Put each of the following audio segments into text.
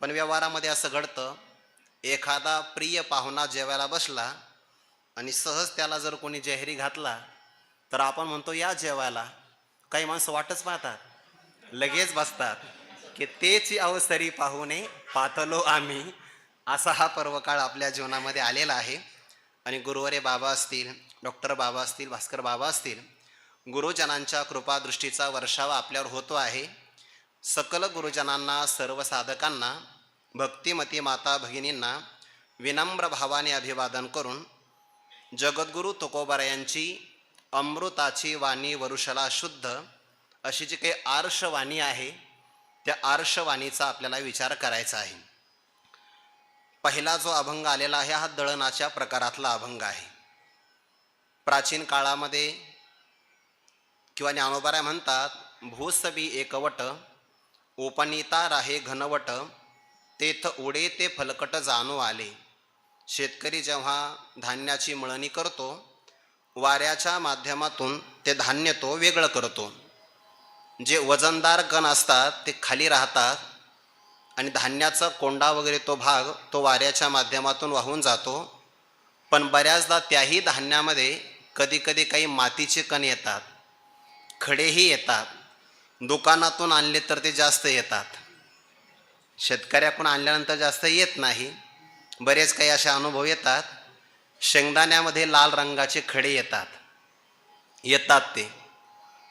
पण व्यवहारामध्ये असं घडतं, एखादा प्रिय पाहुणा जेवायला बसला आणि सहज त्याला जर कोणी जहरी घातला तर आपण म्हणतो या जेवायला. काही माणसं वाटच पाहतात, लगेच बसतात की तेच अवसरी पाहुणे पातलो आम्ही. असा हा पर्वकाळ आपल्या जीवनामध्ये आलेला आहे. आणि गुरुवरे बाबा असतील, डॉक्टर बाबा असतील, भास्कर बाबा असतील, गुरुजनांच्या कृपादृष्टीचा वर्षाव आपल्यावर होतो आहे. सकल गुरुजनांना, सर्व साधकांना, भक्तिमती माता भगिनींना विनम्र भावाने अभिवादन करून जगद्गुरु तुकोबारायांची अमृताची वाणी वरुषला शुद्ध अशी जी काही आर्षवाणी आहे त्या आर्षवाणीचा आपल्याला विचार करायचा आहे. पहिला जो अभंग आलेला आहे हा दळणाच्या प्रकारातला अभंग आहे. प्राचीन काळामध्ये किंवा ज्ञानोबाराय म्हणतात, भूसबी एकवट ओपनिता राहे घनवट तेथ उडे ते फलकट जाणू आले. शेतकरी जेव्हा धान्याची मळणी करतो, वाऱ्याच्या माध्यमातून ते धान्य तो वेगळं करतो. जे वजनदार कण असतात ते खाली राहतात आणि धान्याचा कोंडा वगैरे तो भाग तो वाऱ्याच्या माध्यमातून वाहून जातो. पण बऱ्याचदा त्याही धान्यामध्ये कधीकधी काही मातीचे कण येतात, खडेही येतात. दुकानातून आणले तर ते जास्त येतात, शेतकऱ्याकडून आणल्यानंतर जास्त येत नाही. बरेच काही असे अनुभव येतात. शेंगदाण्यामध्ये लाल रंगाचे खडे येतात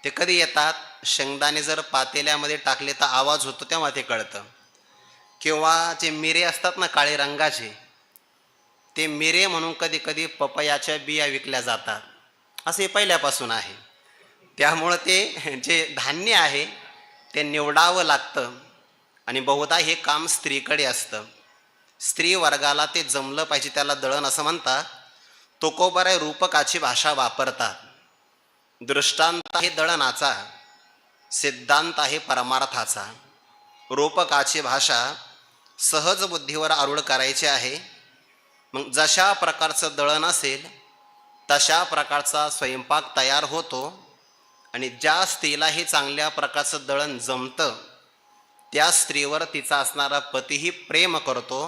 ते कधी येतात? शेंगदाणे जर पातेल्यामध्ये टाकले तर आवाज होतो तेव्हा ते कळतं. किंवा जे मिरे असतात ना काळे रंगाचे, ते मिरे म्हणून कधी कधी पपयाच्या बिया विकल्या जातात. असे पहिल्यापासून आहे. त्यामुळं ते जे धान्य आहे ते निवडावं लागतं आणि बहुधा हे काम स्त्रीकडे असतं. स्त्री वर्गाला ते जमलं पाहिजे, त्याला दळण असं म्हणतात. तुकोबाराय रूपकाची भाषा वापरतात. दृष्टांत आहे दळणाचा, सिद्धांत आहे परमार्थाचा. रूपकाची भाषा सहज बुद्धीवर आरूढ करायची आहे. मग जशा प्रकारचं दळण असेल तशा प्रकारचा स्वयंपाक तयार होतो. आणि ज्या स्त्रीला हे चांगल्या प्रकारचं दळण जमतं त्या स्त्रीवर तिचा असणारा पतीही प्रेम करतो.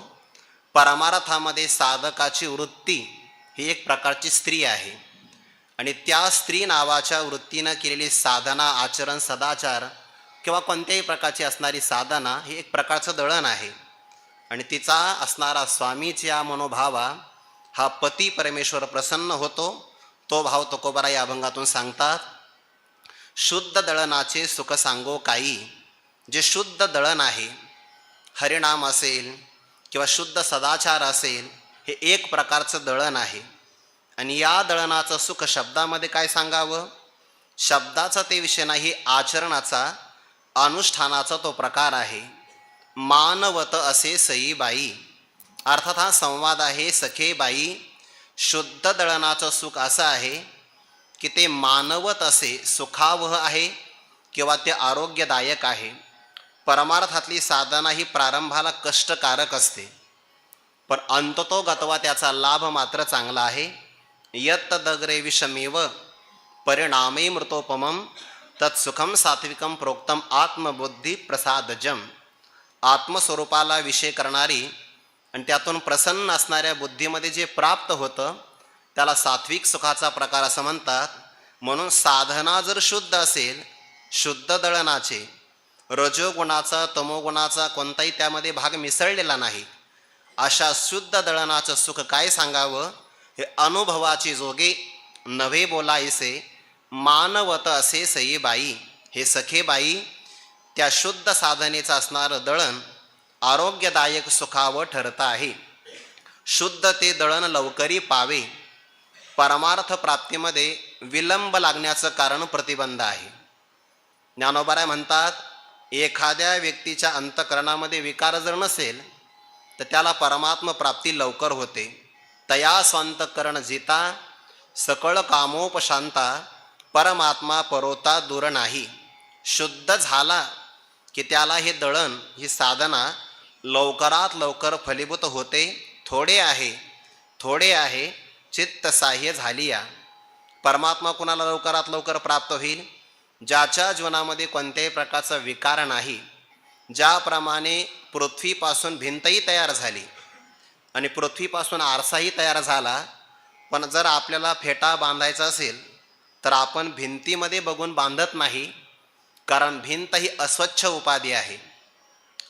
परमार्थामध्ये साधकाची वृत्ती ही एक प्रकारची स्त्री आहे आणि त्या स्त्री नावाच्या वृत्तीनं केलेली साधना, आचरण, सदाचार किंवा कोणत्याही प्रकारची असणारी साधना ही एक प्रकारचं दळण आहे. आणि तिचा असणारा स्वामीच्या मनोभावा हा पती परमेश्वर प्रसन्न होतो. तो भाव तुकोबाराय या अभंगातून सांगतात. शुद्ध दळणाचे सुख सांगो काही. जे शुद्ध दळण आहे, हरिनाम असेल किंवा शुद्ध सदाचार असेल, हे एक प्रकारचं दळण आहे. आणि या दळणाचं सुख शब्दामध्ये काय सांगावं? शब्दाचा ते विषय नाही, आचरणाचा, अनुष्ठानाचा तो प्रकार आहे. मानवत असे सई बाई, अर्थात हा संवाद आहे. सखे बाई, शुद्ध दळणाचं सुख असं आहे की ते मानवत असे सुखावह आहे किंवा ते आरोग्यदायक आहे. परमार्थातली साधना ही प्रारंभाला कष्टकारक असते, पण अंततोगत्वा त्याचा लाभ मात्र चांगला आहे. यत्त दग्रे विषमेव परिणामे मृतोपमम तत्सुखम सात्विकम प्रोक्तम आत्मबुद्धी प्रसादजम. आत्मस्वरूपाला विषय करणारी आणि त्यातून प्रसन्न असणाऱ्या बुद्धीमध्ये जे प्राप्त होतं त्याला सात्विक सुखाचा प्रकार असं म्हणतात. म्हणून साधना जर शुद्ध असेल, शुद्ध दळणाचे, रजोगुणाचा तमोगुणाचा कोणताही त्यामध्ये भाग मिसळलेला नाही, अशा शुद्ध दळणाचं सुख काय सांगावं? हे अनुभवाची जोगे नव्हे बोलायसे, मानवत असे सई बाई. हे सखे बाई, त्या शुद्ध साधनेचं असणारं दळण आरोग्यदायक सुखावं ठरतं आहे. शुद्ध ते दळण लवकरी पावे. परमार्थ प्राप्तीमध्ये विलंब लागण्याचं कारण प्रतिबंध आहे. ज्ञानोबाराय म्हणतात, एखाद्या व्यक्तीच्या अंतकरणामध्ये विकार जर नसेल तर त्याला परमात्म प्राप्ती लवकर होते. तया स्वांतकरण जिता सकळ कामोपशांता परमात्मा परोता दूर नाही. शुद्ध झाला की त्याला हे दळण, ही साधना लवकरात लवकर फलीभूत होते. थोडे आहे चित्त साह्य झाली या. परमात्मा कुणाला लवकरात लवकर प्राप्त होईल? ज्याच्या जीवनामध्ये कोणत्याही प्रकारचा विकार नाही, ज्याप्रमाणे पृथ्वीपासून भिंतही तयार झाली आणि पृथ्वीपासून आरसाही तयार झाला, पण जर आपल्याला फेटा बांधायचा असेल तर आपण भिंतीमध्ये बघून बांधत नाही, कारण भिंत ही अस्वच्छ उपाधी आहे.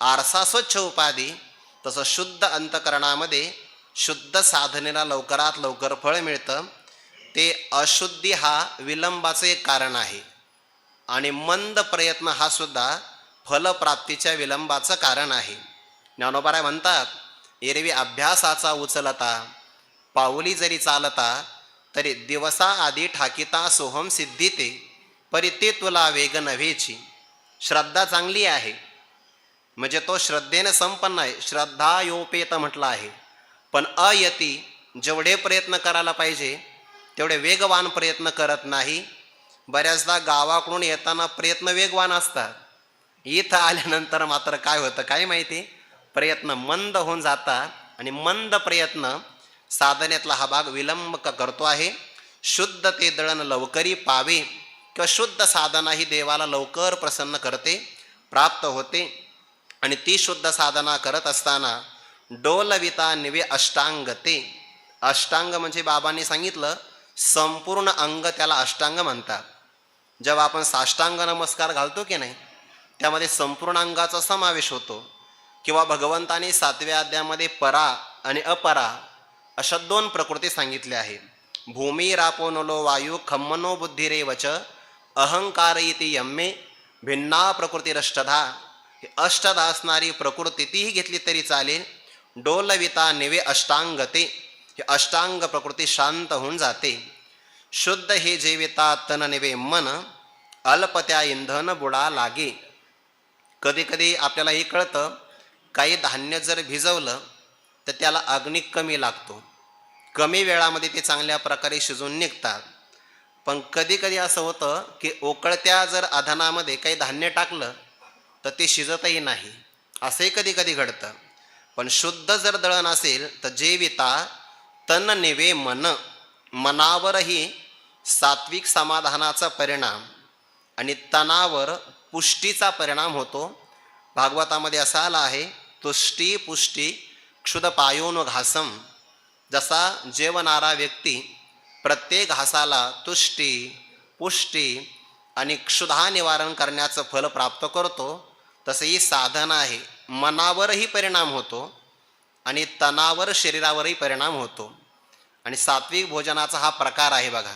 आरसा स्वच्छ उपाधी, तसं शुद्ध अंतकरणामध्ये शुद्ध साधनेला लवकरात लवकर फळ मिळतं. ते अशुद्धी हा विलंबाचं एक कारण आहे आणि मंद प्रयत्न हा सुद्धा फलप्राप्तीच्या विलंबाचं कारण आहे. ज्ञानोबा म्हणतात, एरवी अभ्यासाचा उचलता पाऊली जरी चालता, तरी दिवसा आधी ठाकिता सोहम सिद्धीते, परी ते तुला वेग नव्हेची. श्रद्धा चांगली आहे म्हणजे तो श्रद्धेने संपन्न आहे, श्रद्धा योपेत म्हटलं आहे. पण अयती, जेवढे प्रयत्न करायला पाहिजे तेवढे वेगवान प्रयत्न करत नाही. बऱ्याचदा गावाकडून येताना प्रयत्न वेगवान असतात, इथं आल्यानंतर मात्र काय होतं काय माहिती, प्रयत्न मंद होऊन जातात आणि मंद प्रयत्न साधनेतला हा भाग विलंब करतो आहे. शुद्ध ते दळण लवकरी पावे, किंवा शुद्ध साधना ही देवाला लवकर प्रसन्न करते, प्राप्त होते. आणि ती शुद्ध साधना करत असताना डोलविता निवे अष्टांगते. अष्टांग म्हणजे बाबांनी सांगितलं संपूर्ण अंग, त्याला अष्टांग म्हणतात. जेव्हा आपण साष्टांग नमस्कार घालतो की नाही, त्यामध्ये संपूर्ण अंगाचा समावेश होतो. किंवा भगवंताने 7व्या अध्यायामध्ये परा आणि अपरा अशा 2 प्रकृती सांगितल्या आहेत. भूमी रापो नलो वायू खम्मनो बुद्धिरे वच अहंकार इति यम्मे भिन्ना प्रकृतीरष्टधा. अष्टधा असणारी प्रकृती तीही घेतली तरी चालेल. डोलविता निवे अष्टांगते, ही अष्टांग प्रकृती शांत होऊन जाते. शुद्ध हे जेविता तन निवे मन, अल्पत्या इंधन बुडा लागे. कधी कधी आपल्याला हे कळतं, काही धान्य जर भिजवलं तर त्याला अग्नी कमी लागतो, कमी वेळामध्ये ते चांगल्या प्रकारे शिजून निघतात. पण कधी कधी असं होतं की उकळत्या जर आधानामध्ये काही धान्य टाकलं तर ते शिजतही नाही, असंही कधी कधी घडतं. पण शुद्ध जर दळण असेल तर जेविता तन निवे मन, मनावरही सात्विक समाधानाचा परिणाम आणि तनावर पुष्टीचा परिणाम होतो. भागवतामध्ये असं आलं आहे, तुष्टी पुष्टी क्षुद पायोन घासम. जसा जेवणारा व्यक्ती प्रत्येक घासाला तुष्टी पुष्टी आणि क्षुधा निवारण करण्याचं फल प्राप्त करतो, तसं ही साधना आहे. मनावरही परिणाम होतो आणि तनावर शरीरावरही परिणाम होतो. आणि सात्विक भोजनाचा हा प्रकार आहे बघा.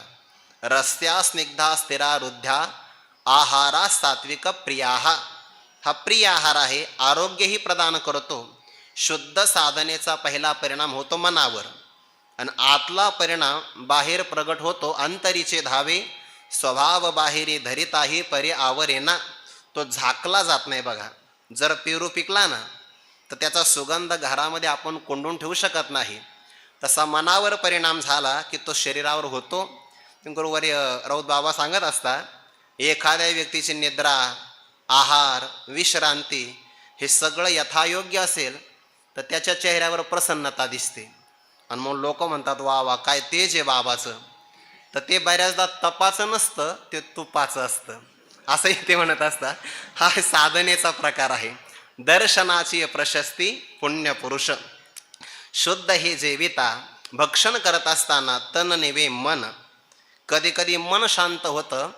रस्त्या स्निग्धा स्थिरा रुद्ध्या आहारा सात्विक प्रियाहा. हा प्रिय आहार आहे, आरोग्यही प्रदान करतो. शुद्ध साधनेचा पहिला परिणाम होतो मनावर आणि आतला परिणाम बाहेर प्रगट होतो. अंतरीचे धावे स्वभाव बाहेरी धरिताही परी आवरेना. तो झाकला जात नाही बघा. जर पेरू पिकला ना तर त्याचा सुगंध घरामध्ये आपण कोंडून ठेवू शकत नाही. तसा मनावर परिणाम झाला की तो शरीरावर होतो. गुरुवार राऊत बाबा सांगत असतात, एखाद्या व्यक्तीची निद्रा आहार विश्रांती हे सगळं यथायोग्य असेल तर त्याच्या चेहऱ्यावर प्रसन्नता दिसते. आणि मग लोक म्हणतात वा वा काय तेज आहे बाबाचं. तर ते बऱ्याचदा तपाचं नसतं, ते तुपाचं असतं, असंही ते म्हणत असतात. हा साधनेचा प्रकार आहे. दर्शनाची प्रशस्ती पुण्यपुरुष. शुद्ध हे जेविता भक्षण करत असताना तन निवे मन. कधी कधी मन शांत होतं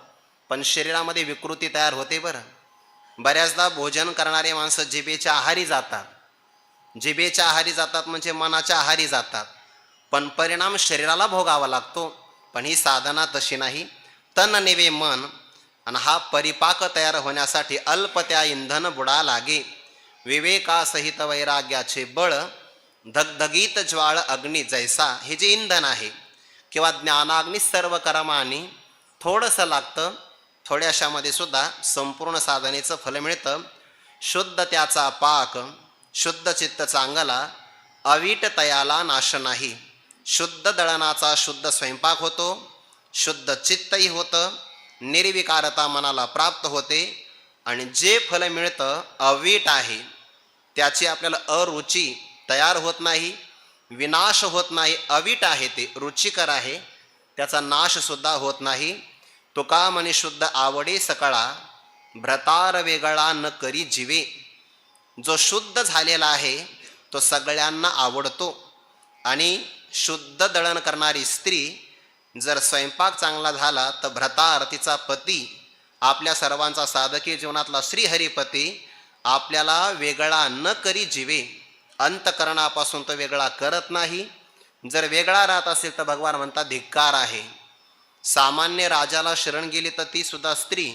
पण शरीरामध्ये विकृती तयार होते. बरं, बऱ्याचदा भोजन करणारे माणसं जिभेच्या आहारी जातात. जिभेच्या आहारी जातात म्हणजे मनाच्या आहारी जातात, पण परिणाम शरीराला भोगावा लागतो. पण ही साधना तशी नाही. तन निवे मन. आणि हा परिपाक तयार होण्यासाठी अल्पत्या इंधन बुडा लागे. विवेकासहित वैराग्याचे बळ धगधगीत ज्वाळ अग्नी जैसा. हे जे इंधन आहे किंवा ज्ञानाग्नी सर्व कर्मांनी थोडंसं लागतं. थोड्याशामध्ये सुद्धा संपूर्ण साधनेचं फल मिळतं. शुद्ध त्याचा पाक शुद्ध चित्त चांगला अवीट तयाला नाश नाही. शुद्ध दळणाचा शुद्ध स्वयंपाक होतो, शुद्ध चित्तही होतं, निर्विकारता मनाला प्राप्त होते. आणि जे फल मिळतं अवीट आहे, त्याची आपल्याला अरुची तयार होत नाही, विनाश होत नाही. अवीट आहे, ते रुचिकर आहे, त्याचा नाशसुद्धा होत नाही. तुका म्हणे शुद्ध आवडे सकळा भ्रतार वेगळा न करी जीवे. जो शुद्ध झालेला आहे तो सगळ्यांना आवडतो. आणि शुद्ध दळण करणारी स्त्री जर स्वयंपाक चांगला झाला तर भ्रतार तिचा पती, आपल्या सर्वांचा साधकी जीवनातला श्रीहरिपती आपल्याला वेगळा न करी जीवे, अंतकरणापासून तो वेगळा करत नाही. जर वेगळा राहत असेल तर भगवान म्हणतात धिक्कार आहे. सामान्य राजाला शरण गेली तर ती सुद्धा स्त्री,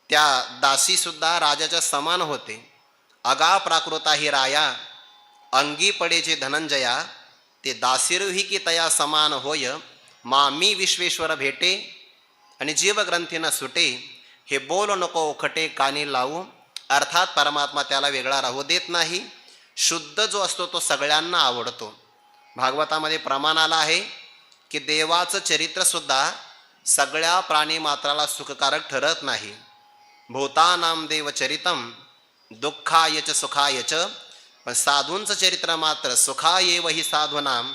त्या दासी सुद्धा राजाच्या समान होते. अगा प्राकृता ही राया, अंगी पडे जे धनंजया, ते दासिरुही की तया समान होय, मामी विश्वेश्वर भेटे आणि जीवग्रंथीनं सुटे, हे बोल नको ओखटे कानी लावू. अर्थात परमात्मा त्याला वेगळा राहू देत नाही. शुद्ध जो असतो तो सगळ्यांना आवडतो. भागवतामध्ये प्रमाण आला आहे की देवाचं चरित्रसुद्धा सगळ्या प्राणीमात्राला सुखकारक ठरत नाही. भूतानाम देवचरितम दुःखायच सुखायच, पण साधूंचं चरित्र मात्र सुखायेव ही साधूनाम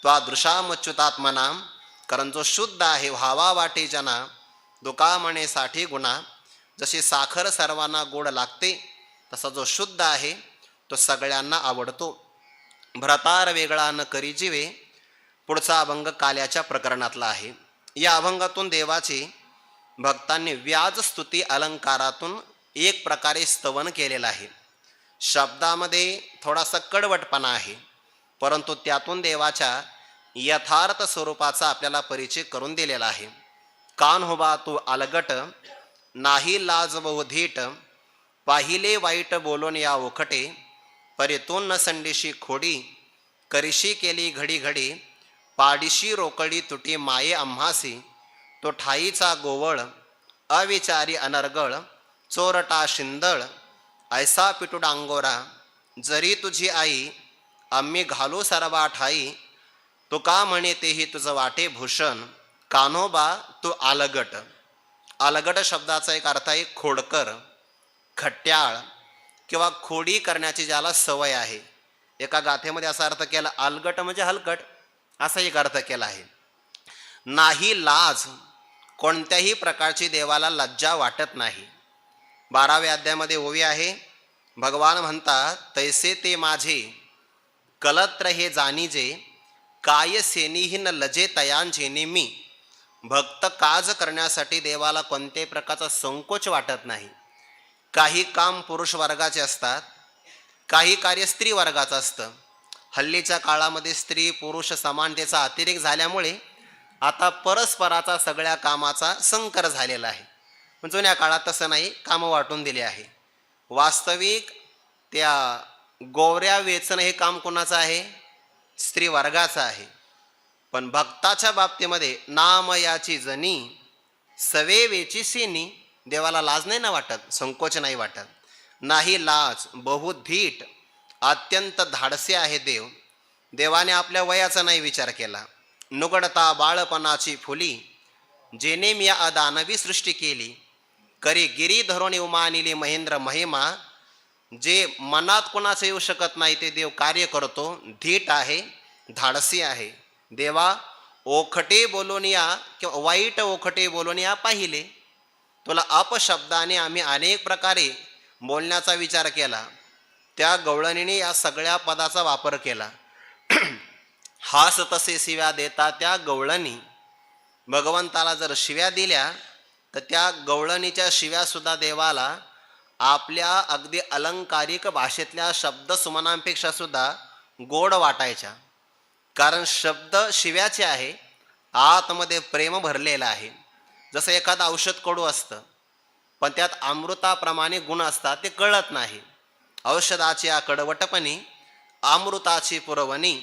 त्वादृशामच्युतात्मनाम. कारण जो शुद्ध आहे व्हावा वाटे जना, दुका म्हणे साठी गुणा. जशी साखर सर्वांना गोड लागते तसा जो शुद्ध आहे तो सगळ्यांना आवडतो. भ्रतार वेगळा न करी जीवे, पुढचा अभंग काल्याच्या प्रकरणातला आहे. या अभंगातून देवाची भक्तांनी व्याज स्तुती अलंकारातून एक प्रकारे स्तवन केलेलं आहे. शब्दामध्ये थोडासा कडवटपणा आहे, परंतु त्यातून देवाच्या यथार्थ स्वरूपाचा आपल्याला परिचय करून दिलेला आहे. कान होबा तू अलगट, नाही लाज बहु धीट, पाहिले वाईट बोलून या ओखटे, परेतून न संडेशी खोडी, करिशी केली घडी घडी, पाडीशी रोकडी तुटी माये आम्हासी, तो ठाईचा गोवळ, अविचारी अनर्गळ, चोरटा शिंदळ, ऐसा पिटू डांगोरा, जरी तुझी आई आम्ही घालू सर्वा ठाई, तुका म्हणे तेही तुझं वाटे भूषण, कान्होबा तू आलगट. आलगट शब्दाचा एक अर्थ आहे खोडकर, खट्याळ किंवा खोडी करण्याची ज्याला सवय आहे. एका गाथेमध्ये असा अर्थ केला, आलगट म्हणजे हलकट असा एक अर्थ केला आहे. नाही लाज, कोणत्याही प्रकारची देवाला लज्जा वाटत नाही. 12व्या अध्यायामध्ये ओवी आहे. भगवान म्हणतात तैसे ते माझे कलत्र हे जाणीजे, काय सेनीही न लजे तयांचे नेमी. भक्त काज करण्यासाठी देवाला कोणत्याही प्रकारचा संकोच वाटत नाही. काही काम पुरुष वर्गाचे असतात, काही कार्य स्त्री वर्गाचं असतं. हल्लीच्या काळामध्ये स्त्री पुरुष समानतेचा अतिरेक झाल्यामुळे आता परस्पराचा सगळ्या कामाचा संकर झालेला आहे. पण जुन्या काळात तसं नाही, कामं वाटून दिली आहे. वास्तविक त्या गोवऱ्या वेचणं हे काम कोणाचं आहे? स्त्री वर्गाचं आहे. पण भक्ताच्या बाबतीमध्ये नाम याची जनी सवे वेची सिनी, देवाला लाज नाही ना वाटत, संकोच नाही वाटत. नाही लाज, बहुधीट, अत्यंत धाडसे आहे देव. देवाने आपल्या वयाचा नाही विचार केला. नुगडता बाळपणाची फुली, जेने मी अदानवी सृष्टी केली, करी गिरी धरून उमानिली महेंद्र महिमा. जे मनात कोणाचं येऊ शकत नाही ते देव कार्य करतो. धीट आहे, धाडसी आहे. देवा ओखटे बोलून या किंवा वाईट ओखटे बोलून या पाहिले, तुला अपशब्दाने आम्ही अनेक प्रकारे बोलण्याचा विचार केला. त्या गवळणीने या सगळ्या पदाचा वापर केला. हास तसे शिव्या देता त्या गवळणी. भगवंताला जर शिव्या दिल्या तर त्या गवळणीच्या शिव्यासुद्धा देवाला आपल्या अगदी अलंकारिक भाषेतल्या शब्द सुमनांपेक्षा सुद्धा गोड वाटायच्या. कारण शब्द शिव्याचे आहे, आतमध्ये प्रेम भरलेलं आहे. जसं एखादं औषध कडू असतं पण त्यात अमृताप्रमाणे गुण असतात, ते कळत नाही. औषधाची या कडवटपणी अमृताची पुरवणी,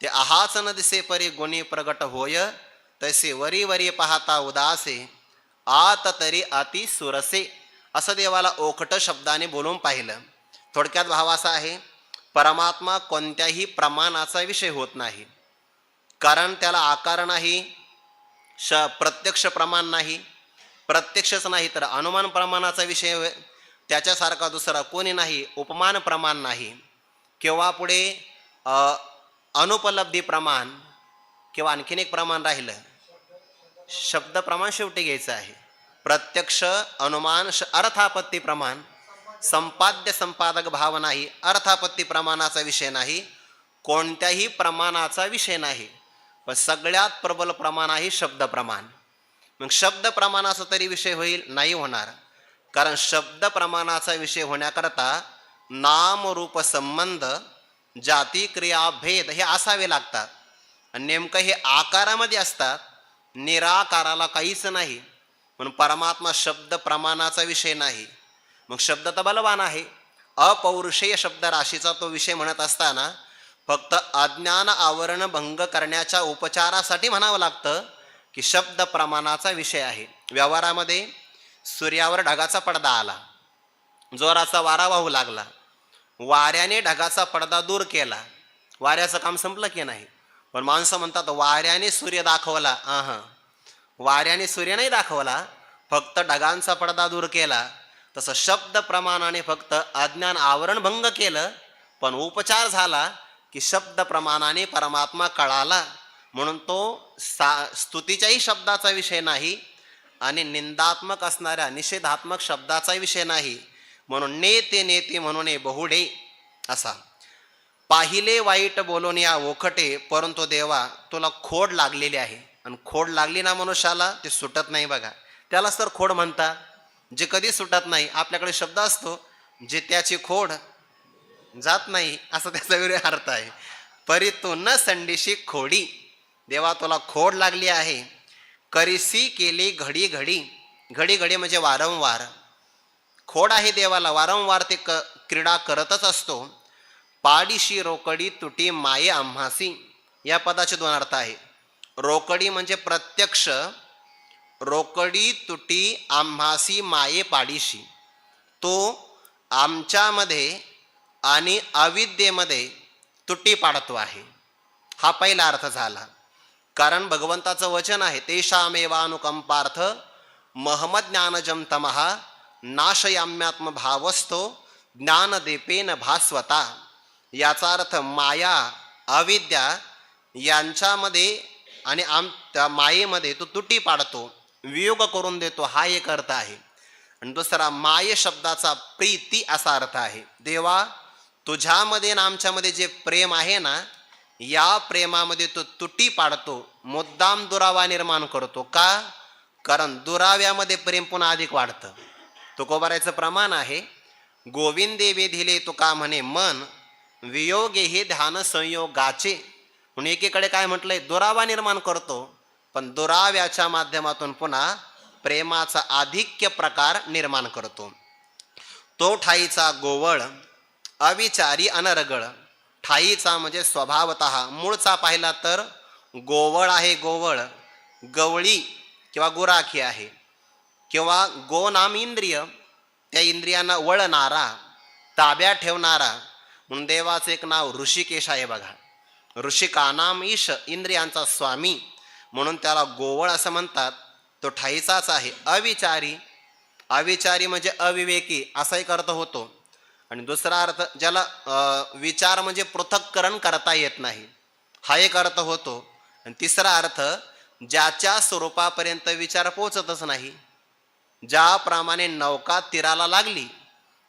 ते आहाच न दिसे परी गुणी प्रगट होय, तसे वरी वरी पाहता उदासे, आत तरी अति सुरसे. असं देवाला ओखट शब्दाने बोलून पाहिलं. थोडक्यात भाव असा आहे, परमात्मा कोणत्याही प्रमाणाचा विषय होत नाही. कारण त्याला आकार नाही, प्रत्यक्ष प्रमाण नाही, प्रत्यक्षच नाही तर अनुमान प्रमाणाचा विषय त्याच्यासारखा दुसरा कोणी नाही, उपमान प्रमाण नाही, किंवा पुढे अनुपलब्धी प्रमाण किंवा आणखीन एक प्रमाण राहिलं, शब्द प्रमाण शेवटी घ्यायचं आहे. प्रत्यक्ष अनुमान अर्थापत्ती प्रमाण संपाद्य संपादक भाव नाही, अर्थापत्ती प्रमाणाचा विषय नाही, कोणत्याही प्रमाणाचा विषय नाही. पण सगळ्यात प्रबल प्रमाण आहे शब्द प्रमाण. मग शब्द प्रमाणाचा तरी विषय होईल? नाही होणार. कारण शब्द प्रमाणाचा विषय होण्याकरता नाम रूप संबंध, जाती क्रिया भेद हे असावे लागतात. आणि नेमकं हे आकारामध्ये असतात, निराकाराला काहीच नाही. म्हणून परमात्मा शब्द प्रमाणाचा विषय नाही. मग शब्द तर बलवान आहे. अपौरुषेय शब्द राशीचा तो विषय म्हणत असताना फक्त अज्ञान आवरण भंग करण्याच्या उपचारासाठी म्हणावं लागतं की शब्द प्रमाणाचा विषय आहे. व्यवहारामध्ये सूर्यावर ढगाचा पडदा आला, जोराचा वारा वाहू लागला, वाऱ्याने ढगाचा पडदा दूर केला, वाऱ्याचं काम संपलं की नाही. पण माणसं म्हणतात वाऱ्याने सूर्य दाखवला. वाऱ्याने सूर्य नाही दाखवला, फक्त ढगांचा पडदा दूर केला. तसं शब्द प्रमाणाने फक्त अज्ञान आवरण भंग केलं, पण उपचार झाला की शब्द प्रमाणाने परमात्मा कळाला. म्हणून तो स्तुतीच्याही शब्दाचा विषय नाही आणि निंदात्मक असणाऱ्या निषेधात्मक शब्दाचा विषय नाही. म्हणून नेते नेते म्हणून बहुडे असा. पाहिले वाईट बोलून या ओखटे, परंतु देवा तुला खोड लागलेली आहे. आणि खोड लागली ना मनुष्याला, ते सुटत नाही बघा. त्यालाच तर खोड म्हणतात, जे कधी सुटत नाही. आपल्याकडे शब्द असतो जे त्याची खोड जात नाही, असं त्याचा वेगळा अर्थ आहे. परी तू न संडीशी खोडी, देवा तुला खोड लागली आहे. करीसी केली घडी घडी, घडी घडी म्हणजे वारंवार. खोड आहे देवाला, वारंवार ते क्रीडा करतच असतो. पाडीशी रोकडी तुटी माये आम्हासी, या पदाचे दोन अर्थ आहे. रोकडी म्हणजे प्रत्यक्ष, रोकडी तुटी आम्हासी माये पाडीशी. तो आमच्यामध्ये आणि अविद्येमध्ये तुटी पाडतो आहे. हा पहिला अर्थ झाला. कारण भगवंताचं वचन आहे, तेषामेवानुकंपार्थ महमद ज्ञानजम तमहा नाशयाम्यात्म भावस्थो ज्ञानदीपेन भास्वता. याचा अर्थ माया अविद्या यांच्यामध्ये आणि त्या मायेमध्ये तो तुटी पाडतो, वियोग करून देतो, हा एक अर्थ आहे. आणि दुसरा माये शब्दाचा प्रीती असा अर्थ आहे. देवा तुझ्यामध्ये आणि आमच्यामध्ये जे प्रेम आहे ना, या प्रेमामध्ये तो तुटी पाडतो, मुद्दाम दुरावा निर्माण करतो. का? कारण दुराव्यामध्ये प्रेम पुन्हा अधिक वाढतं. तुकोबारायचं प्रमाण आहे, गोविंदे वेधिले तुका म्हणे मन, वियोगे हे ध्यान संयोगाचे. म्हणून एकीकडे काय म्हटलंय, दुरावा निर्माण करतो, पण दुराव्याच्या माध्यमातून पुन्हा प्रेमाचा आधिक्य प्रकार निर्माण करतो. तो ठाईचा गोवळ अविचारी अनरगळ. ठाईचा म्हणजे स्वभावतः, मूळचा पाहिला तर गोवळ आहे. गोवळ गवळी किंवा गुराखी आहे. किंवा गो नाम इंद्रिय, त्या इंद्रियांना वळणारा, ताब्यात ठेवणारा. म्हणून देवाचं एक नाव ऋषिकेश आहे बघा. ऋषिकानाम ईश, इंद्रियांचा स्वामी, म्हणून त्याला गोवळ असं म्हणतात. तो ठाईचाच आहे. अविचारी, अविचारी म्हणजे अविवेकी असा एक अर्थ होतो. आणि दुसरा अर्थ, ज्याला विचार म्हणजे पृथक्करण करता येत नाही, हा एक अर्थ होतो. आणि तिसरा अर्थ, ज्याच्या स्वरूपापर्यंत विचार पोचतच नाही. ज्याप्रमाणे नौका तीराला लागली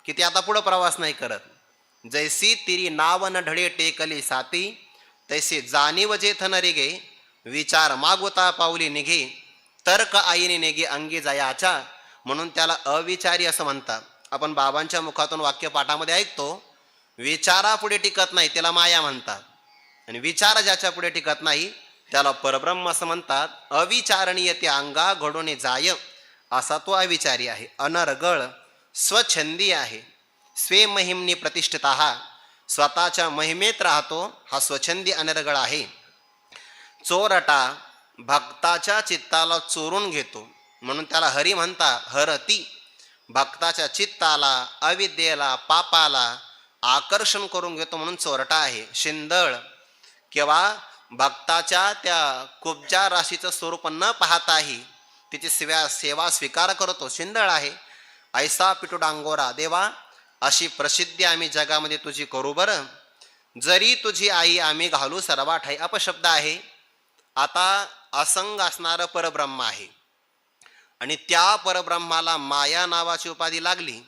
की ती आता पुढं प्रवास नाही करत. जैसी तिरी नाव न ढळे टेकली साती, तैसे जाणीव जेथ न रिगे, विचार मागुता पावली निघे, तर्क आईने नेगे अंगी जयाच्या. म्हणून त्याला अविचारी असं म्हणतात. आपण बाबांच्या मुखातून वाक्यपाठामध्ये ऐकतो, विचारापुढे टिकत नाही त्याला माया म्हणतात, आणि विचार ज्याच्या पुढे टिकत नाही त्याला परब्रह्म असं म्हणतात. अविचारणीय ते अंगा घडून जाय, असा तो अविचारी आहे. अनर्गळ स्वच्छंदी आहे. स्वे महिमनी प्रतिष्ठित हा, स्वतःच्या महिमेत राहतो, हा स्वच्छंदी अनर्गळ आहे. चोरटा भक्ताच्या चित्ताला चोरून घेतो, म्हणून त्याला हरी म्हणता. हरती, भक्ताच्या चित्ताला, अविद्येला, पापाला आकर्षण करून घेतो, म्हणून चोरटा आहे. शिंदळ किंवा भक्ताच्या त्या कुब्जा राशीचं स्वरूप न पाहताही तिची सेवा स्वीकार करतो, शिंदळ आहे. ऐसा पिटू डांगोरा, देवा अशी प्रसिद्धी आम्ही जगामध्ये तुझी करू बरं. जरी तुझी आई आम्ही घालू सर्वा ठाई. अपशब्द आहे. आता असंग असणारं परब्रह्म आहे, आणि त्या परब्रह्माला माया नावाची उपाधी लागली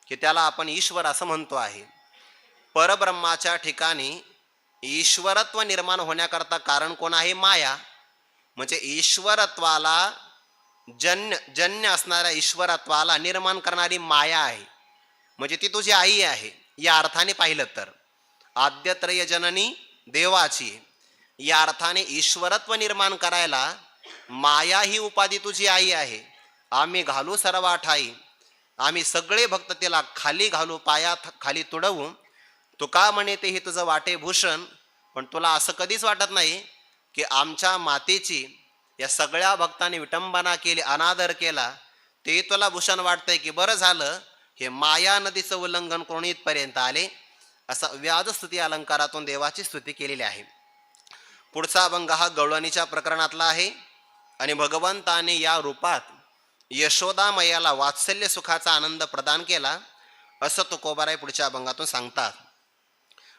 की त्याला आपण ईश्वर असं म्हणतो आहे. परब्रह्माच्या ठिकाणी ईश्वरत्व निर्माण होण्याकरता कारण कोण आहे? माया. म्हणजे ईश्वरत्वाला जन्य असणाऱ्या ईश्वरत्वाला निर्माण करणारी माया आहे. म्हणजे ती तुझी आई आहे. या अर्थाने पाहिलं तर आद्यत्रय जननी देवाची, या अर्थाने ईश्वरत्व निर्माण करायला माया ही उपाधी तुझी आई आहे. आम्ही घालू सर्वा ठाई, आम्ही सगळे भक्त तिला खाली घालू, पायात खाली तुडवू. तुका म्हणे ते हे तुझं वाटे भूषण. पण तुला असं कधीच वाटत नाही की आमच्या मातेची या सगळ्या भक्तांनी विटंबना केली, अनादर केला, ते तुला भूषण वाटतंय की बरं झालं हे माया नदीचं उल्लंघन करून इथपर्यंत आले. असा व्याजस्तुती अलंकारातून देवाची स्तुती केलेली आहे. पुढचा अभंग हा गवळणीच्या प्रकरणातला आहे. आणि भगवंताने या रूपात यशोदा मैयाला वात्सल्य सुखाचा आनंद प्रदान केला असं तुकोबाराय पुढच्या अभंगातून सांगतात.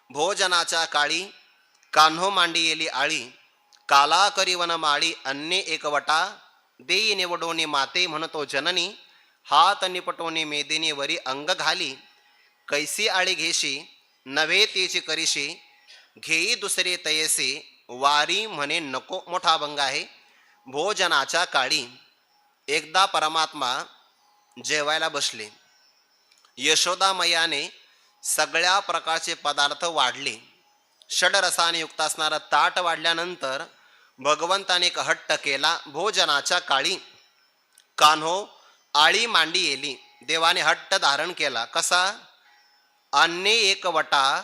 भोजनाच्या काळी कान्हो मांडी येली आळी, काला करी वन माळी अन्य एकवटा, देई निवडोनी माते म्हणतो जननी, हात निपटोनी मेदिनी वरी अंग घाली, कैसी आळी घेशी नव्हे तेची करीशी, घेई दुसरे तयसे वारी म्हणे नको. मोठा अभंग आहे. भोजनाच्या काळी एकदा परमात्मा जेवायला बसले. यशोदा मैयाने सगळ्या प्रकारचे पदार्थ वाढले. षडरसाने युक्त असणारं ताट वाढल्यानंतर भगवंताने एक हट्ट केला. भोजनाच्या काळी कान्हो आळी मांडी येली. देवाने हट्ट धारण केला. कसा? अन्य एक वटा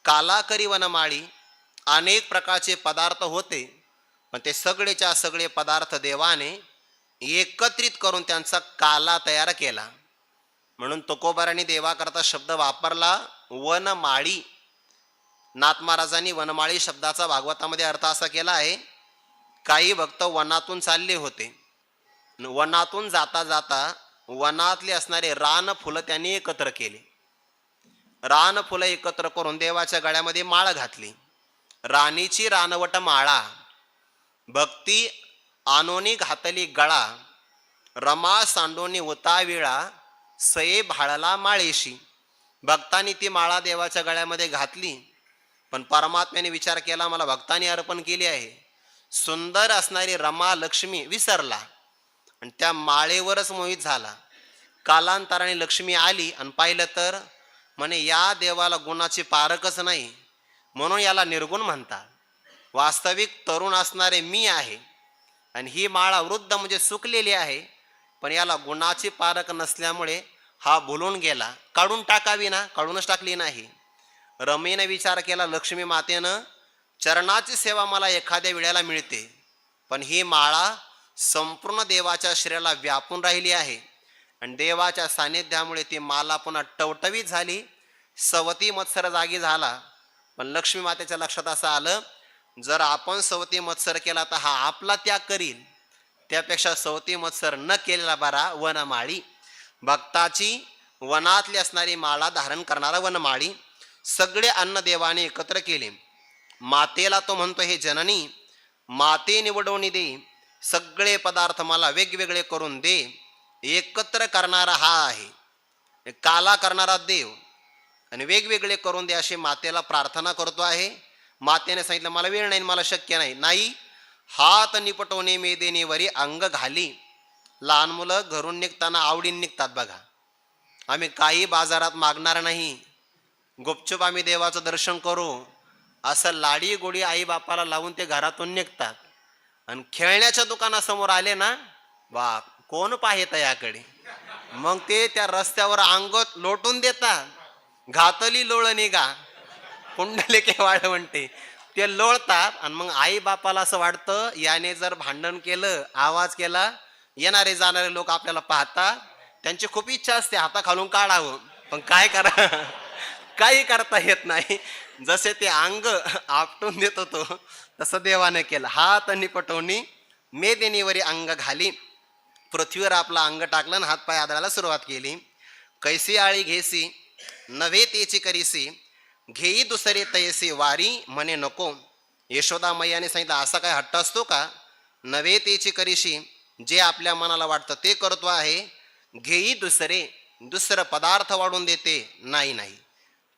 काला करी वनमाळी. अनेक प्रकारचे पदार्थ होते, पण ते सगळेच्या सगळे पदार्थ देवाने एकत्रित करून त्यांचा काला तयार केला. म्हणून तुकोबारांनी देवाकरता शब्द वापरला वनमाळी. नाथ महाराजांनी वनमाळी शब्दाचा भागवतामध्ये अर्थ असा केला आहे, काही भक्त वनातून चालले होते. वनातून जाता जाता वनातले असणारे रान फुलं त्यांनी एकत्र केले. रान फुलं एकत्र करून देवाच्या गळ्यामध्ये माळ घातली. राणीची रानवट माळा, भक्ती आनोनी घातली गळा, रमा सांडोनी उताविळा, सये भाळला माळेशी. भक्तांनी ती माळा देवाच्या गळ्यामध्ये घातली, पण परमात्म्याने विचार केला मला भक्तांनी अर्पण केली आहे. सुंदर असणारी रमा लक्ष्मी विसरला आणि त्या माळेवरच मोहित झाला. कालांतराने लक्ष्मी आली आणि पाहिलं तर म्हणे या देवाला गुणाची पारखच नाही, म्हणून याला निर्गुण म्हणतात. वास्तविक तरुण असणारे मी आहे आणि ही माळा वृद्ध म्हणजे सुकलेली आहे, पण याला गुणाची पारख नसल्यामुळे हा भुलून गेला. काढून टाकावी ना, काढूनच टाकली नाही. रमेने विचार केला लक्ष्मी मातेनं चरणाची सेवा मला एखाद्या वेळेला मिळते, पण ही माळा संपूर्ण देवाच्या शरीराला व्यापून राहिली आहे आणि देवाच्या सानिध्यामुळे ती माला पुन्हा टवटवीत झाली. सवती मत्सर जागी झाला. पण लक्ष्मी मातेच्या लक्षात असं आलं, जर आपण सवती मत्सर केला तर हा आपला त्याग करील, त्यापेक्षा सवती मत्सर न केलेला बरा वनमाळी. भक्ताची वनातली असणारी माळा धारण करणारा वनमाळी. सगळे अन्न देवाने एकत्र केले. मातेला तो म्हणतो हे जननी, माते निवडवणी दे, सगळे पदार्थ मला वेगवेगळे करून दे. एकत्र करणारा हा आहे, काला करणारा देव, आणि वेगवेगळे करून दे अशी मातेला प्रार्थना करतो आहे. मातेने सांगितलं मला वेळ नाही, मला शक्य नाही. नाही, हात निपटवणे मेदेने वरी अंग घाली. लहान मुलं घरून निघताना आवडीने निघतात बघा. आम्ही काही बाजारात मागणार नाही, गुपचूप आम्ही देवाचं दर्शन करू असं लाडी गोडी आई बापाला लावून ते घरातून निघतात. आणि खेळण्याच्या दुकानासमोर आले ना, बाप कोण पाहत याकडे, मग ते त्या रस्त्यावर अंग लोटून देतात. घातली लोळ निघा कुंडलिके वाळवंटे, ते लोळतात. आणि मग आई बापाला असं वाटतं याने जर भांडण केलं, आवाज केला, येणारे जाणारे लोक आपल्याला पाहतात, त्यांची खूप इच्छा असते हाताखालून काढावं, पण काय करा काही करता येत नाही. जसे ते अंग आपटून देत होतो तसं देवाने केलं. हात निपटवणी मेदिनीवरी अंग घाली. पृथ्वीवर आपला अंग टाकलं आणि हातपाय आदळायला सुरुवात केली. कैसी आळी घेसी नव्हे तेची करीसी, घेई दुसरे तयसी वारी म्हणे नको. यशोदा मैयाने सांगितलं असा काय हट्ट असतो का? नव्हे तेची करीशी, जे आपल्या मनाला वाटतं ते करतो आहे. घेई दुसरे, दुसरं पदार्थ वाढून देते, नाही नाही.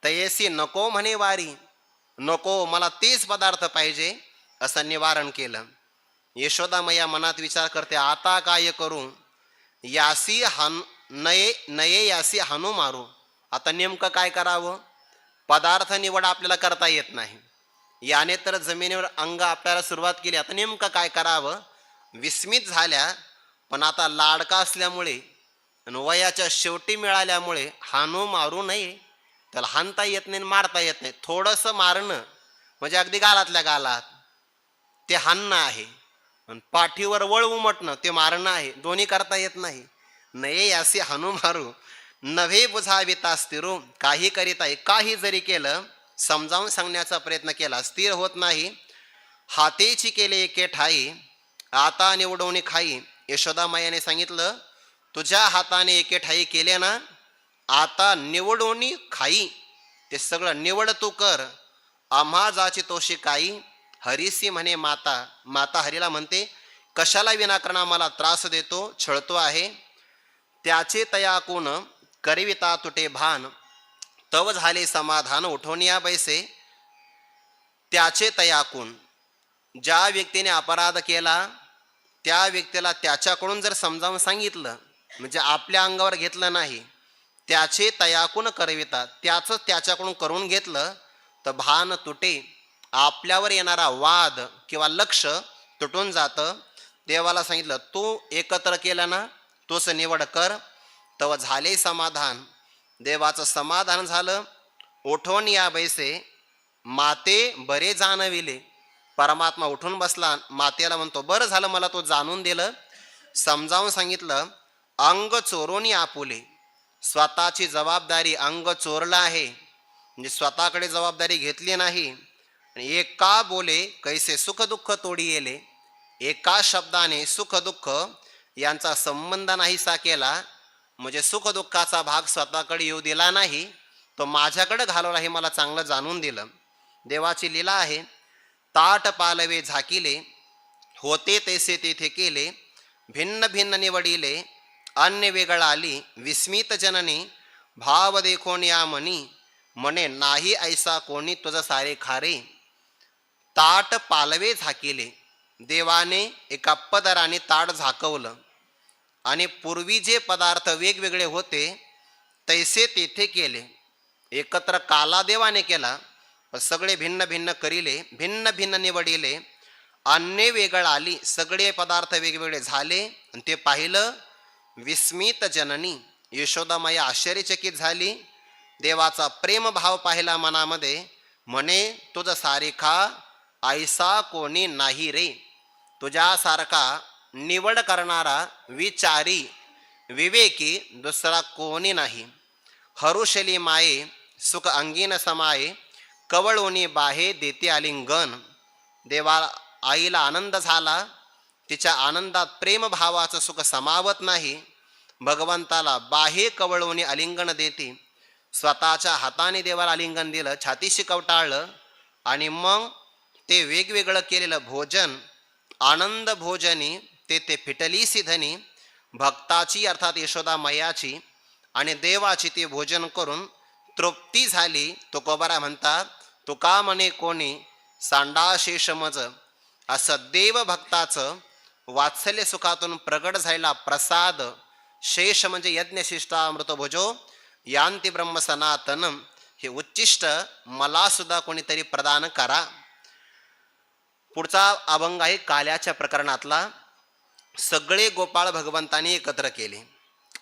तयेसी नको म्हणे वारी, नको मला तेच पदार्थ पाहिजे असं निवारण केलं. यशोदामय्या मनात विचार करते, आता काय करू, यासी नये यासी हानू मारू. आता नेमकं काय करावं, पदार्थ निवड आपल्याला करता येत नाही, याने तर जमिनीवर अंग आपल्याला सुरुवात केली, आता नेमकं काय करावं. विस्मित झाल्या, पण आता लाडका असल्यामुळे वयाच्या शेवटी मिळाल्यामुळे हानू मारू नये, त्याला हाणता येत नाही मारता येत नाही. थोडंसं मारणं म्हणजे अगदी गालातल्या गालात ते हाणणं आहे, आणि पाठीवर वळ उमटणं ते मारणं आहे, दोन्ही करता येत नाही. नये यासी हानू मारू नव्हे बुझाविता स्थिरू. काही करीत आहे, काही जरी केलं समजावून सांगण्याचा प्रयत्न केला स्थिर होत नाही. हातेची केले एके ठाई आता निवडवणी खाई. यशोदामायाने सांगितलं, तुझ्या हाताने एके ठाई केले ना, आता निवडवणी खाई, ते सगळं निवड तू कर. आम्हा जाची तोशी काही हरीसी म्हणे माता. माता हरीला म्हणते, कशाला विनाकारण मला त्रास देतो, छळतो आहे. त्याचे तयाकून करविता तुटे भान, तव झाले समाधान उठवनिया बैसे. त्याचे तयाकून, ज्या व्यक्तीने अपराध केला त्या व्यक्तीला त्याच्याकडून जर समजावून सांगितलं, म्हणजे आपल्या अंगावर घेतलं नाही, त्याचे तयाकून करविता, त्याचं त्याच्याकडून करून घेतलं तर भान तुटे, आपल्यावर येणारा वाद किंवा लक्ष तुटून जातं. देवाला सांगितलं, तू एकत्र केलं ना, तोच निवड कर, तव झाले समाधान. देवाचं समाधान झालं. उठवून या बैसे माते बरे जाणविले. परमात्मा उठून बसला, मातेला म्हणतो, बरं झालं मला तो जाणून दिलं, समजावून सांगितलं. अंग चोरून आपुले, स्वतःची जबाबदारी अंग चोरला आहे, म्हणजे स्वतःकडे जबाबदारी घेतली नाही. एका बोले कैसे सुख दुःख तोडी येले, एका शब्दाने सुख दुःख यांचा संबंध नाहीसा केला, म्हणजे सुख दुःखाचा भाग स्वतःकडे येऊ दिला नाही, तो माझ्याकडे घालवला, हे मला चांगलं जाणून दिलं. देवाची लीला आहे. ताट पालवे झाकिले, होते तैसे तेथे केले, भिन्न भिन्न निवडिले, अन्य वेगळा आली, विस्मित जननी भाव देखोन या मनी, म्हणे नाही ऐसा कोणी तुझ सारे खारे. ताट पालवे झाकिले, देवाने एका पदराने ताट झाकवलं आणि पूर्वी जे पदार्थ वेगवेगळे होते तैसे तेथे केले. एकत्र काला देवाने केला, पण सगळे भिन्न भिन्न करिले, भिन्न भिन्न निवडिले, अन्य वेगळ आली, सगळे पदार्थ वेगवेगळे झाले. आणि ते पाहिलं, विस्मित जननी यशोदामाया आश्चर्यचकित झाली. देवाचा प्रेम भाव पाहिला मनामध्ये, म्हणे तुझ सारिखा ऐसा कोणी नाही रे. तुझ्यासारखा निवड करणारा विचारी विवेकी दुसरा कोणी नाही. हरुशली माये सुख अंगीन समाये, कवळोनी बाहे देते आलिंगन. देवा आईला आनंद झाला, तिच्या आनंदात प्रेम भावाचं सुख समावत नाही. भगवंताला बाहे कवळोनी आलिंगन देते. स्वतःच्या हाताने देवाला आलिंगन दिलं, छातीशी कवटाळलं, आणि मग ते वेगवेगळं केलेलं भोजन आनंद भोजनी ते फिटली सिधनी. भक्ताची अर्थात यशोदा मैयाची आणि देवाची ती भोजन करून तृप्ती झाली. तुकोबारा म्हणतात, तुका म्हणे कोणी सांडा शेष मज. असं देव भक्ताचं वात्सल्य सुखातून प्रगट झालेला प्रसाद शेष म्हणजे यज्ञशिष्टामृत भोजो यांती ब्रह्म सनातनम, हे उच्चिष्ट मला सुद्धा कोणीतरी प्रदान करा. पुढचा अभंग आहे काल्याच्या प्रकरणातला. सगळे गोपाळ भगवंतांनी एकत्र केले,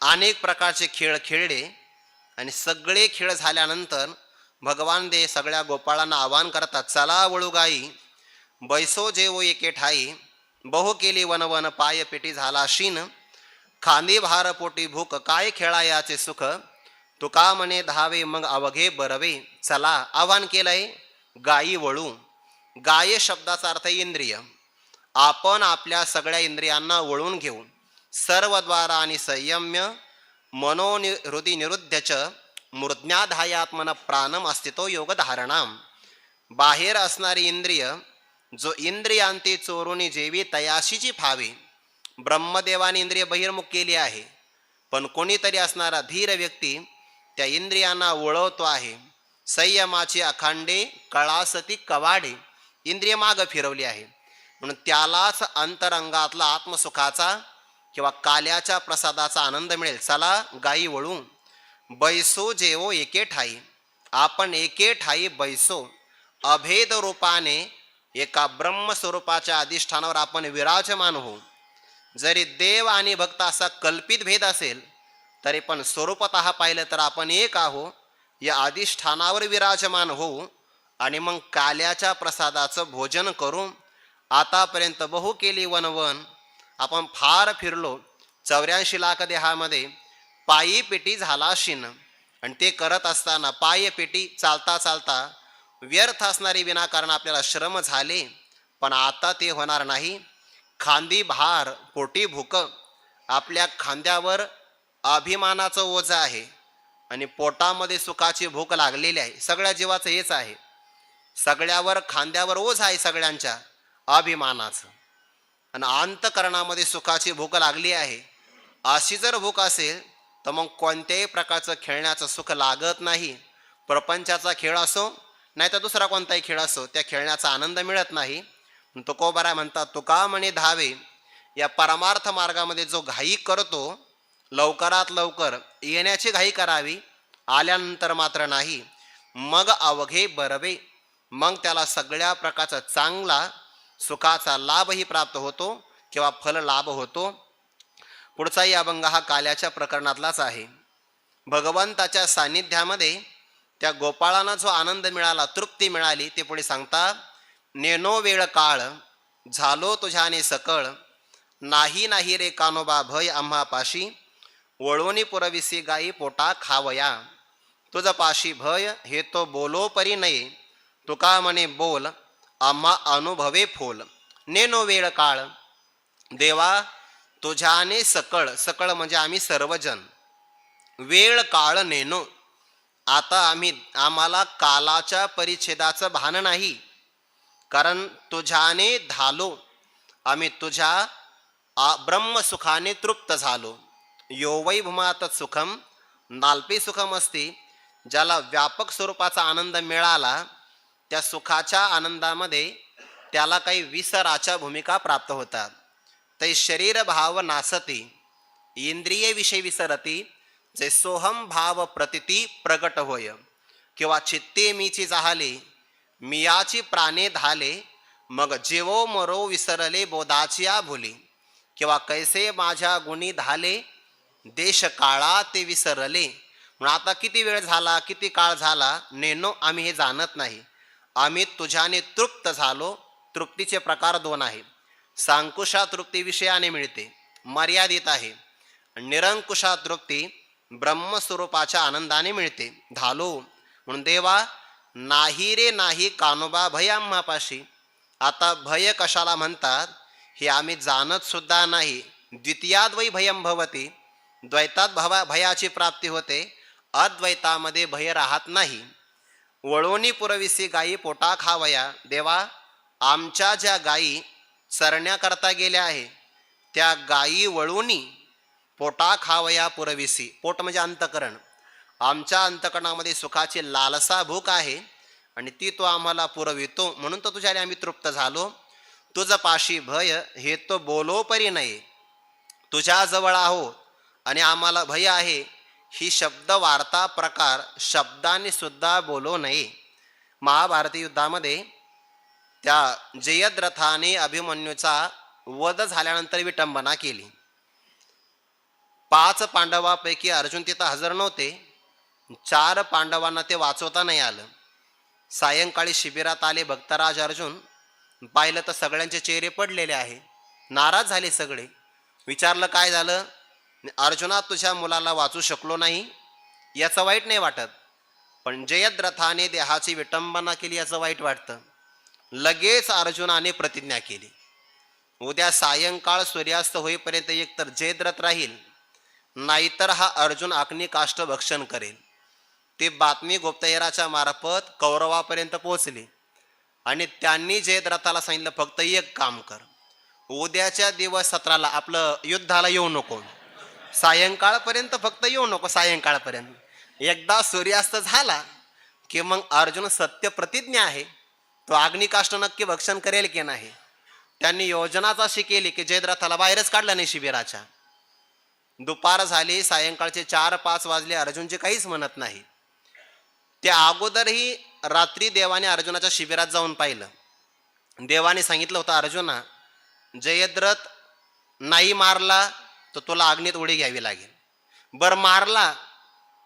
अनेक प्रकारचे खेळ खेळले, आणि सगळे खेळ झाल्यानंतर भगवान दे सगळ्या गोपाळांना आवाहन करतात, चला वळू गाई बैसो जेवो एके ठाई, बहु केली वन वन पाय पेटी झाला शीन, खांदी भार पोटी भूक काय खेळायाचे सुख, तुका म्हणे धावे मग अवघे बरवे. चला आवाहन केलंय, गायी वळू. गाय शब्दाचा अर्थ इंद्रिय. आपण आपल्या सगळ्या इंद्रियांना वळून घेऊन सर्व द्वारा आणि संयम्य मनोहृदी निरुद्धच मूर्ध्याधायात्मन प्राणम अस्तित्व योग धारणाम. बाहेर असणारी इंद्रिय जो इंद्रियांती चोरुनी जेवी तयाशीची फावे. ब्रह्मदेवाने इंद्रिय बहिर्मुख केली आहे, पण कोणीतरी असणारा धीर व्यक्ती त्या इंद्रियांना वळवतो आहे. संयमाची अखांडे कळासती कवाडे, इंद्रिय मागं फिरवली आहे. म्हणून त्यालाच अंतरंगातला आत्मसुखाचा किंवा काल्याच्या प्रसादाचा आनंद मिळेल. चला गायी वळू, बैसो जेवो एके ठाई, आपण एके ठाई बैसो. अभेद रूपाने एका ब्रह्मस्वरूपाच्या अधिष्ठानावर आपण विराजमान होऊ. जरी देव आणि भक्त असा कल्पित भेद असेल तरी पण स्वरूपतः पाहिलं तर आपण एक आहो. या अधिष्ठानावर विराजमान होऊ आणि मग काल्याच्या प्रसादाचं भोजन करू. आतापर्यंत बहु केली वनवन, आपण फार फिरलो. 84 लाख देहामध्ये पायी पेटी झाला शिन. आणि ते करत असताना पायी पेटी चालता चालता व्यर्थ असणारी विनाकारण आपल्याला श्रम झाले. पण आता ते होणार नाही. खांदी भार पोटी भूक, आपल्या खांद्यावर अभिमानाचं ओझं आहे आणि पोटामध्ये सुखाची भूक लागलेली आहे. सगळ्या जीवाचं हेच आहे. सगळ्यावर खांद्यावर ओझं आहे सगळ्यांच्या अभिमानाचं, आणि अंतकरणामध्ये सुखाची भूक लागली आहे. अशी जर भूक असेल तर मग कोणत्याही प्रकारचं खेळण्याचं सुख लागत नाही. प्रपंचाचा खेळ असो नाही तर दुसरा कोणताही खेळ असो, त्या खेळण्याचा आनंद मिळत नाही. तुकोबाराय म्हणतात, तुका म्हणे धावे, या परमार्थ मार्गामध्ये जो घाई करतो लवकरात लवकर येण्याची घाई करावी, आल्यानंतर मात्र नाही. मग अवघे बरवे, मग त्याला सगळ्या प्रकारचा चांगला सुखाचा लाभही प्राप्त होतो किंवा फल लाभ होतो. पुढचाही अभंग हा काल्याच्या प्रकरणातलाच आहे. भगवंताच्या सान्निध्यामध्ये त्या गोपाळांना जो आनंद मिळाला, तृप्ती मिळाली, ते पुढे सांगतात. नेनो वेळ काळ झालो तुझ्याने सकळ, नाही नाही रे कानोबा भय आम्हा पाशी, वळवणी पुरविसी गाई पोटा खावया, तुझ पाशी भय हे तो बोलो परी नये, तुका म्हणे बोल आम्हा अनुभवे फोल. नेनो वेळ काळ, देवा तुझ्याने सकळ, सकळ म्हणजे आम्ही सर्वजण, वेळ काळ नेनो, आता आम्हाला कालाच्या परिच्छेदाचं भान नाही. कारण तुझ्याने धालो, आम्ही तुझ्या ब्रह्मसुखाने तृप्त झालो. यो वै भूमात सुखम नाल्पे सुखम असते, ज्याला व्यापक स्वरूपाचा आनंद मिळाला त्या सुखाच्या आनंदामध्ये त्याला काही विसराच्या भूमिका प्राप्त होतात. तै शरीर भाव नासती, इंद्रिय विषय विसरती, जे सोहम भाव प्रतिती प्रगट होय, किंवा चित्ते मीची जाहले मियाची प्राणे धाले, मग जीवो मरो विसरले बोधाचिया भुली, किंवा कैसे माझ्या गुणी धाले देश काळा ते विसरले. म्हणून आता किती वेळ झाला, किती काळ झाला नेनो, आम्ही हे जाणत नाही. आम्ही तुझ्याने तृप्त झालो. तृप्तीचे प्रकार 2 आहेत. सांकुशा तृप्ती विषयाने मिळते, मर्यादित आहे. निरंकुशा तृप्ती ब्रह्मस्वरूपाच्या आनंदाने मिळते. धालो म्हणून देवा नाही रे नाही कानोबा भय आम्हापाशी. आता भय कशाला म्हणतात हे आम्ही जाणत सुद्धा नाही. द्वितीयाद्वै भयम भवती, द्वैतात भयाची प्राप्ती होते, अद्वैतामध्ये भय राहत नाही. वळवणी पुरविसी गायी पोटा खावया, देवा आमच्या ज्या गायी चरण्याकरता गेल्या आहे त्या गायी वळवणी पोटा खावया पुरविसी. पोट म्हणजे अंतकरण. आमच्या अंतकरणामध्ये सुखाची लालसा भूक आहे आणि ती तो आम्हाला पुरवितो, म्हणून तर तुझ्याने आम्ही तृप्त झालो. तुझ पाशी भय हे तो बोलो परी नये, तुझ्याजवळ आहो आणि आम्हाला भय आहे ही शब्द वार्ता प्रकार शब्दाने सुद्धा बोलो नये. महाभारती युद्धामध्ये त्या जयद्रथाने अभिमन्यूचा वध झाल्यानंतर विटंबना केली. 5 पांडवापैकी अर्जुन तिथं हजर नव्हते. 4 पांडवांना ते वाचवता नाही आलं. सायंकाळी शिबिरात आले भक्तराज अर्जुन, पाहिलं तर सगळ्यांचे चेहरे पडलेले आहे. नाराज झाले सगळे. विचारलं काय झालं? अर्जुना तुझ्या मुलाला वाचू शकलो नाही याचं वाईट नाही वाटत, पण जयद्रथाने देहाची विटंबना केली याचं वाईट वाटतं. लगेच अर्जुनाने प्रतिज्ञा केली, उद्या सायंकाळ सूर्यास्त होईपर्यंत एकतर जयद्रथ राहील नाहीतर हा अर्जुन अग्निकाष्ठ भक्षण करेल. ती बातमी गुप्तहेराच्या मार्फत कौरवापर्यंत पोहोचली आणि त्यांनी जयद्रथाला सांगितलं फक्त एक काम कर, उद्याच्या दिवस 17ला आपलं युद्धाला येऊ नको. सायंकाळपर्यंत फक्त येऊ नको. सायंकाळपर्यंत एकदा सूर्यास्त झाला की मग अर्जुन सत्य प्रतिज्ञा आहे, तो अग्निकाष्ट नक्की भक्षण करेल की नाही. त्यांनी योजनाच अशी केली की जयद्रथाला बाहेरच काढलं नाही शिबिराच्या. दुपार झाली, सायंकाळचे 4-5 वाजले, अर्जुनचे काहीच म्हणत नाही. त्या अगोदरही रात्री देवाने अर्जुनाच्या शिबिरात जाऊन पाहिलं. देवाने सांगितलं होतं, अर्जुना जयद्रथ नाही मारला तर तुला अग्नीत उडी घ्यावी लागेल. बर मारला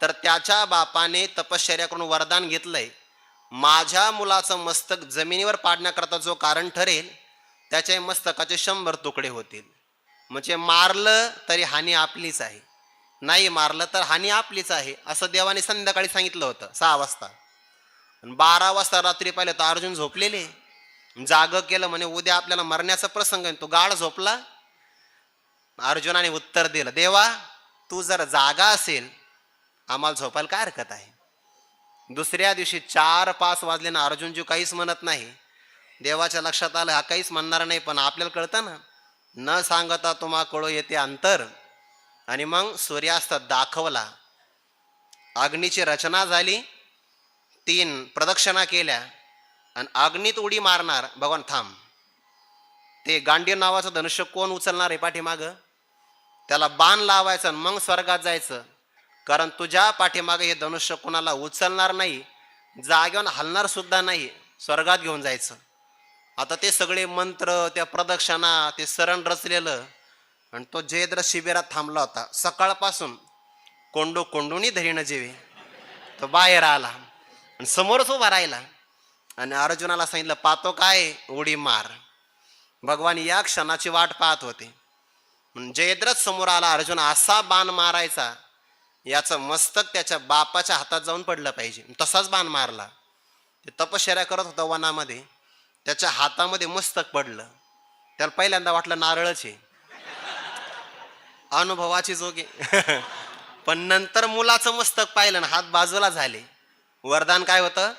तर त्याच्या बापाने तपश्चर्या करून वरदान घेतलंय, माझ्या मुलाचं मस्तक जमिनीवर पाडण्याकरता जो कारण ठरेल त्याच्या मस्तकाचे 100 तुकडे होतील. म्हणजे मारलं तरी हानी आपलीच आहे, नाही मारलं तर हानी आपलीच आहे, असं देवाने संध्याकाळी सांगितलं होतं 6 वाजता. 12 वाजता रात्री पाहिलं तर अर्जुन झोपलेले. जाग केलं, म्हणे उद्या आपल्याला मरण्याचा प्रसंग आहे. तो गाढ झोपला. अर्जुनाने उत्तर दिलं, देवा तू जर जागा असेल आम्हाला झोपायला काय हरकत आहे. दुसऱ्या दिवशी 4-5 वाजले ना, अर्जुनजी काहीच म्हणत नाही. देवाच्या लक्षात आलं हा काहीच म्हणणार नाही, पण आपल्याला कळतं ना, न सांगता तुम्हा कळो येते अंतर. आणि मग सूर्यास्त दाखवला, अग्नीची रचना झाली, 3 प्रदक्षिणा केल्या आणि अग्नीत उडी मारणार. भगवान थांब, ते गांडीव नावाचं धनुष्य कोण उचलणार आहे पाठीमागं, त्याला बाण लावायचं आणि मग स्वर्गात जायचं. कारण तुझ्या पाठीमागे हे धनुष्य कोणाला उचलणार नाही, जागेवर हलणार सुद्धा नाही, स्वर्गात घेऊन जायचं. आता ते सगळे मंत्र, त्या प्रदक्षिणा, ते सरण रचलेलं. आणि तो जयद्रथ शिबिरात थांबला होता. सकाळपासून कोंडूनी धरीनं जेवे. तो बाहेर आला आणि समोरच उभा राहिला आणि अर्जुनाला सांगितलं, पाहतो काय, उडी मार. भगवान या क्षणाची वाट पाहत होते. जयद्रथ समोर आला. अर्जुन असा बाण मारायचा याचं मस्तक त्याच्या बापाच्या हातात जाऊन पडलं पाहिजे, तसाच बाण मारला. ते तपश्चर्या करत होता वनामध्ये, त्याच्या हातामध्ये मस्तक पडलं. त्याला पहिल्यांदा वाटलं नारळच आहे, अनुभवाची जोगे. पण नंतर मुलाचं मस्तक पाहिलं ना, हात बाजूला झाले. वरदान काय होतं,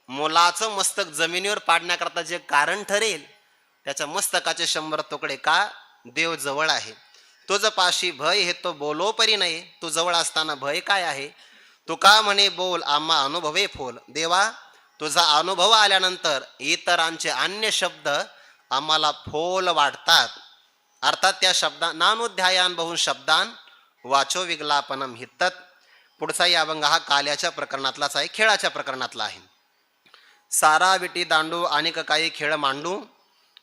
मुलाचं मस्तक जमिनीवर पाडण्याकरता जे कारण ठरेल त्याच्या मस्तकाचे 100 तुकडे. का, देव जवळ आहे. तुझ पाशी भय हे तो बोलो परी नाही, तू जवळ असताना भय काय आहे. तुका म्हणे बोल आम्हा अनुभवे फोल. देवा तुझा अनुभव आल्यानंतर इतरांचे अन्य शब्द आम्हाला फोल वाटतात. अर्थात त्या शब्दा नानुध्यायान बहु शब्दान वाचो विगलापनम हितत. पुढचाही अभंग हा काल्याच्या प्रकरणातलाच आहे, खेळाच्या प्रकरणातला आहे. सारा विटी दांडू अनेक काही खेळ मांडू,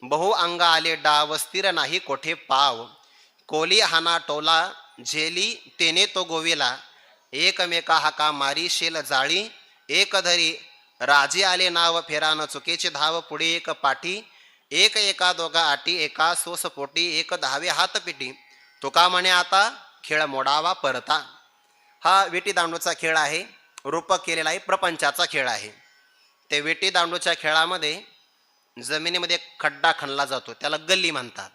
बहु अंग आले डाव स्थिर नाही कोठे पाव. कोली हाना टोला झेली तेने तो गोविला, एकमेका हाका मारी शेल जाळी. एक धरी राजे आले नाव फेरान चुकेचे धाव. पुढे एक पाठी एक एका दोघा आटी, एका सोस पोटी एक 10वे हात पिटी. तुका म्हणे आता खेळ मोडावा परता. हा विटी दांडूचा खेळ आहे, रूपक केलेला आहे, प्रपंचाचा खेळ आहे. ते विटी दांडूच्या खेळामध्ये जमिनीमध्ये एक खड्डा खणला जातो, त्याला गल्ली म्हणतात.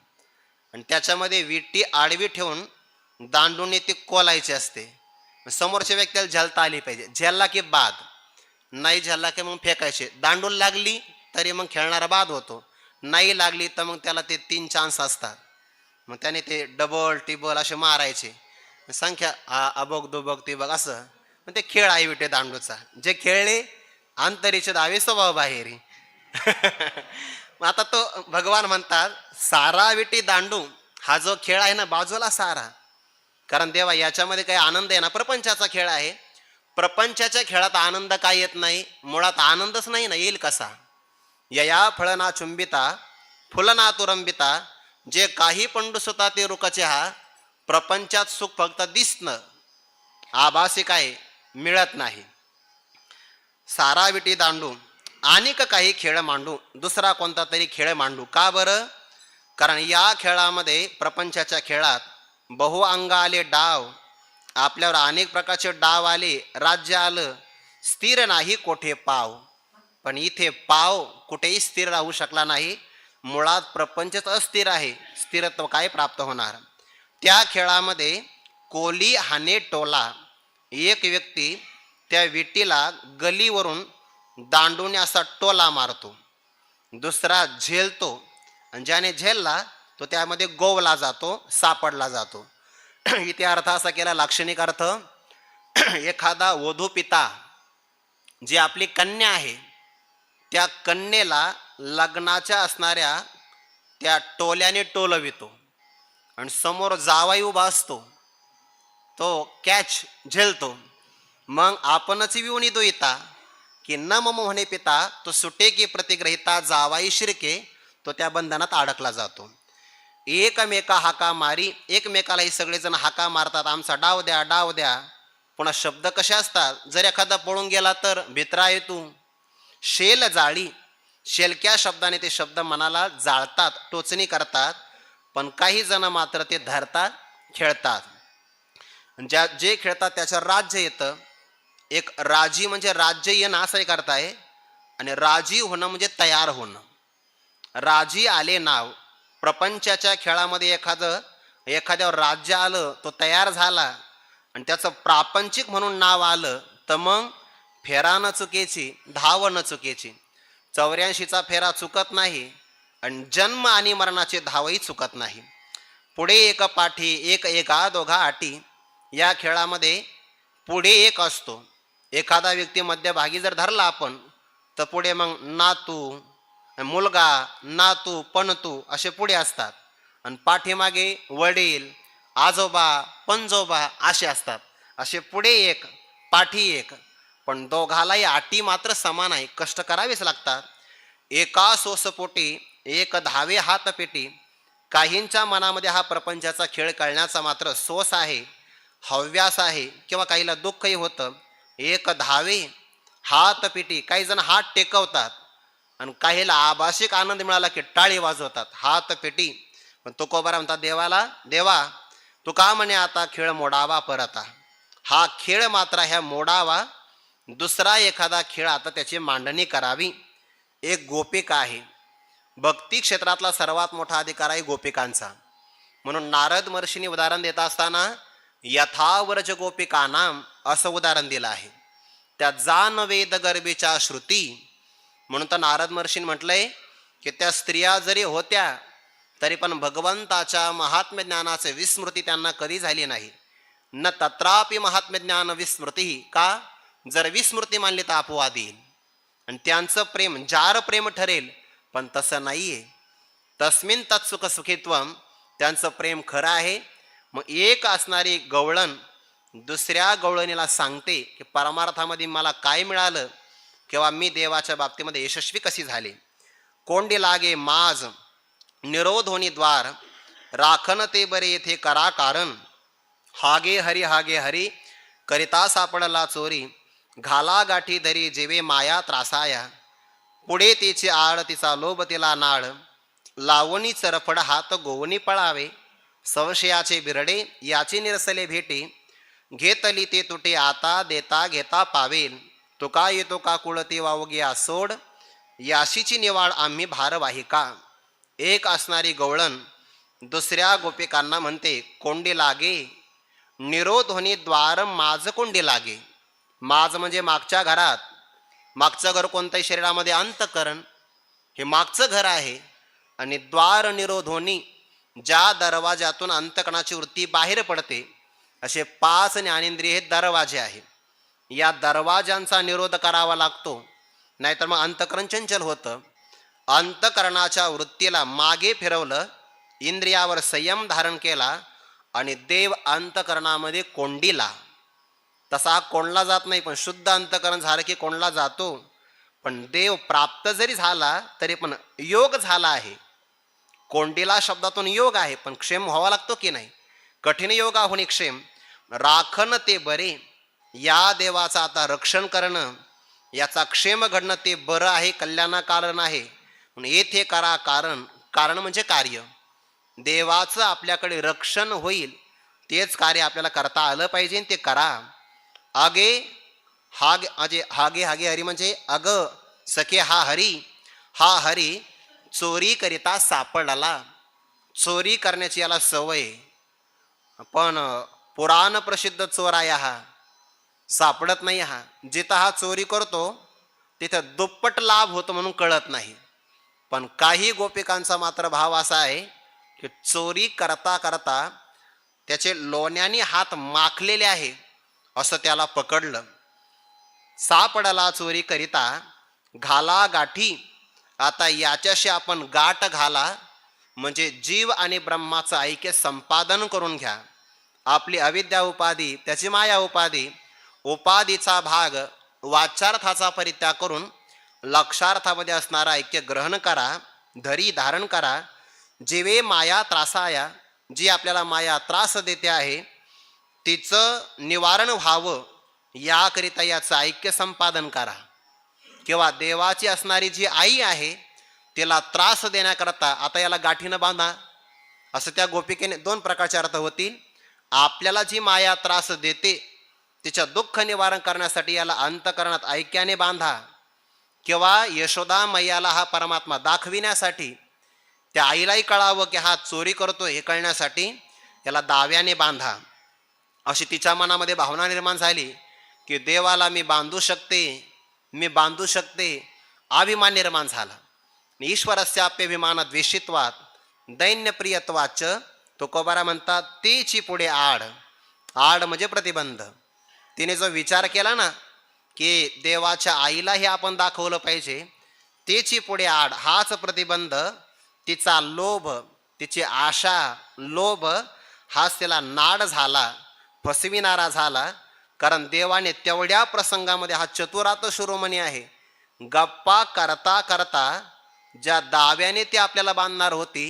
आणि त्याच्यामध्ये विटी आडवी ठेवून दांडूने ती कोलायची असते. समोरच्या व्यक्तीला झेलता आली पाहिजे. झेलला की बाद, नाही झेलला की मग फेकायचे. दांडून लागली तरी मग खेळणारा बाद होतो, नाही लागली तर मग त्याला ते 3 चान्स असतात. मग त्याने ते डबल टिबल असे मारायचे, संख्या अबोग दुबोग तिबोग असं. मग ते खेळ आहे विटे दांडूचा. जे खेळले अंतरीचे दावे स्वभाव बाहेरी. आता तो भगवान म्हणतात सारा विटी दांडू हा जो खेळ आहे ना, बाजूला सारा. कारण देवा याच्यामध्ये काही आनंद आहे ना, प्रपंचाचा खेळ आहे. प्रपंचाच्या खेळात आनंद काय येत नाही, मुळात आनंदच नाही ना, येईल कसा. यया फळना चुंबिता फुलना तुरंबिता, जे काही पंडुसुता ते रुकाचे हा. प्रपंचात सुख फक्त दिसणं, आभासी काय मिळत नाही. सारा विटी दांडू अनेक काही खेळ मांडू, दुसरा कोणता तरी खेळ मांडू. का बरं, कारण या खेळामध्ये, प्रपंचाच्या खेळात बहु अंग आले डाव, आपल्यावर अनेक प्रकारचे डाव आले, राज्य आलं. स्थिर नाही कोठे पाव, पण इथे पाव कुठेही स्थिर राहू शकला नाही. मुळात प्रपंचच अस्थिर आहे, स्थिरत्व काय प्राप्त होणार. त्या खेळामध्ये कोली हाने टोला, एक व्यक्ती त्या विटीला गलीवरून दांडूने असा टोला मारतो, दुसरा झेलतो, आणि ज्याने झेलला तो त्यामध्ये गोवला जातो, सापडला जातो. इथे अर्थ असा केला, लाक्षणिक अर्थ, एखादा वधू पिता जी आपली कन्या आहे त्या कन्येला लग्नाच्या असणाऱ्या त्या टोल्याने टोलवितो आणि समोर जावाई उभा असतो, तो कॅच झेलतो. मग आपणच विवणी दोईता की न मम म्हणे पिता तो सुटे की प्रतिग्रहिता जावाई शिरके, तो त्या बंधनात अडकला जातो. एकमेका हाका मारी, एकमेकालाही सगळेजण हाका मारतात, आमचा डाव द्या डाव द्या. पुन्हा शब्द कसे असतात, जर एखादा पळून गेला तर भित्रा येतू. शेल जाळी, शेलक्या शब्दाने ते शब्द मनाला जाळतात, टोचणी करतात. पण काही जण मात्र ते धरतात, खेळतात. जे खेळतात त्याच्यावर राज्य येतं. एक राजी म्हणजे राज्य येणं असं एक अर्थ आहे, आणि राजी होणं म्हणजे तयार होणं. राजी आले नाव, प्रपंचाच्या खेळामध्ये एखाद्यावर राज्य आलं, तो तयार झाला आणि त्याचं प्रापंचिक म्हणून नाव आलं, तर मग फेरा न चुकीची, धाव न चुकीची. 84चा फेरा चुकत नाही आणि जन्म आणि मरणाचे धावही चुकत नाही. पुढे एक पाठी, एक एका दोघा आटी. या खेळामध्ये पुढे एक असतो. एखादा व्यक्ती मध्यभागी जर धरला आपण, तर पुढे मग नातू, मुलगा, नातू, पणतू असे पुढे असतात. आणि पाठीमागे वडील, आजोबा, पणजोबा असे असतात. असे पुढे एक, पाठी एक. पण दोघालाही आटी मात्र समान आहे, कष्ट करावेच लागतात. एका सोसपोटी एक धावे हात पेटी. काहींच्या मनामध्ये हा प्रपंचाचा खेळ कळण्याचा मात्र सोस आहे, हव्यास आहे, किंवा काहीला दुःखही होतं. एक धावे हात पेटी, काही जण हात टेकवतात आणि काहीला आभाषिक आनंद मिळाला की टाळी वाजवतात, हात पेटी. पण तुकोबारा म्हणतात देवाला, देवा तू का म्हणे आता खेळ मोडावा परता. हा खेळ मात्र ह्या मोडावा, दुसरा एखादा खेळ आता त्याची मांडणी करावी. एक गोपिका आहे, भक्ती क्षेत्रातला सर्वात मोठा अधिकार आहे गोपिकांचा. म्हणून नारद महर्षींनी उदाहरण देत असताना यथावर्ज गोपिकानाम असं उदाहरण दिलं आहे. त्या जान वेद गर्भीच्या श्रुती. म्हणून तर नारद महर्षींनी म्हटलंय की त्या स्त्रिया जरी होत्या तरी पण भगवंताच्या महात्म्य ज्ञानाचे विस्मृती त्यांना कधी झाली नाही. न तत्रापि महात्म्य ज्ञान विस्मृती. का? जर विस्मृती मानली तर अपवाद येईल आणि त्यांचं प्रेम जार प्रेम ठरेल, पण तसं नाहीये. तस्मिन तत्सुख सुखित्वम, त्यांचं प्रेम खरं आहे. मग एक असणारी गवळण दुसऱ्या गवळणीला सांगते की परमार्थामध्ये मला काय मिळालं, किंवा मी देवाच्या बाबतीमध्ये यशस्वी कशी झाले. कोंडी लागे माज निरोध होनी द्वार, राखन ते बरे येथे करा कारण. हागे हरी करिता सापडला चोरी, घाला गाठी धरी जेवे माया त्रासाया. पुढे तिची आळ तिचा लोभ तिला नाळ, लावणी चरफड हात गोवणी पळावे. संशयाचे बिरडे याची निरसले भेटी, घेतली ते तुटे आता देता घेता पावेल. तुका येतो का कुळती वावगिया सोड, याशीची निवाड आम्ही भारवाहिका. एक असणारी गवळण दुसऱ्या गोपिकांना म्हणते कोंडी लागे निरोध होणे द्वार माझ कोंडी लागे. माझ म्हणजे मागच्या घरात. मागचं घर कोणत्याही शरीरामध्ये अंतःकरण, हे मागचं घर आहे. आणि द्वार निरोध होणी, ज्या दरवाजातून अंतःकरणाची वृत्ती बाहेर पडते, असे 5 ज्ञानेंद्रिय हे दरवाजे आहे. या दरवाजांचा निरोध करावा लागतो, नाहीतर मग अंतःकरण चंचल होतं. अंतःकरणाच्या वृत्तीला मागे फिरवलं, इंद्रियावर संयम धारण केला आणि देव अंतःकरणामध्ये कोंडीला. तसा कोंडला जात नाही, पण शुद्ध अंतःकरण झालं की कोंडला जातो. पण देव प्राप्त जरी झाला तरी पण योग झाला आहे. कोंडीला शब्दातून योग आहे, पण क्षेम व्हावा लागतो की नाही. कठीण योगा होणे क्षेम. राखण ते बरे, या देवाचं आता रक्षण करणं, याचा क्षेम घडणं ते बरं आहे, कल्याणा कारण आहे. म्हणून येथे करा कारण. कारण म्हणजे कार्य. देवाचं आपल्याकडे रक्षण होईल तेच कार्य आपल्याला करता आलं पाहिजे, ते करा. आगे हागे हरी म्हणजे अग सखे हा हरी. हा हरी चोरी करिता सापडला. चोरी करण्याची याला सवय, पण पुराण प्रसिद्ध चोर आहे हा, सापडत नाही. हा जिथं हा चोरी करतो तिथं दुप्पट लाभ होतो म्हणून कळत नाही. पण काही गोपिकांचा मात्र भाव असा आहे की चोरी करता करता त्याचे लोण्याने हात माखलेले आहे असं त्याला पकडलं. सापडला चोरी करिता घाला गाठी. आता याच्याशी आपण गाठ घाला, म्हणजे जीव आणि ब्रह्माचं ऐक्य संपादन करून घ्या. आपली अविद्या उपाधी, त्याची माया उपाधी, उपाधीचा भाग वाचार्थाचा परित्याग करून लक्षार्थामध्ये असणारा ऐक्य ग्रहण करा, धरी धारण करा. जेवे माया त्रासाया, जी आपल्याला माया त्रास देते आहे तिचं निवारण व्हावं याकरिता याचं ऐक्य संपादन करा. किंवा देवाची असणारी जी आई आहे तिला त्रास देण्याकरता आता याला गाठीनं बांधा, असं त्या गोपिकेने दोन प्रकारचे अर्थ होतील. आपल्याला जी माया त्रास देते तिच्या दुःख निवारण करण्यासाठी याला अंतकरणात ऐक्याने बांधा, किंवा यशोदा मैयाला हा परमात्मा दाखविण्यासाठी, त्या आईलाही कळावं की हा चोरी करतोय हे कळण्यासाठी याला दाव्याने बांधा. अशी तिच्या मनामध्ये भावना निर्माण झाली की देवाला मी बांधू शकते, मी बांधू शकते. अभिमान निर्माण झाला. ईश्वरस्याप्यभिमान द्वेषित्वात दैन्यप्रियत्वाच तुकोबारा म्हणतात तेची पुढे आड. आड म्हणजे प्रतिबंध. तिने जो विचार केला ना की देवाच्या आईलाही आपण दाखवलं पाहिजे, तेची पुढे आड हाच प्रतिबंध. तिचा लोभ, तिची आशा, लोभ हाच तिला नाड झाला, फसविणारा झाला. कारण देवाने तेवढ्या प्रसंगामध्ये हा चतुरात शिरोमणी आहे. गप्पा करता करता ज्या दाव्याने ती आपल्याला बांधणार होती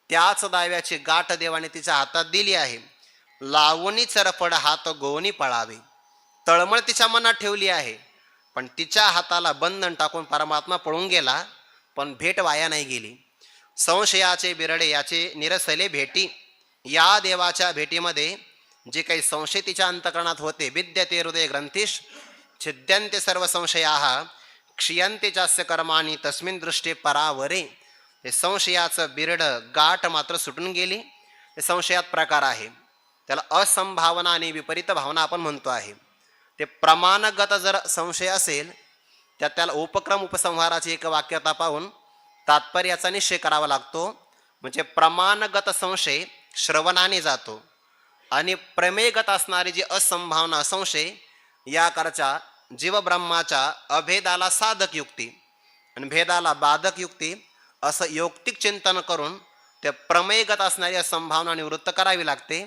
त्याच दाव्याची गाठ देवाने तिच्या हातात दिली आहे. लावणी चरफड हात गोवणी पळावे, तळमळ तिच्या मनात ठेवली आहे. पण तिच्या हाताला बंधन टाकून परमात्मा पळून गेला, पण भेट वाया नाही गेली. संशयाचे बिरडे याचे निरसले भेटी. या देवाच्या भेटीमध्ये जे काही संशय तिच्या अंतकरणात होते, विद्यते हृदय ग्रंथीश छिद्यंते सर्व संशयाः क्षीयंते चास्य कर्माणि तस्मिन् दृष्टे परावरे. हे संशयाचं बिरड गाठ मात्र सुटून गेली. हे संशयात प्रकार आहे, त्याला असंभावना आणि विपरीत भावना आपण म्हणतो आहे. ते प्रमाणगत जर संशय असेल त्याला उपक्रम उपसंहाराची एक वाक्यता पाहून तात्पर्याचा निश्चय करावा लागतो. म्हणजे प्रमाणगत संशय श्रवणाने जातो आणि प्रमेयगत असणारी जी असंभावना संशय याकरच्या जीवब्रह्माच्या अभेदाला साधक युक्ती आणि भेदाला बाधक युक्ती असं यौक्तिक चिंतन करून त्या प्रमेयगत असणारी असंभावना निवृत्त करावी लागते.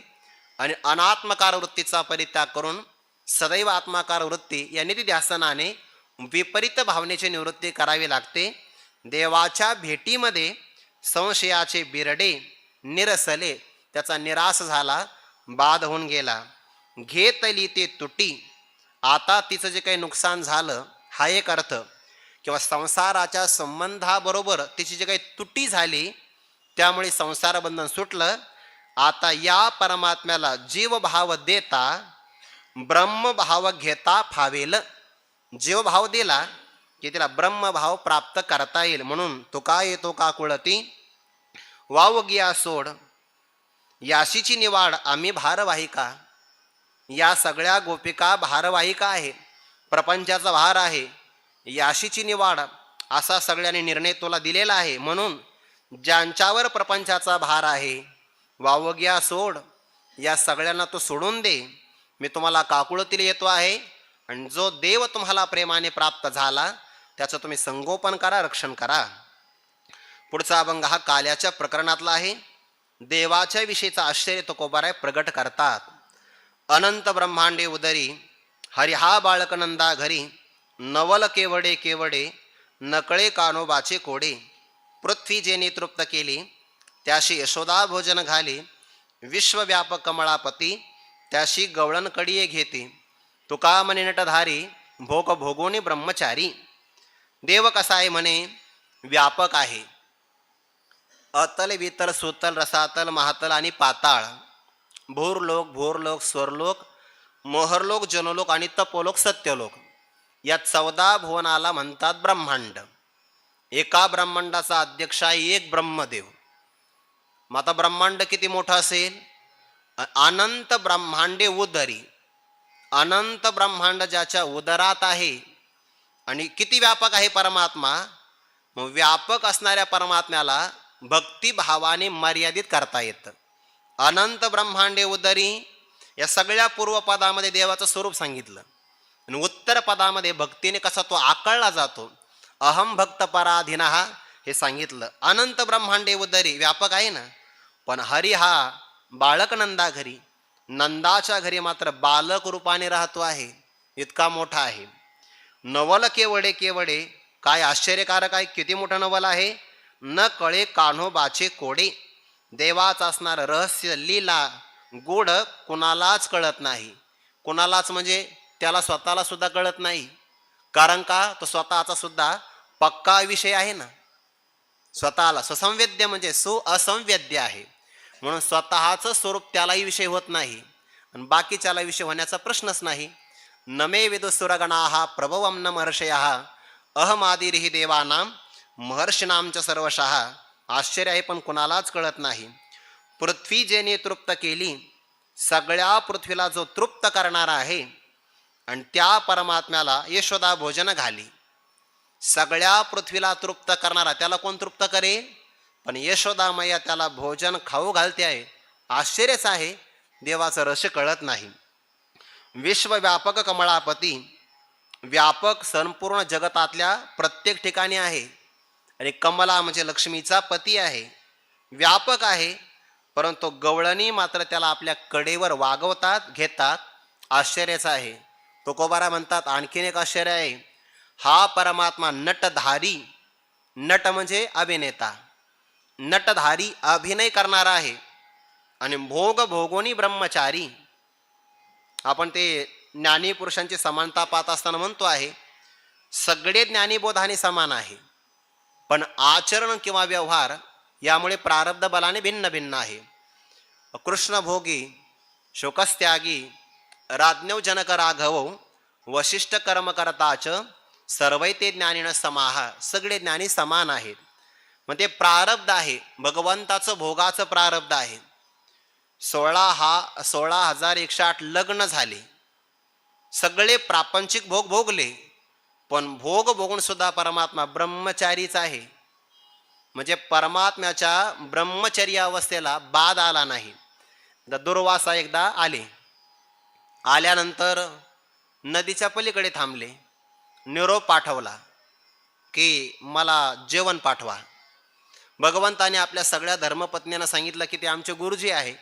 आणि अनात्मकार वृत्तीचा परित्याग करून सदैव आत्माकार वृत्ती या निधिध्यासनाने विपरीत भावनेची निवृत्ती करावी लागते. देवाच्या भेटीमध्ये संशयाचे बिरडे निरसले, त्याचा निराश झाला, बाध होऊन गेला. घेतली ते तुटी. आता तिचं जे काही नुकसान झालं हा एक अर्थ, किंवा संसाराच्या संबंधाबरोबर तिची जी काही तुटी झाली त्यामुळे संसार बंधन सुटलं. आता या परमात्म्याला जीवभाव देता ब्रह्मभाव घेता फावेल. जीवभाव दिला की तिला ब्रह्मभाव प्राप्त करता येईल. म्हणून तुका येतो का कुळती वाव गिया सोड, याशीची निवाड आम्ही भारवाहिका. या सगळ्या गोपिका भारवाहिका आहे, प्रपंचाचा भार आहे. याशीची निवाड असा सगळ्यांनी निर्णय तुला दिलेला आहे. म्हणून ज्यांच्यावर प्रपंचाचा भार आहे वावग्या सोड, या सगळ्यांना तू सोडून दे. मी तुम्हाला काकुळतील येतो आहे आणि जो देव तुम्हाला प्रेमाने प्राप्त झाला त्याचं तुम्ही संगोपन करा, रक्षण करा. पुढचा अभंग हा काल्याच्या प्रकरणातला आहे. देवाच्या विषयीचा आश्चर्य तुकोबाराय प्रगट करतात. अनंत ब्रह्मांडे उदरी हरी हा बाळकनंदा घरी, नवल केवडे केवडे नकळे कानोबाचे कोडे. पृथ्वी जेने तृप्त केली त्याशी यशोदा भोजन घाली, विश्वव्यापक कमळापती त्याशी गवळण कडिये घेते. तुका म्हणे नटधारी भोग भोगोनी ब्रह्मचारी. देव कसा आहे म्हणे, व्यापक आहे. अतल वितल सुतल रसातल महातल आणि पाताळ, भूरलोक भूरलोक स्वर्लोक मोहरलोक जनलोक आणि तपोलोक सत्यलोक, या 14 भुवनाला म्हणतात ब्रह्मांड. एका ब्रह्मांडाचा अध्यक्ष आहे एक ब्रह्मदेव. मग आता ब्रह्मांड किती मोठं असेल, अनंत ब्रह्मांडे उदरी. अनंत ब्रह्मांड ज्याच्या उदरात आहे आणि किती व्यापक आहे परमात्मा. मग व्यापक असणाऱ्या परमात्म्याला भक्तिभावाने मर्यादित करता येतं. अनंत ब्रह्मांडे उदरी या सगळ्या पूर्वपदामध्ये देवाचं स्वरूप सांगितलं आणि उत्तर पदामध्ये भक्तीने कसा तो आकळला जातो, अहम भक्त पराधीनः हे सांगितलं. अनंत ब्रह्मांडे उदरी व्यापक आहे ना, पण हरी हा बाळक नंदा घरी, नंदाच्या घरी मात्र बालक रूपाने राहतो आहे, इतका मोठा आहे. नवल केवडे केवडे, काय आश्चर्यकारक आहे, किती मोठं नवल आहे. न कळे कान्होबाचे कोडे, देवाचं असणार रहस्य लीला गोड कुणालाच कळत नाही. कुणालाच म्हणजे त्याला स्वतःला सुद्धा कळत नाही, कारण का तो स्वतःचा सुद्धा पक्का विषय आहे ना. स्वतःला सुसंवेद्य म्हणजे असंवेद्य आहे, म्हणून स्वतःचं स्वरूप त्यालाही विषय होत नाही आणि बाकीच्याला विषय होण्याचा प्रश्नच नाही. नमे विदुसुरगणाः प्रभवं न महर्षयः अहमादिरिहि देवानां महर्षीणांच सर्वशः. आश्चर्य आहे पण कुणालाच कळत नाही. पृथ्वी जेने तृप्त केली, सगळ्या पृथ्वीला जो तृप्त करणारा आहे आणि त्या परमात्म्याला यशोदा भोजन घाली. सगळ्या पृथ्वीला तृप्त करणारा त्याला कोण तृप्त करेल, पण यशोदा मैया त्याला भोजन खाऊ घालते आहे. आश्चर्यच आहे, देवाचं रहस्य कळत नाही. विश्वव्यापक कमळापती, व्यापक संपूर्ण जगतातल्या प्रत्येक ठिकाणी आहे आणि कमला म्हणजे लक्ष्मीचा पती आहे, व्यापक आहे, परंतु गवळणी मात्र त्याला आपल्या कडेवर वागवतात, घेतात. आश्चर्यच आहे. तुकोबारा म्हणतात आणखीन एक आश्चर्य आहे, हा परमात्मा नटधारी, नट म्हणजे अभिनेता, नटधारी अभिनय करणारा आहे आणि भोग भोगोनी ब्रह्मचारी. आपण ते ज्ञानी पुरुषांची समानता पाहत असताना म्हणतो आहे, सगळे ज्ञानीबोधाने समान आहे, पण आचरण किंवा व्यवहार यामुळे प्रारब्ध बलाने भिन्न भिन्न आहे. कृष्ण भोगी, शोकस्त्यागी, राज्ञव जनक राघव, वशिष्ठ कर्म करताच सर्वैते ज्ञानीन समाह. सगळे ज्ञानी समान आहेत. मग ते प्रारब्ध आहे, भगवंताचं भोगाचं प्रारब्ध आहे. 16,108 लग्न झाले, सगळे प्रापंचिक भोग भोगले, पण भोग भोगून सुद्धा परमात्मा ब्रह्मचारीच आहे. म्हणजे परमात्म्याच्या ब्रह्मचर्य अवस्थेला बाद आला नाही. दुर्वासा एकदा आले, आल्यानंतर नदीच्या पलीकडे थांबले, निरोप पाठवला की मला जेवण पाठवा. भगवंताने आपल्या सगळ्या धर्मपत्न्यांना सांगितलं की ते आमचे गुरुजी आहे,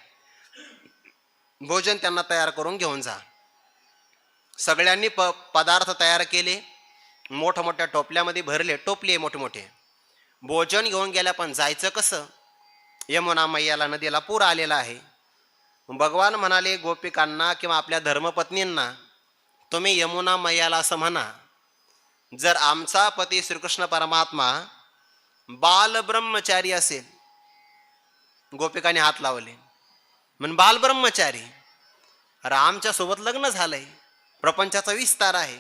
भोजन त्यांना तयार करून घेऊन जा. सगळ्यांनी पदार्थ तयार केले, मोठमोठ्या टोपल्यामध्ये भरले, टोपले मोठे. भोजन घेऊन गेल्या, पण जायचं कसं? यमुना मैयाला नदीला पूर आलेला आहे. भगवान म्हणाले गोपिकांना किंवा आपल्या धर्मपत्नींना, तुम्ही यमुना मैयाला असं म्हणा, जर आमचा पती श्रीकृष्ण परमात्मा बालब्रह्मचारी असेल. गोपिकांनी हात लावले, म्हणून बालब्रह्मचारी, अरे आमच्या सोबत लग्न झालंय, प्रपंचाचा विस्तार आहे.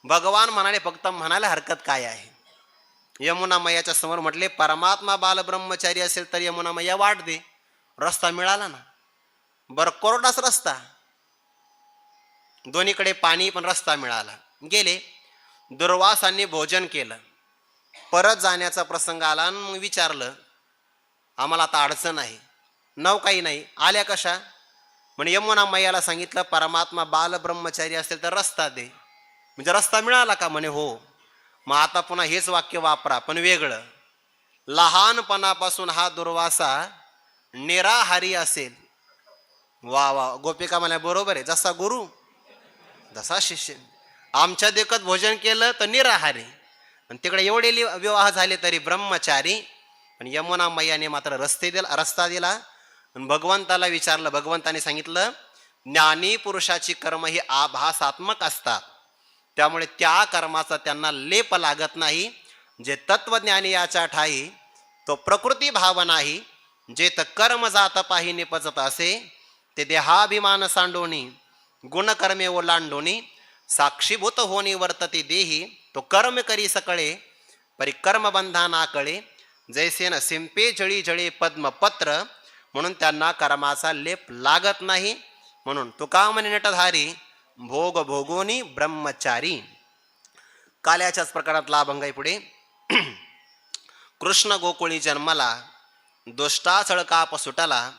भगवान म्हणाले फक्त म्हणायला हरकत काय आहे. यमुना मैयाच्या समोर म्हटले, परमात्मा बालब्रह्मचारी असेल तर यमुना मैया वाट दे. रस्ता मिळाला ना, बरं कोरडाच रस्ता, दोन्हीकडे पाणी, पण रस्ता मिळाला. गेले. दुर्वासांनी भोजन केलं, परत जाण्याचा प्रसंग आला. मग विचारलं, आम्हाला आता अडचण आहे, नौकाही नाही, आल्या कशा? म्हणजे यमुना मैयाला सांगितलं, परमात्मा बालब्रह्मचारी असेल तर रस्ता दे. म्हणजे रस्ता मिळाला का? म्हणे हो. मग आता पुन्हा हेच वाक्य वापरा, पण वेगळं. लहानपणापासून हा दुर्वासा निराहारी असेल. वा वा, गोपिका मला बरोबर आहे, जसा गुरु जसा शिष्य. आमच्या देखत भोजन केलं तर निराहारी, आणि तिकडे एवढे विवाह झाले तरी ब्रह्मचारी. पण यमुना मैयाने मात्र रस्ता दिला आणि भगवंताला विचारलं. भगवंताने सांगितलं, ज्ञानी पुरुषाची कर्म ही आभासात्मक असतात, त्यामुळे त्या कर्माचा त्यांना लेप लागत नाही. जे तत्वज्ञानी याच्या ठाई तो प्रकृती भाव नाही. जे तर कर्म जात पाही निपजत असे, ते देहाभिमान सांडोनी गुणकर्मे ओलांडोनी साक्षीभूत होणी वर्तती देही. तो कर्म करी सकळे परिकर्म बंधा ना कळे. जैसे न सिंपे जळी जळे पद्मपत्र, म्हणून त्यांना कर्माचा लेप लागत नाही. म्हणून तुका म्हणे नटधारी भोग भोगोनी ब्रह्मचारी. काल्याच्याच प्रकारातला अभंग आहे पुढे. कृष्ण गोकुळी जन्मला दुष्टा चळकाप सुटला,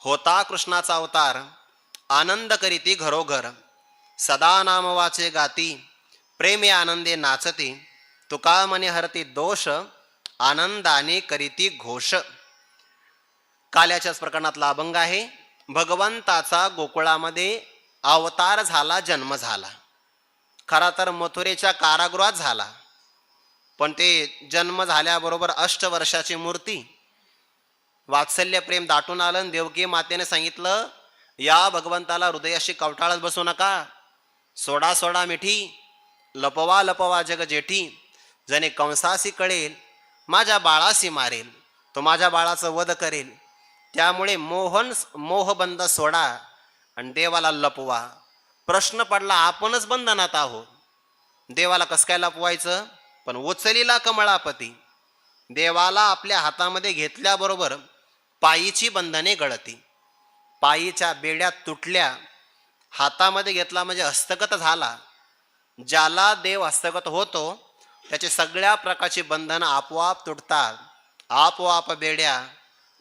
होता कृष्णाचा अवतार आनंद करीती घरोघर, सदा नाम वाचे गाती प्रेमे आनंदे नाचती, तुका मने हरती दोष आनंदाने करीती घोष. काल्याच्याच प्रकरणातला अभंग आहे. भगवंताचा गोकुळामध्ये अवतार झाला, जन्म झाला. खरा तर मथुरेच्या कारागृहात झाला, पण ते जन्म झाल्याबरोबर 8 वर्षाची मूर्ती, वात्सल्य प्रेम दाटून आलं. देवकी मातेने सांगितलं, या भगवंताला हृदयाशी कवटाळत बसू नका, सोडा सोडा मिठी, लपवा लपवा जग जेठी, जणे कंसासी कळेल माझ्या बाळासी मारेल, तो माझ्या बाळाचं वध करेल. त्यामुळे मोहबंद सोडा आणि देवाला लपवा. प्रश्न पडला, आपणच बंधनात आहोत, देवाला कसं काय लपवायचं? पण उचलीला कमळापती, देवाला आपल्या हातामध्ये घेतल्याबरोबर पायीची बंधने गळती, पायीच्या बेड्या तुटल्या. हातामध्ये घेतला म्हणजे हस्तगत झाला. ज्याला देव हस्तगत होतो त्याचे सगळ्या प्रकारची बंधनं आपोआप तुटतात. आपोआप बेड्या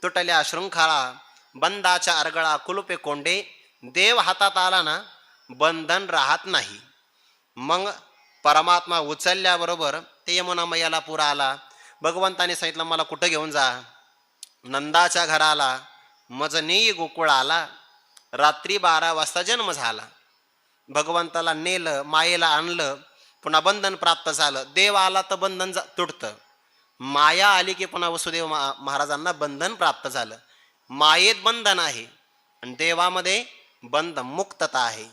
तुटल्या शृंखला, बंदाच्या अरगळा कुलुपे कोंडे. देव हातात आला ना, बंधन राहत नाही. मग परमात्मा उचलल्याबरोबर ते यमुना मैयाला पूर आला. भगवंताने सांगितलं, मला कुठं घेऊन जा? नंदाच्या घराला. मजनी गोकुळ आला. रात्री 12 वाजता जन्म झाला. भगवंताला नेलं, मायेला आणलं, पुन्हा बंधन प्राप्त झालं. देव आला तर बंधन तुटतं, माया आली की पुन्हा वसुदेव महाराजांना बंधन प्राप्त झालं. मायेत बंधन आहे आणि देवामध्ये बंध मुक्तता आहे.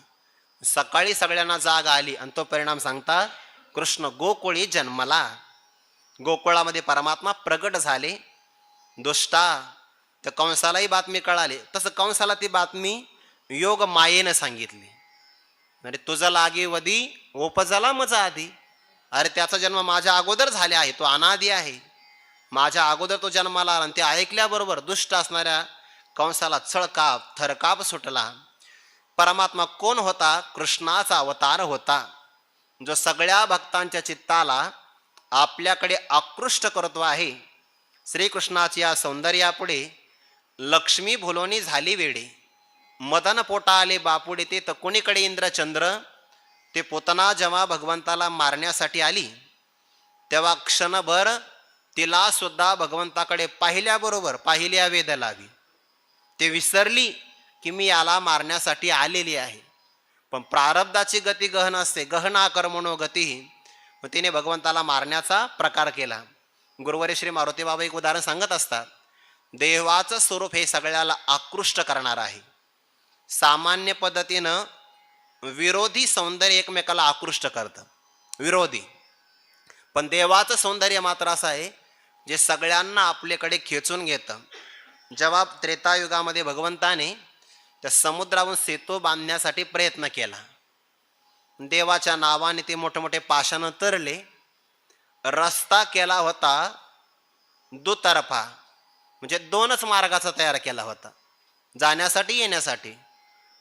सकाळी सगळ्यांना जाग आली आणि तो परिणाम सांगता, कृष्ण गोकुळी जन्मला. गोकुळामध्ये परमात्मा प्रगट झाले. दुष्टा त्या कंसालाही बातमी कळाली. तसं कंसाला ती बातमी योग मायेनं सांगितली. अरे तुझं लागे वदी उपजला मजा आधी. अरे त्याचा जन्म माझ्या अगोदर झाले आहे, तो अनादी आहे, माझ्या अगोदर तो जन्माला आला. आणि ते ऐकल्याबरोबर दुष्ट असणाऱ्या कंसाला चळकाप थरकाप सुटला. परमात्मा कोण होता? कृष्णाचा अवतार होता, जो सगळ्या भक्तांच्या चित्ताला आपल्याकडे आकृष्ट करतो आहे. श्रीकृष्णाची या सौंदर्यापुढे लक्ष्मी भुलोनी झाली वेडे. मदन पोटा आले बापुडे ते तर कोणीकडे इंद्रचंद्र. ते पोतना जेव्हा भगवंताला मारण्यासाठी आली तेव्हा क्षणभर तिला सुद्धा भगवंताकडे पाहिल्याबरोबर पाहिल्या वेद लावी. ते विसरली की मी याला मारण्यासाठी आलेली आहे. पण प्रारब्धाची गती गहन असते, गहना कर्मणो गती. मग तिने भगवंताला मारण्याचा प्रकार केला. गुरुवारी श्री मारुती बाबा एक उदाहरण सांगत असतात, देवाचं स्वरूप हे सगळ्याला आकृष्ट करणार आहे. सामान्य पद्धतीनं विरोधी सौंदर्य एकमेकाला आकृष्ट करतं, विरोधी. पण देवाचं सौंदर्य मात्र असं आहे जे सगळ्यांना आपल्याकडे खेचून घेतं. जेव्हा त्रेतायुगामध्ये भगवंताने त्या समुद्रावरून सेतू बांधण्यासाठी प्रयत्न केला, देवाच्या नावाने ते मोठे मोठे पाषाण तरले. रस्ता केला होता दुतर्फा, म्हणजे 2च मार्गाचा तयार केला होता, जाण्यासाठी येण्यासाठी.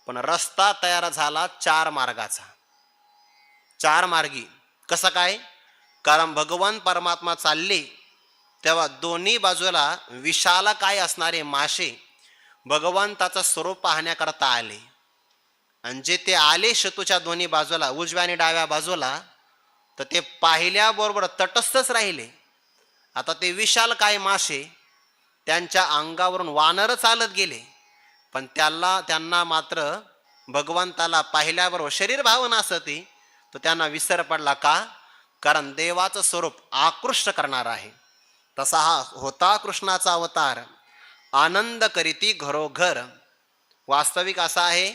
पण रस्ता तयार झाला 4 मार्गाचा, 4 मार्गी. कसं काय? कारण भगवान परमात्मा चालले तेव्हा दोन्ही बाजूला विशाल काय असणारे मासे भगवंताचं स्वरूप पाहण्याकरता आले. आणि जे ते आले शतूच्या दोन्ही बाजूला, उजव्या आणि डाव्या बाजूला, तर ते पाहिल्याबरोबर तटस्थच राहिले. आता ते विशाल काय मासे त्यांच्या अंगावरून वानर चालत गेले, पण त्यांना मात्र भगवंताला पाहिल्याबरोबर शरीर भावना असती, तो त्यांना विसर पडला. का? कारण देवाचं स्वरूप आकृष्ट करणार आहे. तसा हा होता कृष्णाचा अवतार, आनंद करीती घरोघर. वास्तविक असा आहे,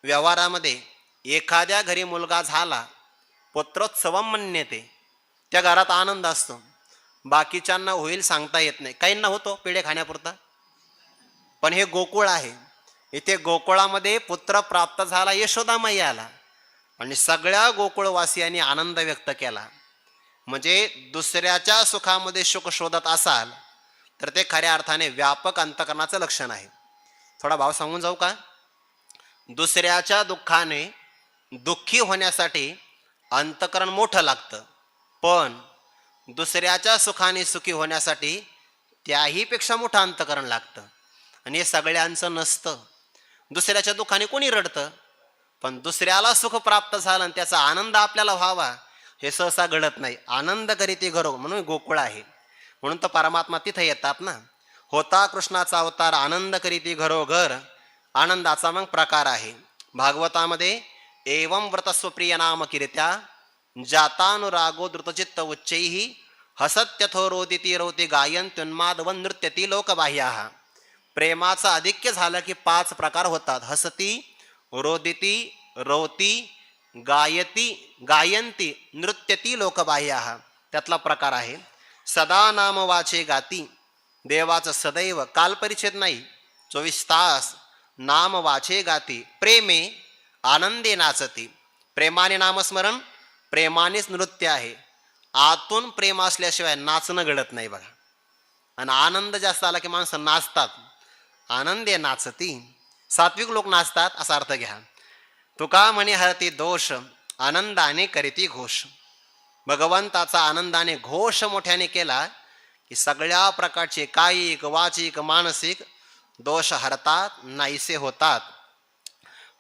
व्यवहारामध्ये एखाद्या घरी मुलगा झाला, पुत्रोत्सवम मन्यते, त्या घरात आनंद असतो. बाकीच्यांना होईल सांगता येत नाही, काहींना होतो पेढे खाण्यापुरता. पण हे गोकुळ आहे, इथे गोकुळामध्ये पुत्र प्राप्त झाला, यशोदा मैयाला, आणि सगळ्या गोकुळवासियांनी आनंद व्यक्त केला. म्हणजे दुसऱ्याच्या सुखामध्ये सुख शोधत असाल तर ते खऱ्या अर्थाने व्यापक अंतकरणाचं लक्षण आहे. थोडा भाव सांगून जाऊ का? दुसऱ्याच्या दुःखाने दुःखी होण्यासाठी अंतकरण मोठं लागतं, पण दुसऱ्याच्या सुखाने सुखी होण्यासाठी त्याहीपेक्षा मोठं अंतकरण लागतं. आणि हे सगळ्यांचं नसतं. दुसऱ्याच्या दुःखाने कोणी रडतं, पण दुसऱ्याला सुख प्राप्त झालं आणि त्याचा आनंद आपल्याला व्हावा हे सहसा घडत नाही. आनंद करीती घरो म्हणून गोकुळ आहे. म्हणून तर परमात्मा तिथे येतात ना. होता कृष्णाचा अवतार आनंद करीती घरोघर, आनंदाचा मग प्रकार आहे. भागवतामध्ये एवं व्रतस्व प्रिय नाम कीर्त्या जातानुरागो द्रुतचित्त उच्चैहि हसत्यथो रोदिती रोती गायन्त्युन्मादवन नृत्यती लोकबाह्याः. प्रेमाचं आधिक्य झालं की 5 प्रकार होतात. हसती, रोदिती, रौती, गायंती, नृत्यती लोकबाह्याः. त्यातला प्रकार आहे सदा नाम वाचे गाती. देवाचं सदैव कालपरिच्छेद नाही, 24 तास नाम वाचे गाती. प्रेमे आनंदे नाचती. प्रेमाने नामस्मरण, प्रेमानेच नृत्य आहे. आतून प्रेम असल्याशिवाय नाचणं घडत नाही बघा. आणि आनंद जास्त आला की माणसं नाचतात. आनंदे नाचती, सात्विक लोक नाचतात असा अर्थ घ्या. तुका म्हणे हरती दोष, आनंदाने करीती घोष. भगवंताचा आनंदाने घोष मोठ्याने केला की सगळ्या प्रकारचे कायिक वाचिक मानसिक दोष हरतात, नाहीसे होतात.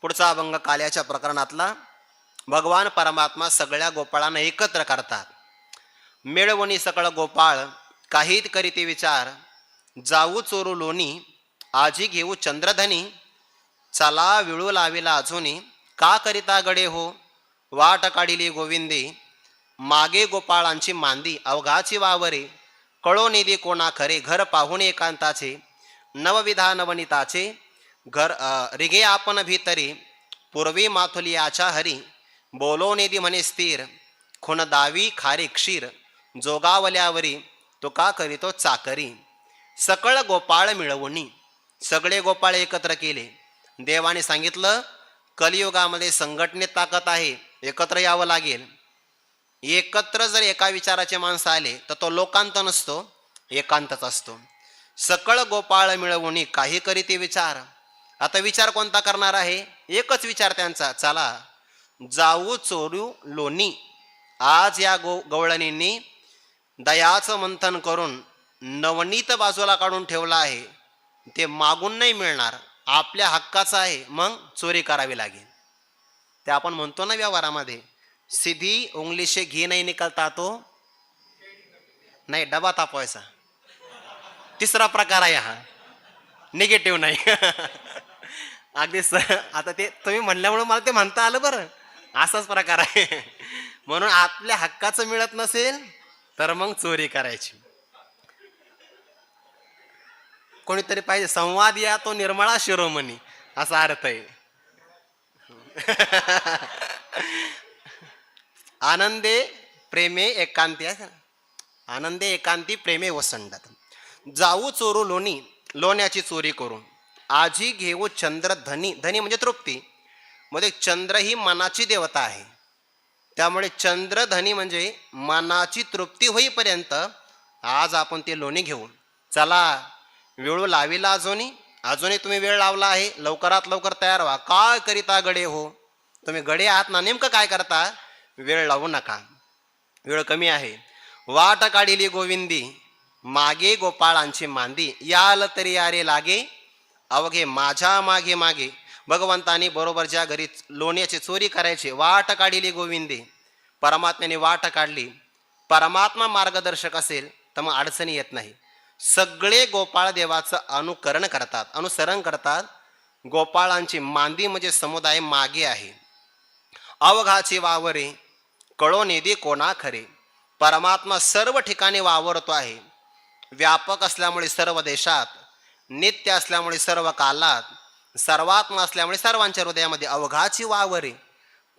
पुढचा अभंग काल्याच्या प्रकरणातला. भगवान परमात्मा सगळ्या गोपाळांना एकत्र करतात. मिळवणी सकळ गोपाळ काहीत करीती विचार, जाऊ चोरू लोणी आजी घेऊ चंद्रधनी. चला विळू लाविला अजूनी, का करिता गडे हो वाट काढिली गोविंदे. मागे गोपाळांची मांदी अवघाची वावरे, कळो निधी कोणा खरे. घर पाहुणे एकांताचे नवविधा नवनीताचे, घर रिगे आपण भीतरी पूर्वी माथुलियाच्या हरी. बोलो निधी म्हणे स्थिर खुन दावी खारे क्षीर. जोगावल्यावरी तुका करीतो चाकरी. सकळ गोपाळ मिळवणी, सगळे गोपाळ एकत्र केले. देवाने सांगितलं कलियुगामध्ये संघटनेत ताकद आहे, एकत्र यावं लागेल. एकत्र जर एका विचाराचे माणसं आले तर तो लोकांत नसतो, एकांतच असतो. सकळ गोपाळ मिळवणी काही करीती विचार. आता विचार कोणता करणार आहे? एकच विचार त्यांचा, चला जाऊ चोरू लोणी. आज या गवळणींनी दयाचं मंथन करून नवनीत बाजूला काढून ठेवला आहे. ते मागून नाही मिळणार, आपल्या हक्काचं आहे, मग चोरी करावी लागेल. ते आपण म्हणतो ना व्यवहारामध्ये, सीधी उंगली से घी नाही निकलता तो नाही डबा तापवायचा. तिसरा प्रकार आहे हा, निगेटिव्ह नाही. अगदी आता ते तुम्ही म्हणल्यामुळे मला ते म्हणता आलं बरं. असाच प्रकार आहे. म्हणून आपल्या हक्काचं मिळत नसेल तर मग चोरी करायची. कोणीतरी पाहिजे, संवाद या तो निर्मळा शिरोमणी असा अर्थ आहे. आनंदे प्रेमे एकांती, आनंदे एकांती प्रेमे वसंडत. जाऊ चोरू लोणी, लोण्याची चोरी करून. आजी घेऊ चंद्र धनी, धनी म्हणजे तृप्ती. मध्ये चंद्र ही मनाची देवता आहे, त्यामुळे चंद्रधनी म्हणजे मनाची तृप्ती होईपर्यंत आज आपण ते लोणी घेऊ. चला वेळ लाविला अजूनही, अजूनही तुम्ही वेळ लावला आहे, लवकरात लवकर तयार व्हा. काय करिता गडे हो, तुम्ही गडे आहात ना, नेमकं काय करता? वेळ लावू नका, वेळ कमी आहे. वाट काढिली गोविंदी मागे गोपाळांची मांदी. याल तरी यारे लागे अवघे माझ्या मागे मागे. भगवंतानी बरोबर ज्या घरी लोण्याची चोरी करायची वाट काढिली गोविंदी, परमात्म्याने वाट काढली. परमात्मा मार्गदर्शक असेल तर मग अडचणी येत नाही. सगळे गोपाळ देवाचं अनुकरण करतात, अनुसरण करतात. गोपाळांची मांदी म्हणजे समुदाय मागे आहे. अवघाची वावरे कळो निधी कोणा खरे. परमात्मा सर्व ठिकाणी वावरतो आहे. व्यापक असल्यामुळे सर्व देशात, नित्य असल्यामुळे सर्व कालात, सर्वात्मा असल्यामुळे सर्वांच्या हृदयामध्ये. अवघाची वावरे,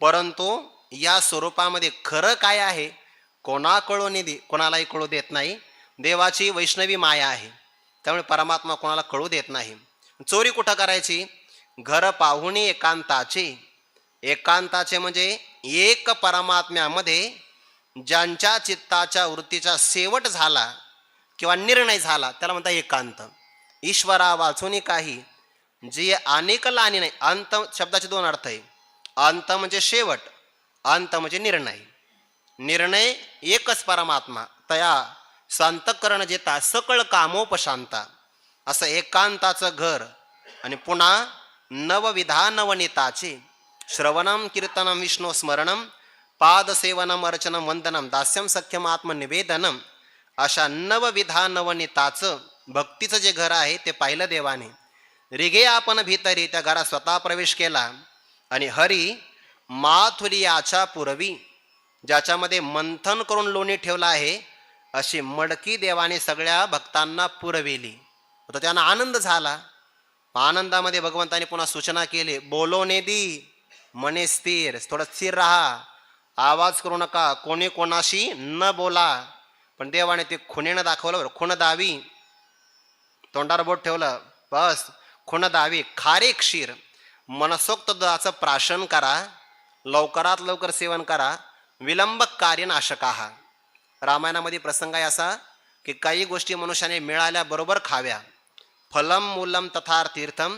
परंतु या स्वरूपामध्ये खरं काय आहे कोणा कळो निधी, कोणालाही कळू देत नाही. देवाची वैष्णवी माया आहे, त्यामुळे परमात्मा कोणाला कळू देत नाही. चोरी कुठं करायची? घर पाहुणी एकांताचे. एकांताचे म्हणजे एक परमात्म्यामध्ये ज्यांच्या चित्ताच्या वृत्तीचा शेवट झाला किंवा निर्णय झाला त्याला म्हणतात एकांत. ईश्वरा वाचून काही जे अनेक लाणी नाही. अंत शब्दाचे 2 अर्थ आहे. अंत म्हणजे शेवट, अंत म्हणजे निर्णय. निर्णय एकच परमात्मा. तया संतकरण जेता सकळ कामोपशांता. असं एकांताचं घर आणि पुन्हा नवविधा नवनीताचे श्रवणम कीर्तनम विष्णू स्मरणम पादसेवनम अर्चनम वंदनम दास्यम सख्यम आत्मनिवेदनम अशा नवविधा नवनीताचं भक्तीचं जे घर आहे ते पाहिलं देवाने. रिगे आपण भीतरी त्या घरात स्वतः प्रवेश केला आणि हरी माथुरियाच्या पूर्वी ज्याच्यामध्ये मंथन करून लोणी ठेवला आहे अशी मडकी देवाने सगळ्या भक्तांना पुरविली. तर त्यांना आनंद झाला. आनंदामध्ये भगवंताने पुन्हा सूचना केली, बोलो नेदी मने स्थिर, थोडं स्थिर राहा, आवाज करू नका, कोणी कोणाशी न बोला. पण देवाने ते खुणेनं दाखवलं. खुण दावी, तोंडावर बोट ठेवलं, बस खुण दावी. खारे क्षीर मनसोक्त दुधाचं प्राशन करा, लवकरात लवकर सेवन करा. विलंब कार्य नाशकाहा. रामायणामध्ये प्रसंग आहे असा की काही गोष्टी मनुष्याने मिळाल्याबरोबर खाव्या. फलम मूलम तथा तीर्थम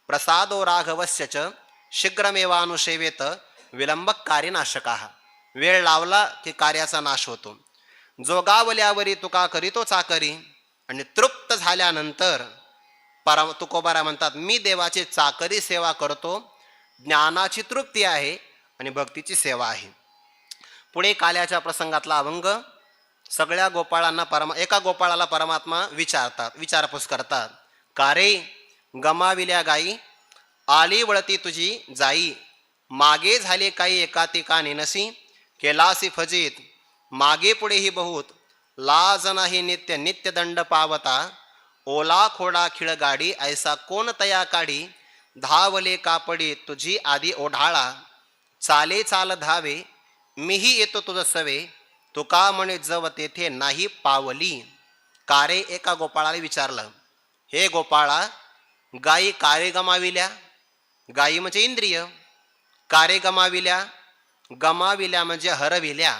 प्रसादो राघवस्यच शीघ्रमेवानुसेवेत विलंब कार्य नाशकाहा. वेळ लावला की कार्याचा नाश होतो. जोगावल्यावरी तुका करीतो चाकरी आणि तृप्त झाल्यानंतर तुकोबारा म्हणतात, मी देवाची चाकरी सेवा करतो. ज्ञानाची तृप्ती आहे आणि भक्तीची सेवा आहे. पुढे काल्याच्या प्रसंगातला अभंग. सगळ्या गोपाळांना एका गोपाळाला परमात्मा विचारपूस करतात. कारे गमाविल्या गाई, आली वळती तुझी जाई, मागे झाले काही एकातिका नेनसी, केलासी फजित मागे पुढेही बहुत, लाज नाही नित्य नित्य दंड पावता, ओला खोडा खिळ गाडी ऐसा कोण तया काढी, धावले कापडी तुझी आधी ओढाळा, चाले चाल धावे मीही येतो तुझ सवे, तुका म्हणे जव तेथे नाही पावली. कारे एका गोपाळाला विचारलं, हे गोपाळा, गायी कारे गमाविल्या. गायी म्हणजे इंद्रिय. कारे गमाविल्या, गमाविल्या म्हणजे हरविल्या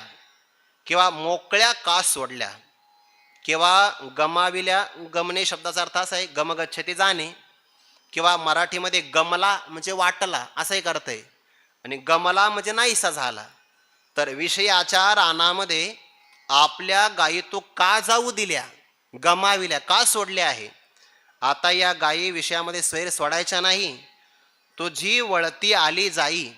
किंवा मोकळ्या का सोडल्या. किंवा गमाविल्या, गमने शब्दाचा अर्थ असा आहे गमगच्छते जाणे, किंवा मराठीमध्ये गमला म्हणजे वाटला असा एक अर्थ आहे, आणि गमला म्हणजे नाहीसा झाला. तर विषयाच्या रानामध्ये आपल्या गायी तो का जाऊ दिल्या, गमाविल्या, का सोडल्या आहे. आता या गायी विषयामध्ये स्वैर सोडायच्या नाही. तुझी वळती आली जाई,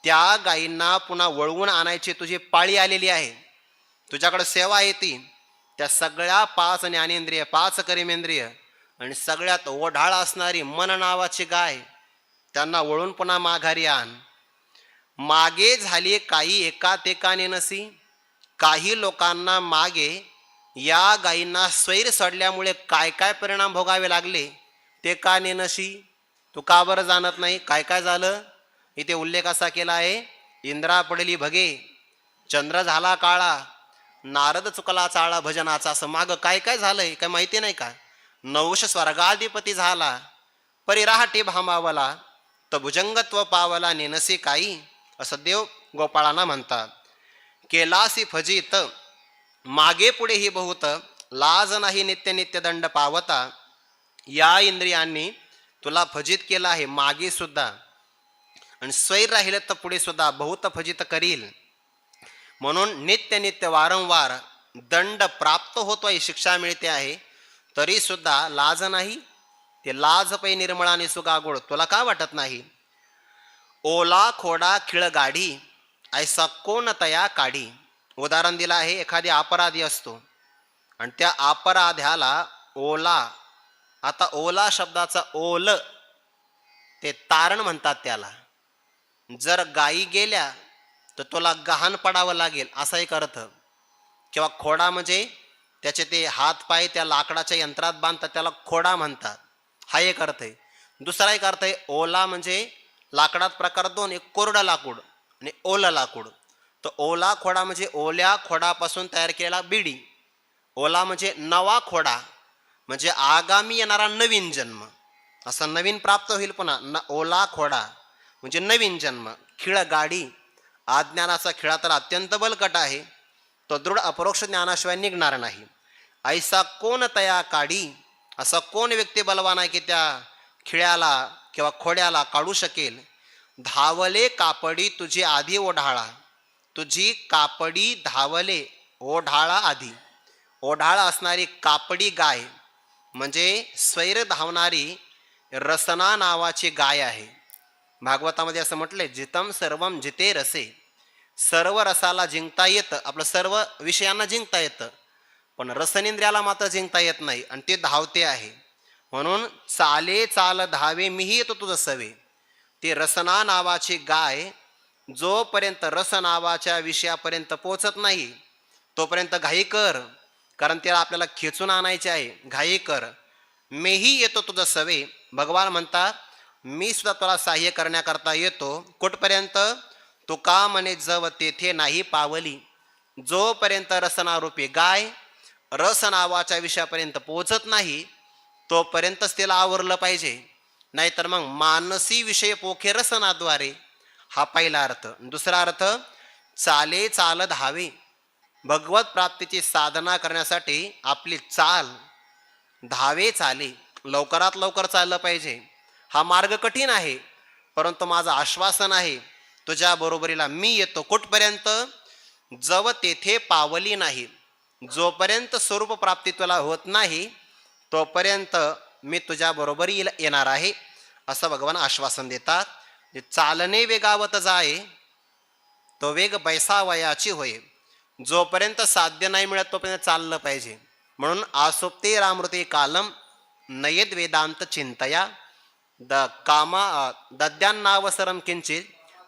त्या गायींना पुन्हा वळवून आणायची तुझी पाळी आलेली आहे. तुझ्याकडे सेवा आहे ती. त्या सगळ्या 5 ज्ञानेंद्रिय, 5 कर्मेंद्रिय आणि सगळ्यात ओढाळ असणारी मन नावाची गाय, त्यांना वळून पुन्हा माघारी आण. मागे झाली काही एकातेकाने नसी. काही लोकांना मागे या गायींना स्वैर सोडल्यामुळे काय काय परिणाम भोगावे लागले ते का नेनशी. तू का बरं जाणत नाही. काय काय झालं इथे उल्लेख असा केला आहे, इंद्रा पडली भगे, चंद्र झाला काळा, नारद चुकला चाळा भजनाचा. असं मागं काय काय झालंय काय माहिती नाही का. नवश स्वर्गाधिपती झाला, परिराहटी भामावला, तर भुजंगत्व पावला नेनसी काही, असं देव गोपाळांना म्हणतात. केलासी फजित मागे पुढेही बहुत, लाज नाही नित्य नित्य दंड पावता. या इंद्रियांनी तुला फजित केला आहे मागे सुद्धा, आणि स्वैर राहिलं तर पुढे सुद्धा बहुत फजित करील. म्हणून नित्य नित्य वारंवार दंड प्राप्त होतोय, शिक्षा मिळते आहे, तरी सुद्धा लाज नाही. ते लाज पै निर्मळाने सुगागोड, तुला का वाटत नाही. ओला खोडा खिळ गाडी ऐसा कोण तया काढी. उदाहरण दिलं आहे, एखादी अपराधी असतो आणि त्या अपराध्याला ओला. आता ओला शब्दाचा ओल ते तारण म्हणतात त्याला. जर गायी गेल्या तर तुला गहाण पडावं लागेल असा एक अर्थ. किंवा खोडा म्हणजे त्याचे ते हात पाय त्या लाकडाच्या यंत्रात बांधतात, त्याला खोडा म्हणतात, हा एक अर्थ आहे. दुसरा एक अर्थ आहे ओला म्हणजे लाकडात प्रकार 2, एक कोरडं लाकूड आणि ओलं लाकूड. तर ओला खोडा म्हणजे ओल्या खोडापासून तयार केलेला बिडी. ओला म्हणजे नवा खोडा, म्हणजे आगामी येणारा नवीन जन्म, असा नवीन प्राप्त होईल पुन्हा. ओला खोडा म्हणजे नवीन जन्म. खिळ गाडी, अज्ञानाचा खिळा तर अत्यंत बलकट आहे, तो दृढ अपरोक्ष ज्ञानाशिवाय निघणार नाही. ऐसा कोण तया काढी, असा कोण व्यक्ती बलवान आहे की त्या खिळ्याला किंवा खोड्याला काढू शकेल. धावले कापडी तुझी आधी ओढाळा. तुझी कापडी धावले ओढाळा आधी. ओढाळा असणारी कापडी गाय म्हणजे स्वैर धावणारी रसना नावाची गाय आहे. भागवतामध्ये असं म्हटलंय, जितम सर्वम जिते रसे. सर्व रसाला जिंकता येतं, आपलं सर्व विषयांना जिंकता येतं, पण रसनेंद्रियाला मात्र जिंकता येत नाही आणि ते धावते आहे. म्हणून चाले चाल धावे मीही येतो तुझं सवे. ती रसना नावाची गाय जोपर्यंत रस नावाच्या विषयापर्यंत पोचत नाही तोपर्यंत घाई कर, कारण त्याला आपल्याला खेचून आणायचे आहे. घाई कर, मीही येतो तुझं सवे. भगवान म्हणतात, मी सुद्धा तुला सहाय्य करण्याकरता येतो. कुठपर्यंत? तुका म्हणे जव तेथे नाही पावली. जोपर्यंत रसनारूपी गाय रस नावाच्या विषयापर्यंत पोहोचत नाही तोपर्यंतच त्याला आवरलं पाहिजे. नाहीतर मग मानसी विषय पोखे रसनाद्वारे. हा पहिला अर्थ. दुसरा अर्थ, चाले चाल धावे. भगवत प्राप्तीची साधना करण्यासाठी आपली चाल धावे चाले, लवकरात लवकर चाललं पाहिजे. हा मार्ग कठीण आहे, परंतु माझं आश्वासन आहे, तुझ्या बरोबरीला मी येतो. कुठपर्यंत? जव तेथे पावली नाही. जोपर्यंत स्वरूप प्राप्ती तुला होत नाही तोपर्यंत मी तुझ्या बरोबरी येणार आहे, असं भगवान आश्वासन देतात. चालणे वेगावत जाये, तो वेग बैसावयाची होय. जोपर्यंत साध्य नाही मिळत तोपर्यंत चाललं पाहिजे. म्हणून आसुप्ते रामृते कालम नयेद वेदांत चिंतया दद्यांनावसरम किंचित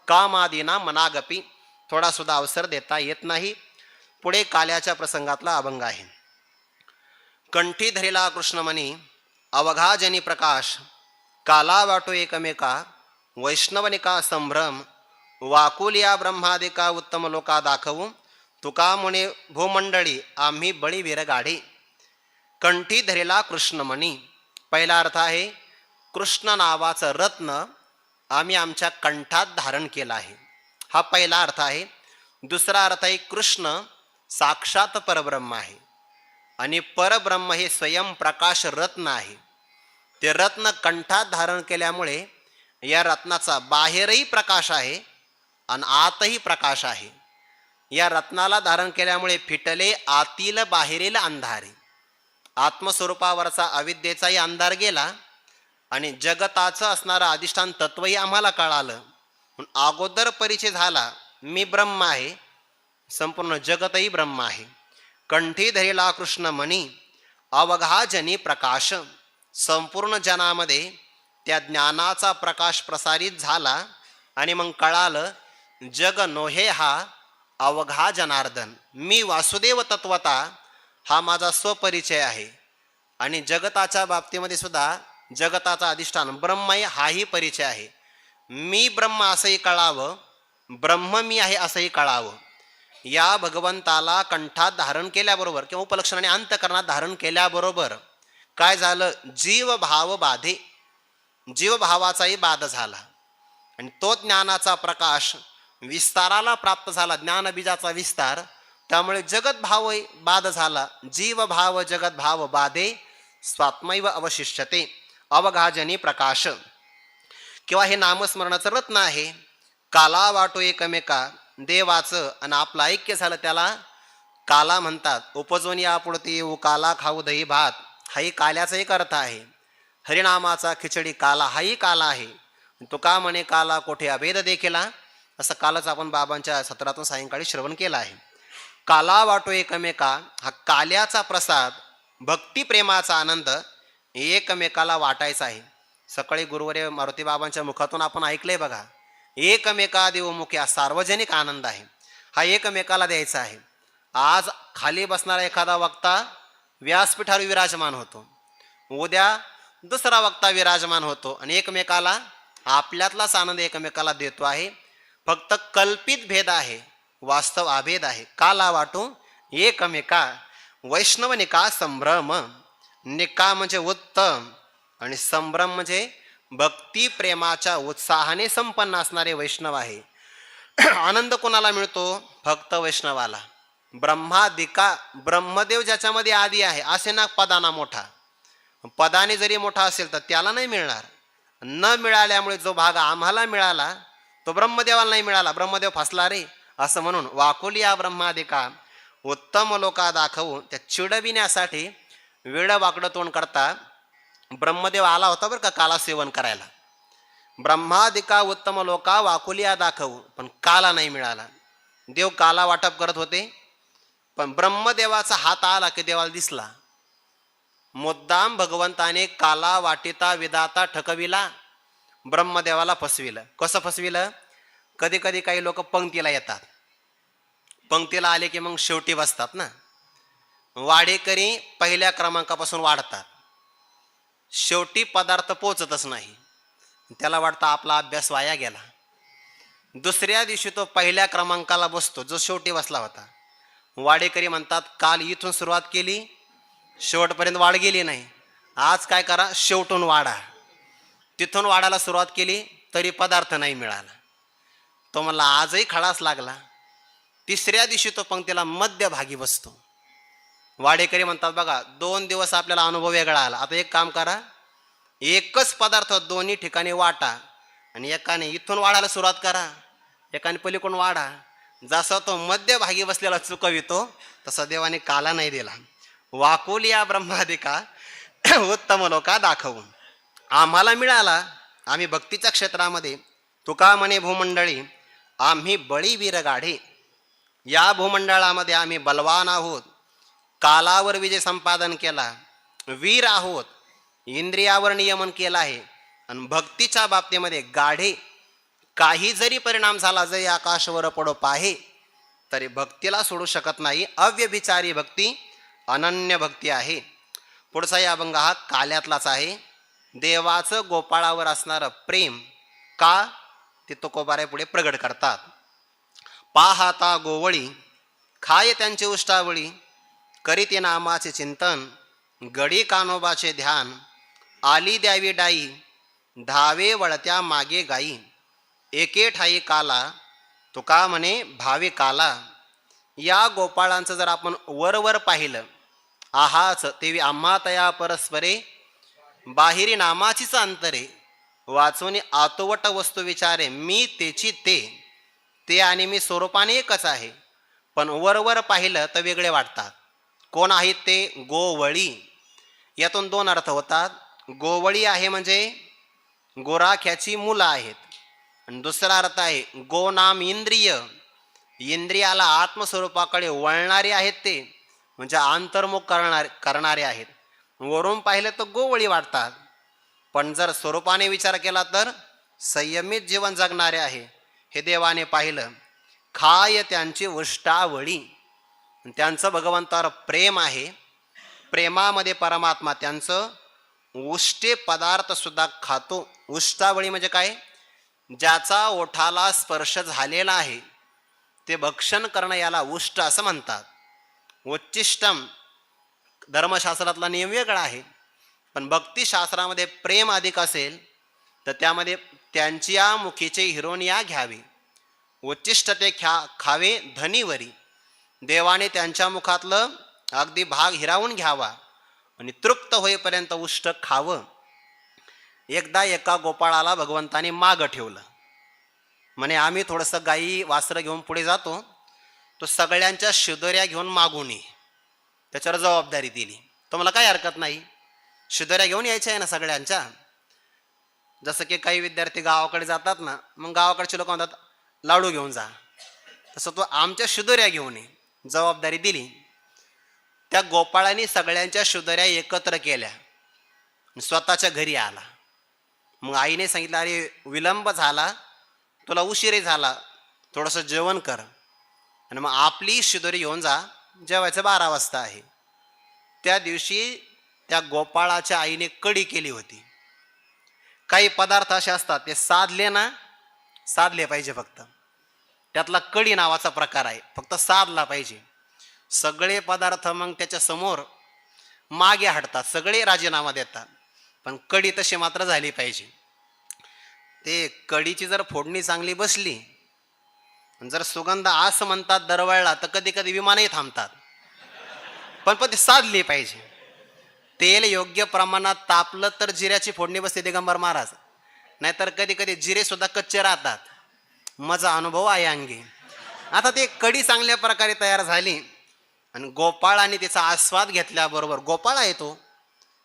कामादीना मनागपी. थोडा सुद्धा अवसर देता येत नाही. पुढे काल्याच्या प्रसंगातला अभंग आहे. कंठी धरेला कृष्णमणी अवघा जनी प्रकाश. काला वाटो एकमेका वैष्णवनिका संभ्रम. वाकुलिया ब्रह्मादिका उत्तम लोका दाखवू. तुका म्हणे भूमंडळी आम्ही बळीवीर गाढे. कंठी धरेला कृष्णमणी. पहिला अर्थ आहे, कृष्ण नावाचं रत्न आम्ही आमच्या कंठात धारण केलं आहे. हा पहिला अर्थ आहे. दुसरा अर्थ आहे, कृष्ण साक्षात परब्रह्म आहे आणि परब्रह्म हे स्वयंप्रकाश रत्न आहे. ते रत्न कंठात धारण केल्यामुळे या रत्नाचा बाहेरही प्रकाश आहे आणि आतही प्रकाश आहे. या रत्नाला धारण केल्यामुळे फिटले आतील बाहेरील अंधारे. आत्मस्वरूपावरचा अविद्येचाही अंधार गेला आणि जगताचं असणारं अधिष्ठान तत्वही आम्हाला कळालं. अगोदर परिचय झाला, मी ब्रह्म आहे, संपूर्ण जगतही ब्रह्म आहे. कंठी धरेला कृष्णमणी अवघा जनी प्रकाश. संपूर्ण जनामध्ये त्या ज्ञानाचा प्रकाश प्रसारित झाला आणि मग कळालं, जग नोहे हा अवघा जनार्दन. मी वासुदेव तत्वता हा माझा स्वपरिचय आहे आणि जगताच्या बाबतीमध्ये सुद्धा जगताचा अधिष्ठान ब्रह्म हाही परिचय आहे. मी ब्रह्म असंही कळावं, ब्रह्म मी आहे असंही कळावं. या भगवंताला कंठात धारण केल्याबरोबर किंवा उपलक्षणाने अंतकरणात धारण केल्याबरोबर काय झालं? जीवभाव बाधे. जीवभावाचाही बाध झाला आणि तो ज्ञानाचा प्रकाश विस्ताराला प्राप्त झाला, ज्ञानबीजाचा विस्तार. त्यामुळे जगतभावही बाध झाला. जीवभाव जगतभाव बाधे स्वात्मैव अवशिष्यते. अवघाजनी प्रकाश किंवा हे नामस्मरणाचं रत्न आहे. काला वाटो एकमेका. देवाचं आणि आपलं ऐक्य झालं त्याला काला म्हणतात. उपजून या पुढती येऊ काला खाऊ दही भात, हाही काल्याचा एक अर्थ आहे. हरिनामाचा खिचडी काला, हाही काला आहे. तुका म्हणे काला कोठे अभेद देखीला, असं कालच आपण बाबांच्या सत्रातून सायंकाळी श्रवण केलं आहे. काला वाटो एकमेका हा काल्याचा प्रसाद, भक्तिप्रेमाचा आनंद एकमेकाला वाटायचा आहे. सकाळी गुरुवर्य मारुती बाबांच्या मुखातून आपण ऐकलंय बघा, एकमेका देवमुखी हा सार्वजनिक आनंद आहे. हा एकमेकाला द्यायचा आहे. आज खाली बसणारा एखादा वक्ता व्यासपीठावर विराजमान होतो, उद्या दुसरा वक्ता विराजमान होतो आणि एकमेकाला आपल्यातलाच आनंद एकमेकाला देतो आहे. फक्त कल्पित भेद आहे, वास्तव अभेद आहे. काला वाटू एकमेका. वैष्णवनिका संभ्रम. निका म्हणजे उत्तम आणि संभ्रम म्हणजे भक्ती प्रेमाच्या उत्साहाने संपन्न असणारे वैष्णव आहे. आनंद कोणाला मिळतो? फक्त वैष्णवाला. ब्रह्मादिका, ब्रह्मदेव ज्याच्यामध्ये आदी आहे असे ना पदाना मोठा. पदाने जरी मोठा असेल तर त्याला नाही मिळणार. न मिळाल्यामुळे जो भाग आम्हाला मिळाला तो ब्रह्मदेवाला नाही मिळाला. ब्रह्मदेव फसला रे असं म्हणून वाकुलिया ब्रह्मादिका उत्तम लोका दाखवून त्या चिडविण्यासाठी वेडं वाकडं तोंड करता ब्रह्मदेव आला होता बरं का काला सेवन करायला. ब्रह्मादिका उत्तम लोका वाकुलिया दाखवू, पण काला नाही मिळाला. देव काला वाटप करत होते, पण ब्रह्मदेवाचा हात आला की देवाला दिसला. मुद्दाम भगवंताने काला वाटिता विधाता ठकविला, ब्रह्मदेवाला फसविलं. कसं फसविलं? कधी कधी काही लोक पंक्तीला येतात, पंक्तीला आले की मग शेवटी बसतात ना. वाडेकरी पहिल्या क्रमांकापासून वाढतात, शेवटी पदार्थ पोचतच नाही. त्याला वाटतं आपला अभ्यास वाया गेला. दुसऱ्या दिवशी तो पहिल्या क्रमांकाला बसतो जो शेवटी बसला होता. वाडेकरी म्हणतात काल इथून सुरुवात केली, शेवटपर्यंत वाढ गेली नाही. आज काय करा, शेवटून वाढा. तिथून वाढायला सुरुवात केली तरी पदार्थ नाही मिळाला. तो म्हणला आजही खडाच लागला. तिसऱ्या दिवशी तो पंक्तीला मध्यभागी बसतो. वाडेकरी म्हणतात बघा 2 दिवस आपल्याला अनुभव वेगळा आला. आता एक काम करा, एकच पदार्थ दोन्ही ठिकाणी वाटा आणि एकाने इथून वाढायला सुरुवात करा, एकाने पलीकडून वाढा. जसा तो मध्यभागी बसलेला चुकवितो तसा देवाने काला नाही दिला. वाकुलिया ब्रह्मादिका उत्तम लोका दाखवून आम्हाला मिळाला. आम्ही भक्तीच्या क्षेत्रामध्ये तुका म्हणे भूमंडळी आम्ही बळीवीर गाढे. या भूमंडळामध्ये आम्ही बलवान आहोत, कालावर विजय संपादन केला, वीर आहोत, इंद्रियावर नियमन केला आहे. आणि भक्तीच्या बाबतीमध्ये गाढे. काही जरी परिणाम झाला, जरी आकाशवर पडो पाहे, तरी भक्तीला सोडू शकत नाही. अव्यभिचारी भक्ती अनन्य भक्ती आहे. पुढचा या अभंग हा काल्यातलाच आहे. देवाचं गोपाळावर असणारं प्रेम का ते तुकोबारे पुढे प्रगट करतात. पाहाता गोवळी खाय त्यांची उष्टावळी, करीते नामाचे चिंतन गडी कानोबाचे ध्यान. आली द्यावी डाई धावे वळत्या मागे गाई, एके ठाई काला तुका म्हणे भावे काला. या गोपाळांचं जर आपण वरवर पाहिलं, आहाच तेवी आम्हा तया परस्परे, बाहेरी नामाचीच अंतरे, वाचून आतोवट वस्तू विचारे, मी तेची ते आणि मी स्वरूपाने एकच आहे. पण वरवर पाहिलं तर वेगळे वाटतात. कोण आहेत ते? गोवळी. यातून 2 अर्थ होतात. गोवळी आहे म्हणजे गोराख्याची मुलं आहेत, आणि दुसरा अर्थ आहे गो नाम इंद्रिय, इंद्रियाला आत्मस्वरूपाकडे वळणारे आहेत ते, म्हणजे अंतर्मुख करणारे आहेत. वरून पाहिलं तर गोवळी वाटतात, पण जर स्वरूपाने विचार केला तर संयमित जीवन जगणारे आहे. हे देवाने पाहिलं. खाय त्यांची उष्टावळी, त्यांचं भगवंतावर प्रेम आहे. प्रेमामध्ये परमात्मा त्यांचं उष्टे पदार्थ सुद्धा खातो. उष्टावळी म्हणजे काय? ज्याचा ओठाला स्पर्श झालेला आहे ते भक्षण करणं याला उष्ट असं म्हणतात. उच्चिष्टम धर्मशास्त्रातला नियम वेगळा आहे, पण भक्तिशास्त्रामध्ये प्रेम अधिक असेल तर त्यामध्ये त्यांची या मुखीचे हिरोनिया घ्यावी, उच्चिष्ट ते खावे धनीवरी. देवाने त्यांच्या मुखातलं अगदी भाग हिरावून घ्यावा आणि तृप्त होईपर्यंत उष्ट खावं. एकदा एका गोपाळाला भगवंताने मागं ठेवलं. म्हणे आम्ही थोडंसं गाई वासरं घेऊन पुढे जातो, तो सगळ्यांच्या शिदोऱ्या घेऊन मागून ये. त्याच्यावर जबाबदारी दिली. तो मला काही हरकत नाही, शिदोऱ्या घेऊन यायच्या आहे ना सगळ्यांच्या. जसं की काही विद्यार्थी गावाकडे जातात ना, मग गावाकडचे लोक म्हणतात लाडू घेऊन जा, तसं तो आमच्या शिदोऱ्या घेऊन ये. जबाबदारी दिली. त्या गोपाळाने सगळ्यांच्या शिदोऱ्या एकत्र केल्या, स्वतःच्या घरी आला. मग आईने सांगितलं अरे विलंब झाला, तुला उशीरही झाला, थोडंसं जेवण कर आणि मग आपली शिदोरी घेऊन जा, जेवायचं 12 वाजता आहे. त्या दिवशी त्या गोपाळाच्या आईने कढी केली होती. काही पदार्थ असे असतात ते साधले पाहिजे. फक्त त्यातला कढी नावाचा प्रकार आहे, फक्त साधला पाहिजे. सगळे पदार्थ मग त्याच्या समोर मागे हटतात, सगळे राजीनामा देतात, पण कढी तशी मात्र झाली पाहिजे. ते कढीची जर फोडणी चांगली बसली, जर सुगंध असं म्हणतात दरवळला, तर कधी कधी विमानही थांबतात. पण ते साधली पाहिजे. तेल योग्य प्रमाणात तापलं तर जिऱ्याची फोडणी बसते दिगंबर महाराज, नाहीतर कधी कधी जिरे सुद्धा कच्चे राहतात. माझा अनुभव आहे अंगी. आता ते कढी चांगल्या प्रकारे तयार झाली आणि गोपाळाने त्याचा आस्वाद घेतल्याबरोबर, गोपाळ आहे तो,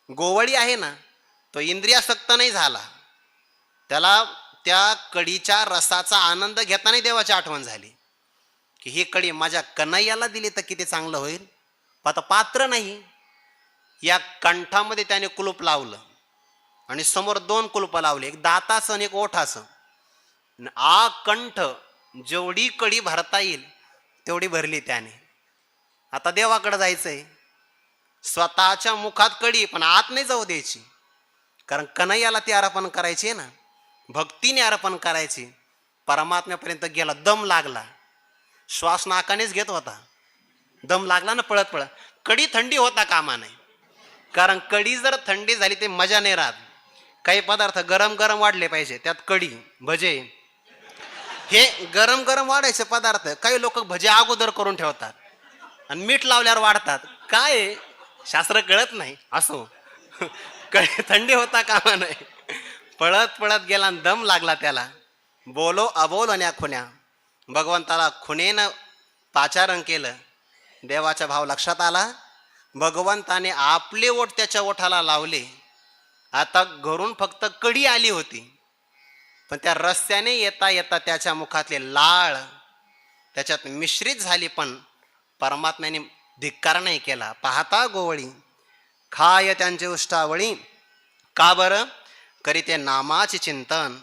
गोवळी आहे ना, तो इंद्रियासक्त नाही झाला. त्याला त्या कडीच्या रसाचा आनंद घेताना देवाची आठवण झाली की ही कडी माझ्या कन्हैयाला दिली तर किती चांगलं होईल. आता पात्र नाही, या कंठामध्ये त्याने कुलूप लावलं आणि समोर 2 कुलूप लावले, एक दाताचं आणि एक ओठाचं. कंठ जेवढी कडी भरता येईल तेवढी भरली त्याने. आता देवाकडे जायचंय, स्वतःच्या मुखात कडी पण आत नाही जाऊ द्यायची, कारण कन्हैयाला ती अर्पण करायची ना, भक्तीने अर्पण करायची. परमात्म्यापर्यंत गेला, दम लागला, श्वास नाकानेच घेत होता, दम लागला ना पळत पळत. कडी थंडी होता कामा नाही, कारण कडी जर थंडी झाली ते मजा नाही राहत. काही पदार्थ गरम गरम वाढले पाहिजे, त्यात कडी भजे हे गरम गरम वाढायचे पदार्थ. काही लोक भजे अगोदर करून ठेवतात आणि मीठ लावल्यावर वाढतात. काय शास्त्र कळत नाही. असो, कडी थंडी होता कामा नाही. पळत पळत गेला आणि दम लागला त्याला. बोलो अबोल अन्या खुन्या, भगवंताला खुणेनं पाचारण केलं. देवाचा भाव लक्षात आला. भगवंताने आपले ओठ त्याच्या ओठाला लावले. आता घरून फक्त कडी आली होती, पण त्या रस्त्याने येता येता त्याच्या मुखातले लाळ त्याच्यात मिश्रित झाली, पण परमात्म्याने धिक्कार नाही केला. पाहता गोवळी खाय त्यांचे उष्टावळी, का बरं? करी ते नामाचे चिंतन.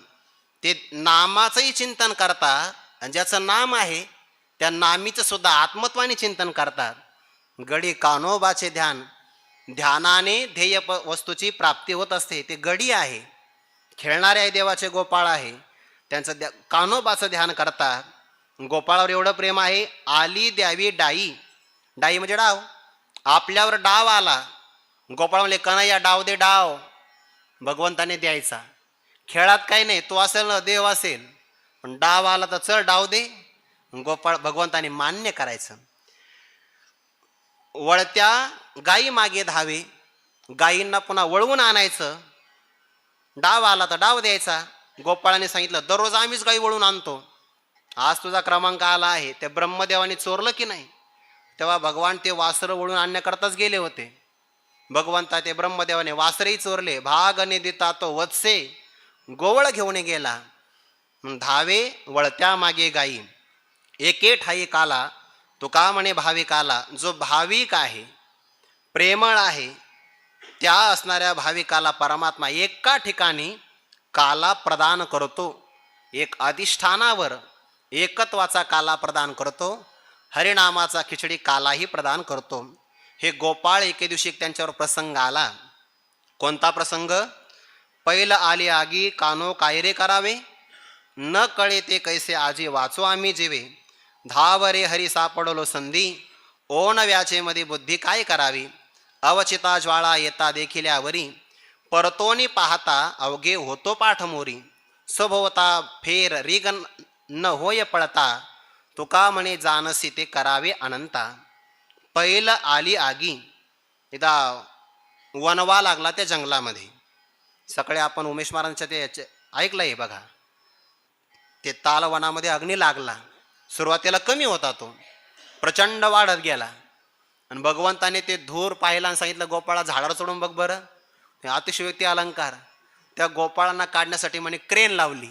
ते नामाचंही चिंतन करतात आणि ज्याचं नाम आहे त्या नामीचं सुद्धा आत्मत्वाने चिंतन करतात. गडी कान्होबाचे ध्यान, ध्यानाने ध्येय वस्तूची प्राप्ती होत असते. ते गडी आहे, खेळणारे आहे, देवाचे गोपाळ आहे, त्यांचं कान्होबाचं ध्यान करतात. गोपाळावर एवढं प्रेम आहे, आली द्यावी डाई. डाई म्हणजे डाव. आपल्यावर डाव आला, गोपाळ म्हणले कन्हैया डाव दे डाव. भगवंताने द्यायचा. खेळात काही नाही, तो असेल ना देव असेल, पण डाव आला तर चल डाव दे. गोपाळ भगवंताने मान्य करायचं. वळत्या गायी मागे धावे, गायींना पुन्हा वळवून आणायचं. डाव आला तर डाव द्यायचा. गोपाळाने सांगितलं दररोज आम्हीच गायी वळून आणतो, आज तुझा क्रमांक आला आहे. ते ब्रह्मदेवाने चोरलं की नाही, तेव्हा भगवान ते वासरं वळून आणण्याकरताच गेले होते. भगवंता ते ब्रह्मदेवाने वासरही चोरले. भाग निदिता तो वत्से, गोवळ घेऊन गेला. धावे वळत्या मागे गायी, एके ठाई काला. तुका म्हणे भाविकाला, जो भाविक आहे, प्रेमळ आहे, त्या असणाऱ्या भाविकाला परमात्मा एका ठिकाणी काला प्रदान करतो. एक अधिष्ठानावर एकत्वाचा काला प्रदान करतो. हरिनामाचा खिचडी कालाही प्रदान करतो. हे गोपाळ एके दिवशी त्यांच्यावर प्रसंग आला. कोणता प्रसंग? पहिलं आली आगी कानो कायरे करावे, न कळे ते कैसे आजी वाचो आम्ही जीवे. धावरे हरी सापडलो संधी, ओन व्याचे मध्ये बुद्धी काय करावी. अवचिता ज्वाळा येता देखिल्यावरी, परतोनी पाहता अवघे होतो पाठमोरी. स्वभवता फेर रिग न होय पळता, तुका म्हणे जानसी ते करावे अनंता. पहिलं आली आगी. एकदा वनवा लागला त्या जंगलामध्ये. सकाळी आपण उमेश महाराजांच्या ते ऐकलंय बघा, ते तालवनामध्ये अग्नी लागला. सुरुवातीला कमी होता, तो प्रचंड वाढत गेला. आणि भगवंताने ते धूर पाहिला आणि सांगितलं गोपाळा झाडावर चढून बघ बरं. ते अतिशयोक्ती अलंकार. त्या गोपाळांना काढण्यासाठी म्हणे क्रेन लावली.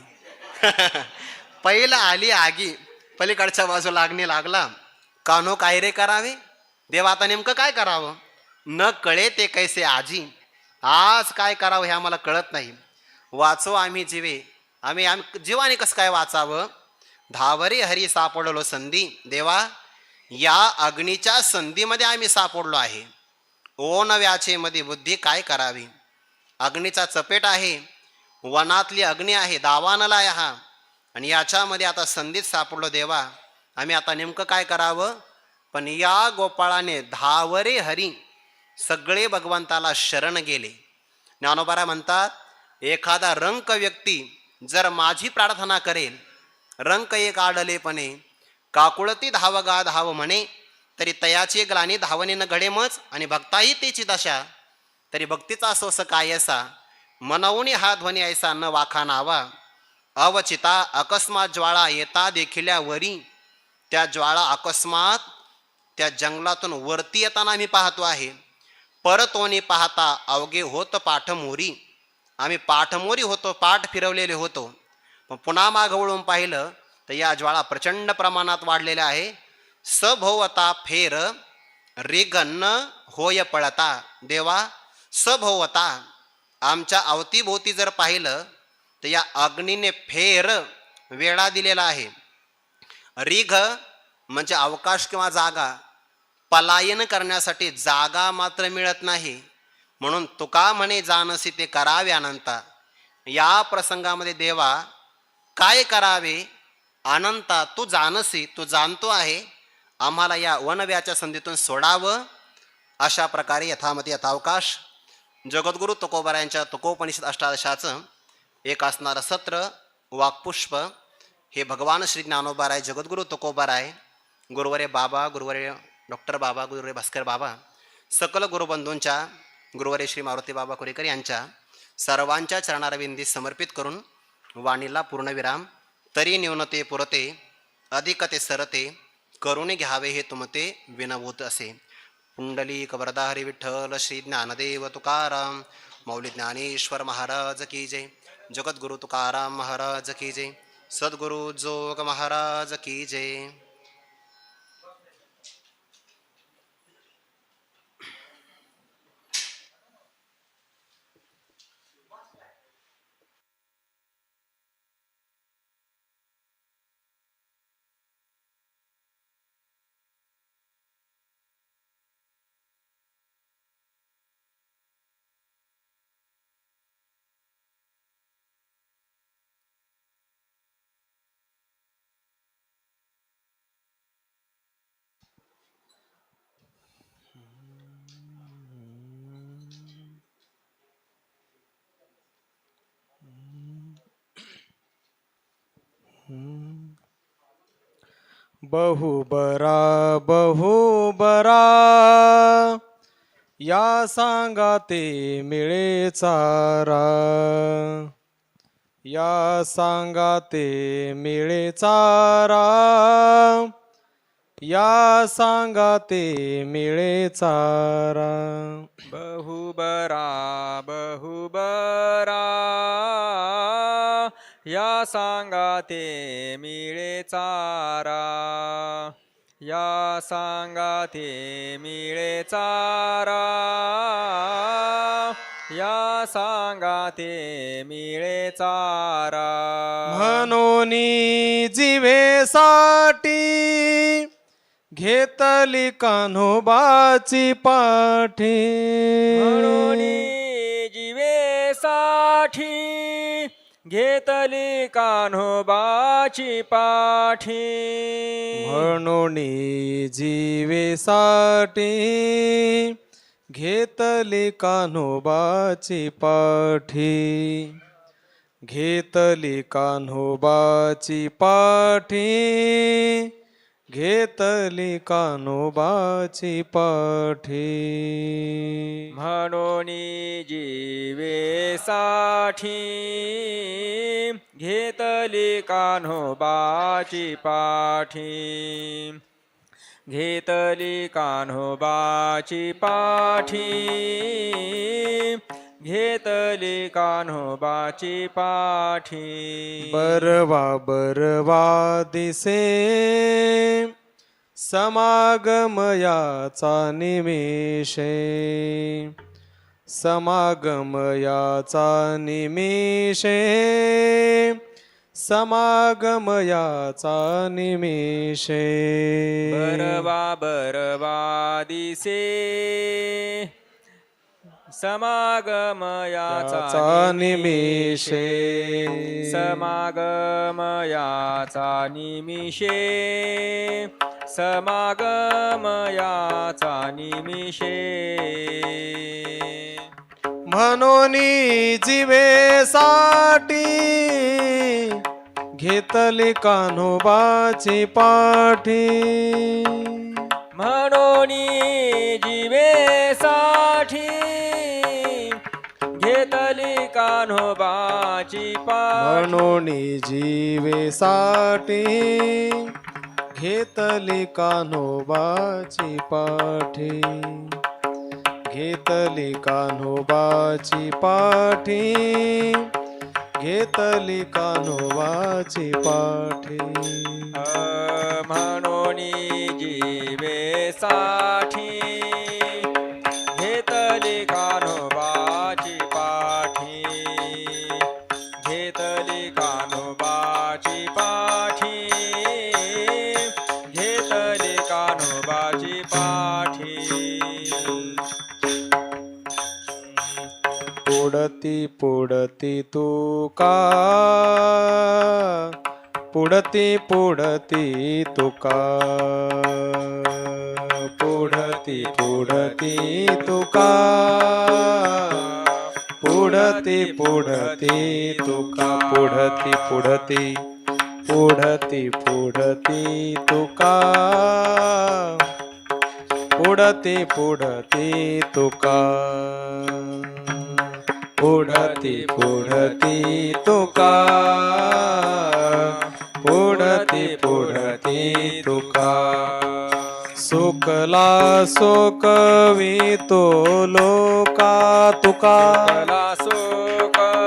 पहिला आली आगी, पलीकडच्या बाजूला अग्नी लागला. कानो काय रे करावे. देव आता नेमकं काय करावं? न कळे ते कैसे आजी, आज काय करावं हे आम्हाला कळत नाही. वाचो आम्ही जीवे, आम्ही जीवाने कसं काय वाचावं. धावरे हरी सापडलो संधी, देवा या अग्नीच्या संधीमध्ये आम्ही सापडलो आहे. ओ नव्याचे मध्ये बुद्धी काय करावी. अग्नीचा चपेट आहे, वनातली अग्नी आहे, दावानला आहे हा, आणि याच्यामध्ये आता संधीत सापडलो देवा, आम्ही आता नेमकं काय करावं. पण या गोपाळाने धावरे हरी, सगळे भगवंताला शरण गेले. ज्ञानोबा म्हणतात, एखादा रंक व्यक्ती जर माझी प्रार्थना करेल, रंक एक आडलेपणे काकुळती धाव गा धाव म्हणे, तरी तयाची ग्लानी धावणीनं घडेमच, आणि भक्ताही तेची दशा, तरी भक्तीचा सोस कायसा, मनवून हा ध्वनी ऐसा न वाखा नावा. अवचिता अकस्मात ज्वाळा येता देखिल्या वरी, त्या ज्वाळा अकस्मात त्या जंगलातून वरती येताना आम्ही पाहतो आहे. परतोनी पाहता अवघे होत पाठमोरी. आम्ही पाठमोरी होतो, पाठ फिरवलेले होतो. पण पुन्हा मागं वळून पाहिलं तर या ज्वाळा प्रचंड प्रमाणात वाढलेल्या आहे. सभोवता फेर रेगन्न होय पळता. देवा, सभोवता आमच्या अवतीभोवती जर पाहिलं तर या अग्नीने फेर वेढा दिलेला आहे. रिघ म्हणजे अवकाश किंवा जागा, पलायन करण्यासाठी जागा मात्र मिळत नाही. म्हणून तुका म्हणे जानसी ते करावे अनंता. या प्रसंगामध्ये देवा काय करावे? अनंता तू जानसी, तू जाणतो आहे, आम्हाला या वनव्याच्या संधीतून सोडावं. अशा प्रकारे यथामती यथावकाश जगद्गुरु तुकोबारायांच्या तुकोपनिषद अष्टादशाचं एक असणारं सत्र वाक्पुष्प हे भगवान श्री ज्ञानोबाराय जगद्गुरु तुकोबाराय, गुरुवर्य बाबा, गुरुवर्य डॉक्टर बाबा, गुरुवर्य भास्कर बाबा, सकल गुरुबंधूंच्या, गुरुवर्य श्री मारुती बाबा कुरेकर यांच्या सर्वांच्या चरणारविंदी समर्पित करून वाणीला पूर्णविराम. तरी न्यूनते पुरते अधिकते सरते करुणे घ्यावे हे तुमते विनवूत असे. पुंडलिक वरदा हरी विठ्ठल श्री ज्ञानदेव तुकाराम मौली ज्ञानेश्वर महाराज की जय. जगद्गुरु तुकाराम महाराज की जय. सद्गुरु जोग महाराज की जय. बहुबरा बहुबरा या सांगाते मिळे चारा. या सांगाते मिळे चारा. या सांगाते मिळे चारा. बहुबरा बहुबरा या सांगाते मिळे चारा. या सांगाते मिळे चारा. या सांगाते मिळे चारा. म्हणून जीवेसाठी घेतली कान्होबाची पाठी. म्हणून जीवेसाठी घेतली कान्होबाची पाठी. म्हणून जीवेसाठी घेतली कान्होबाची पाठी. घेतली कान्होबाची पाठी. घेतली कान्होबाची पाठी. म्हणून जीवेसाठी घेतली कान्होबाची पाठी. घेतली कान्होबाची पाठी. घेतली कान्होबाची पाठी. बरवा बरवा दिसे समागमयाचा निमेषे. समागमयाचा निमेषे. समागमयाचा निमेषे. बरवा बरवा दिसे समागमयाचा निमेषे. समागमयाचा निमिषे. समागमयाचा निमिषे. म्हणून जीवेसाठी घेतली कान्होबाची पाठी. म्हणून जीवेसाठी घेतली कान्होबाची पाठी. म्हणून जीवेसाठी घेतली कान्होबाची पाठी, घेतली कान्होबाची पाठी, घेतली कान्होबाची पाठी. म्हणून जीवे साठी घेतली कान्होबाची पाठी, घेतली कान्होबाची पाठी, घेतली कान्होबाची पाठी. पुढती पुढती तुका, पुढती पुढती तुका, पुढती पुढती तुका, पुढती पुढती तुका, पुढती पुढती, पुढती पुढती तुका, पुढती पुढती तुका, पुढती पुढती तुका, पुढती पुढती तुका. सुकला सुकवितो लोका तुका, सुकला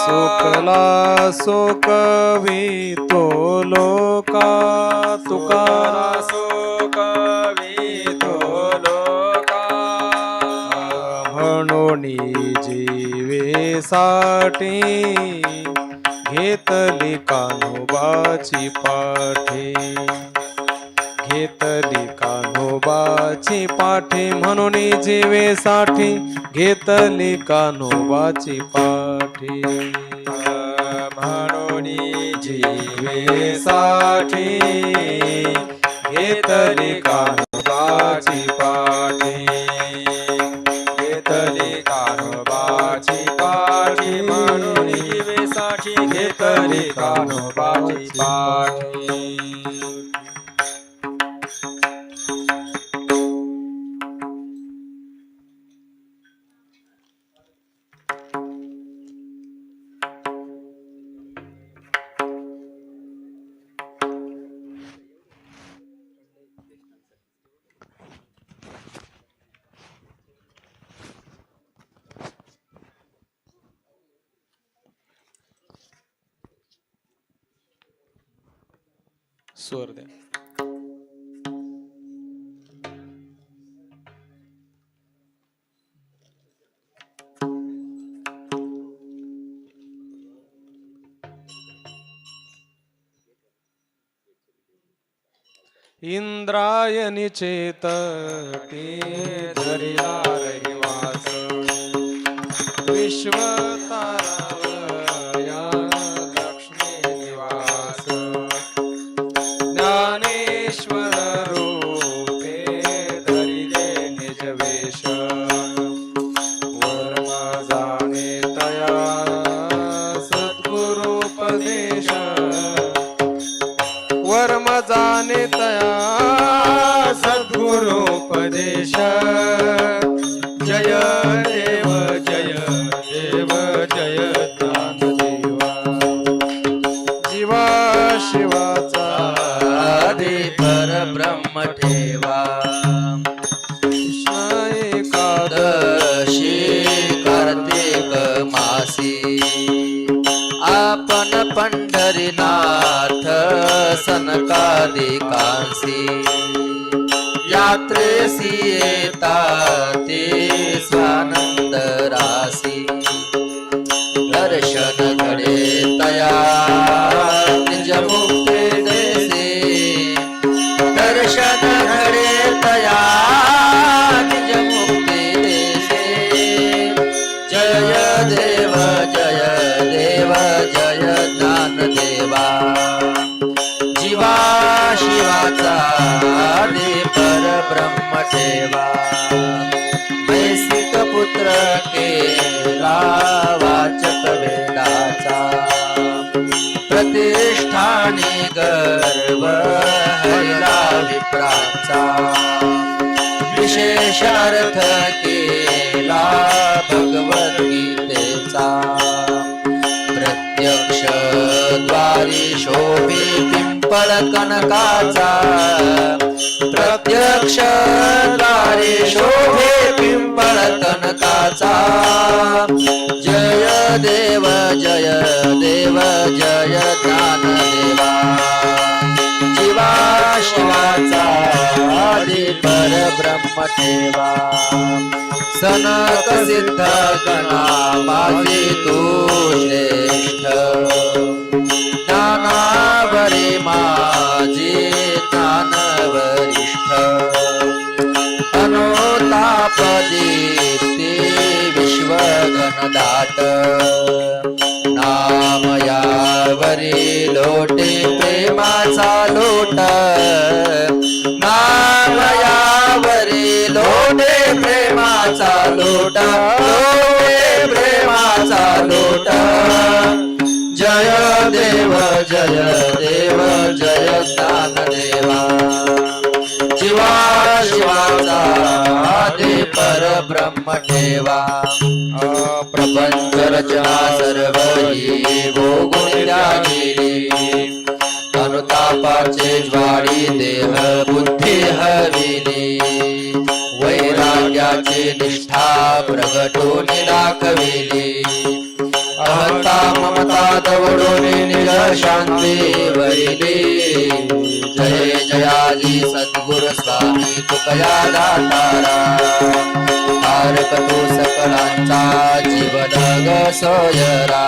सुकला सुकवितो लोका तुका, सुकवितो लोका. म्हणून जीवेसाठी घेतली कान्होबाची पाठी, घेतली कान्होबाची पाठी. म्हणून जीवेसाठी घेतली कान्होबाची पाठी, म्हणून जीवेसाठी घेतली कान्होबाची पाठी, घेतली कान्होबाची पाठी. म्हणून जीवेसाठी घेतली कान्होबाची पाठी. स्वर द्या. इंद्रायणी चेतटी धरिला रहिवास, विश्वतारावया लक्ष्मी निवास. ज्ञानेश्वर रूपे धरिले निज वेश, वर्म जाणे तया सद्गुरुपदेश, वर्म जाणे तया सद्गुरुपदेश. जय देव जय देव जय ज्ञानदेवा, जीवा शिवाचा आदि परब्रह्म ठेवा. कृष्ण एकादशी दशी कार्तिक मासी आपण पंढरीनाथ सनकादिकांसी. यात्रेसी येताते स्वानंद रासी. दर्शन घडे तया निज मुक्ती देसे. दर्शन घडे तया निज मुक्ती देसे. जय देव जय देव जय ज्ञानदेवा. जीवा शिवाचा आदि परब्रह्म ठेवा. वैसिक पुत्र केला वाचक वेदाचा. प्रतिष्ठानी गर्व हरिला विप्राचा. विशेष अर्थ केला भगवद्गीतेचा. प्रत्यक्ष द्वार दारी शोभे पिंपळ कनकाचा प्रत्यक्ष दारी शोभे पिंपळ कनकाचा जय देव जय देव जय ज्ञानदेवा जीवा शिवाचा आदि परब्रह्म ठेवा सनक सिद्ध गणा माझे तू श्रेष्ठ ज्ञानावरी माझे ज्ञान वरिष्ठ अनुताप दीप्ती विश्वगणदाट नाम यावरी लोटे प्रेमाचा लोट नाम यावरी लोटे प्रेमाचा लोट लोटे प्रेमाचा लोट जय देव जय देव जय ज्ञानदेवा जीवा शिवाचा आदि परब्रह्म ठेवा प्रपंच रचना सर्व ही भोगून गेली अनुतापाचे ज्वाळी देह बुद्धी हविली वैराग्याची निष्ठा प्रगटून दाखविली अहंता ममता दवडून निज शांती वरिली जय जयाजी सद्गुरु स्वामी तुकया दातारा तारक तो सकळांचा जीवन ग सोयरा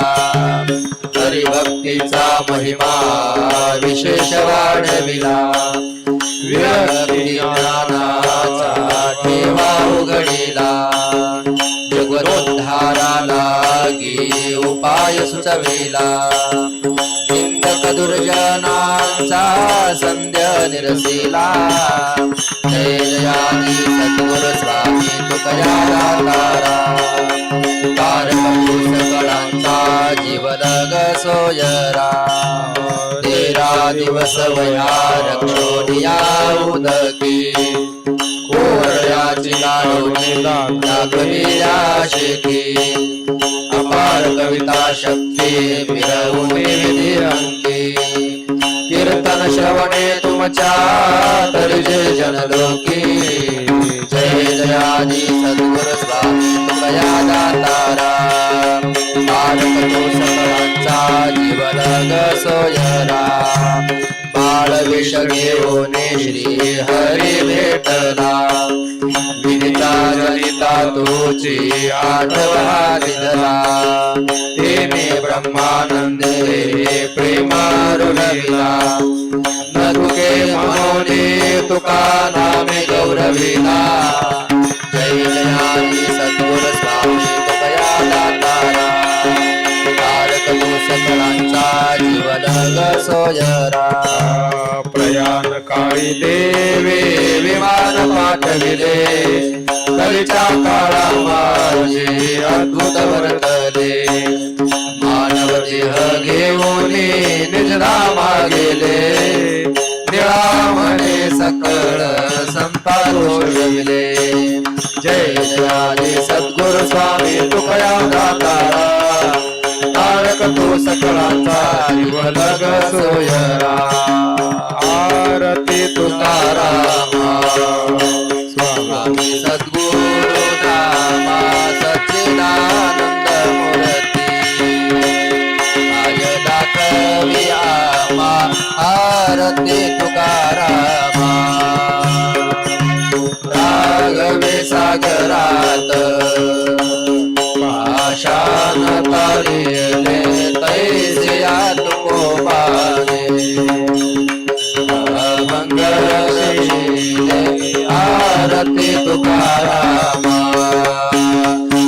हरिभक्तीचा महिमा विशेष वाढविला विरक्ती ज्ञानाचा ठेवा उघडिला जगदोद्धाराला गी उपाय सुचविला निंदक दुर्जनांचा संध्या निरसिला जय जयादी सद्गुरु स्वामी तुकया दातारा तारक सकळांचा जीवन ग सोयरा 13 दिवस वया रक्षोनिया उदकी कोरड्याची लाडोनी दाखविल्या शेती अपार कविता शक्ती मिरवून विधी अंकी कीर्तन श्रवणे तुमच्या तर्जे जनलोकी जय जयादी सद्गुरु स्वामी तुकया दातारा तारक तो सकळांचा जीवन ग सोयरा बाळवेष घेऊन श्री हरी भेटला विनिता ललिता तुझी आठवा दिला तेने ब्रह्मानंदे प्रेमारुणविला न तुके मनोने तुका नामे गौरविला जय जयादी सद्गुरु स्वामी तुकया दातारा तारक तो सकळांचा जीवन ग सोयरा प्रयाण काळी देवे विमान पाठविले कलीच्या काळा माझे अद्भुत वर्तले मानव देह घेऊन निज धामा गेले निळामणे सकळ संता घोषविले जय जयादी सद्गुरु स्वामी तुकया दातारा तारक तो सकळांचा जीवन ग सोयरा आरती तुकारामा स्वामी सद्गुरु नामा सच्चिदानंद मूर्ती आय दाखवी आमा आरती तुकारामा राघवे सागरात पाषाण तारिले तैसे आत्मोपाने मंगलशीले आरती तुकारामा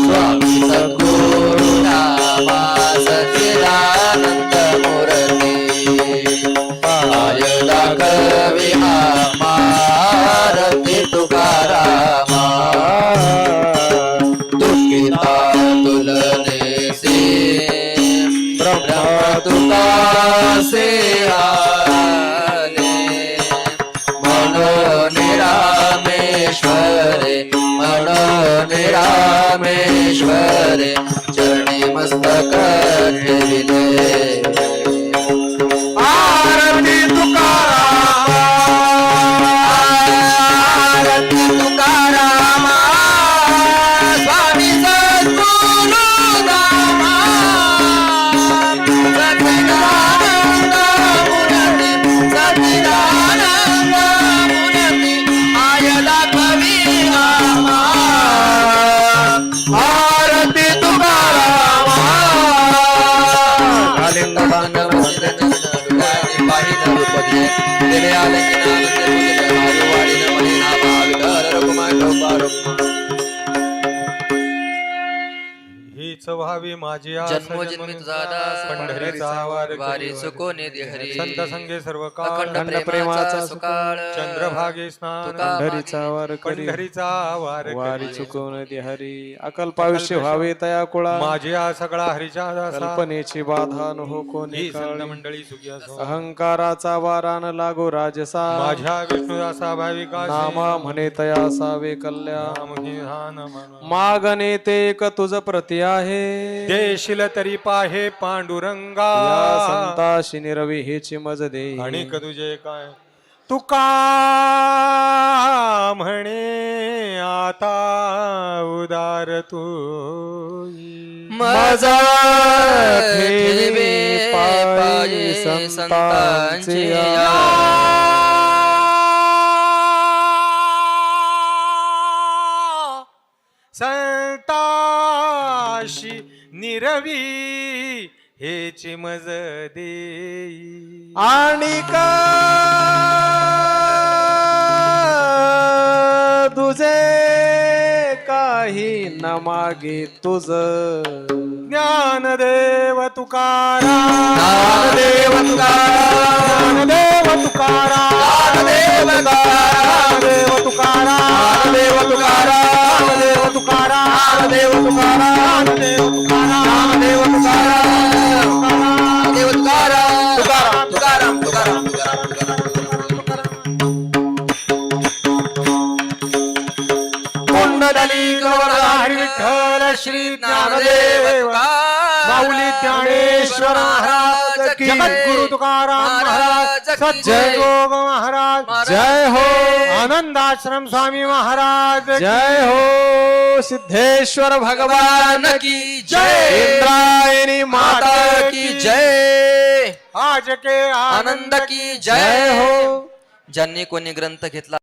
स्वामी सद्गुरु नामा सच्चिदानंद मूर्ती आय दाखवी आमा आरती तुकारामा दुःखिता तुलने से ब्रह्म तुकासे आले मनो निरामेश्वरे मनो निरामेश्वरे चरणी मस्तक ठेविले मध्ये दिले आलंकी नानंद मुदित मारू वाढीन म्हणे नामा विकार रुक्मा कृपा रुक्मा हीच व्हावी माझी आस जन्मोजन्मी तुझा दास पंढरीचा वारी चुकोने दे हरी संत संगे सर्व काळ अखंड प्रेमाचा सुकाळ चंद्रभागे स्नान तुका पंढरीचा वार करी पंढरीचा वार वारी करी. चुकवून दे हरी अकल्पायुष्य व्हावे तया कुळा माझी हा सगळा हरीचा दासा कल्पनेची बाधा न हो कोणी ही संत काळी. मंडळी सुखी असो अहंकाराचा वारा न लागो राजसा माझ्या विष्णुदासा भाविका नामा म्हणे तया असावे कल्याण नाम घे ध्यान मन. मागणे ते एक तुझ प्रती आहे देशील तरी पाहे पांडुरंगा या संताशी निरवी हेची मज दे आणि तुझे काय तुका म्हणे आता उदार तू माझा ठेवी पायी संतांचे संताशी निरवी हेची मज देई आणि का तुझे काही न मागे तुझ ज्ञानदेव तुकाराम ज्ञानदेव तुकाराम ज्ञानदेव तुकाराम ज्ञानदेव तुकाराम ज्ञानदेव तुकाराम ज्ञानदेव तुकाराम ज्ञानदेव तुकाराम ज्ञानदेव ज्ञानदेव तुकाराम ज्ञानदेव तुकाराम तुकाराम तुकाराम तुकाराम कुंडली हरी विठ्ठल श्री ज्ञानदेव माऊली ज्ञानेश्वर महाराज की जगद्गुरु तुकाराम महाराज सज्जय जोग महाराज जय हो आनंदाश्रम स्वामी महाराज जय हो सिद्धेश्वर भगवान की जय इंद्रायणी माता की जय आज के आनंद की जय जय हो ज्यांनी कोणी ग्रंथ घेतला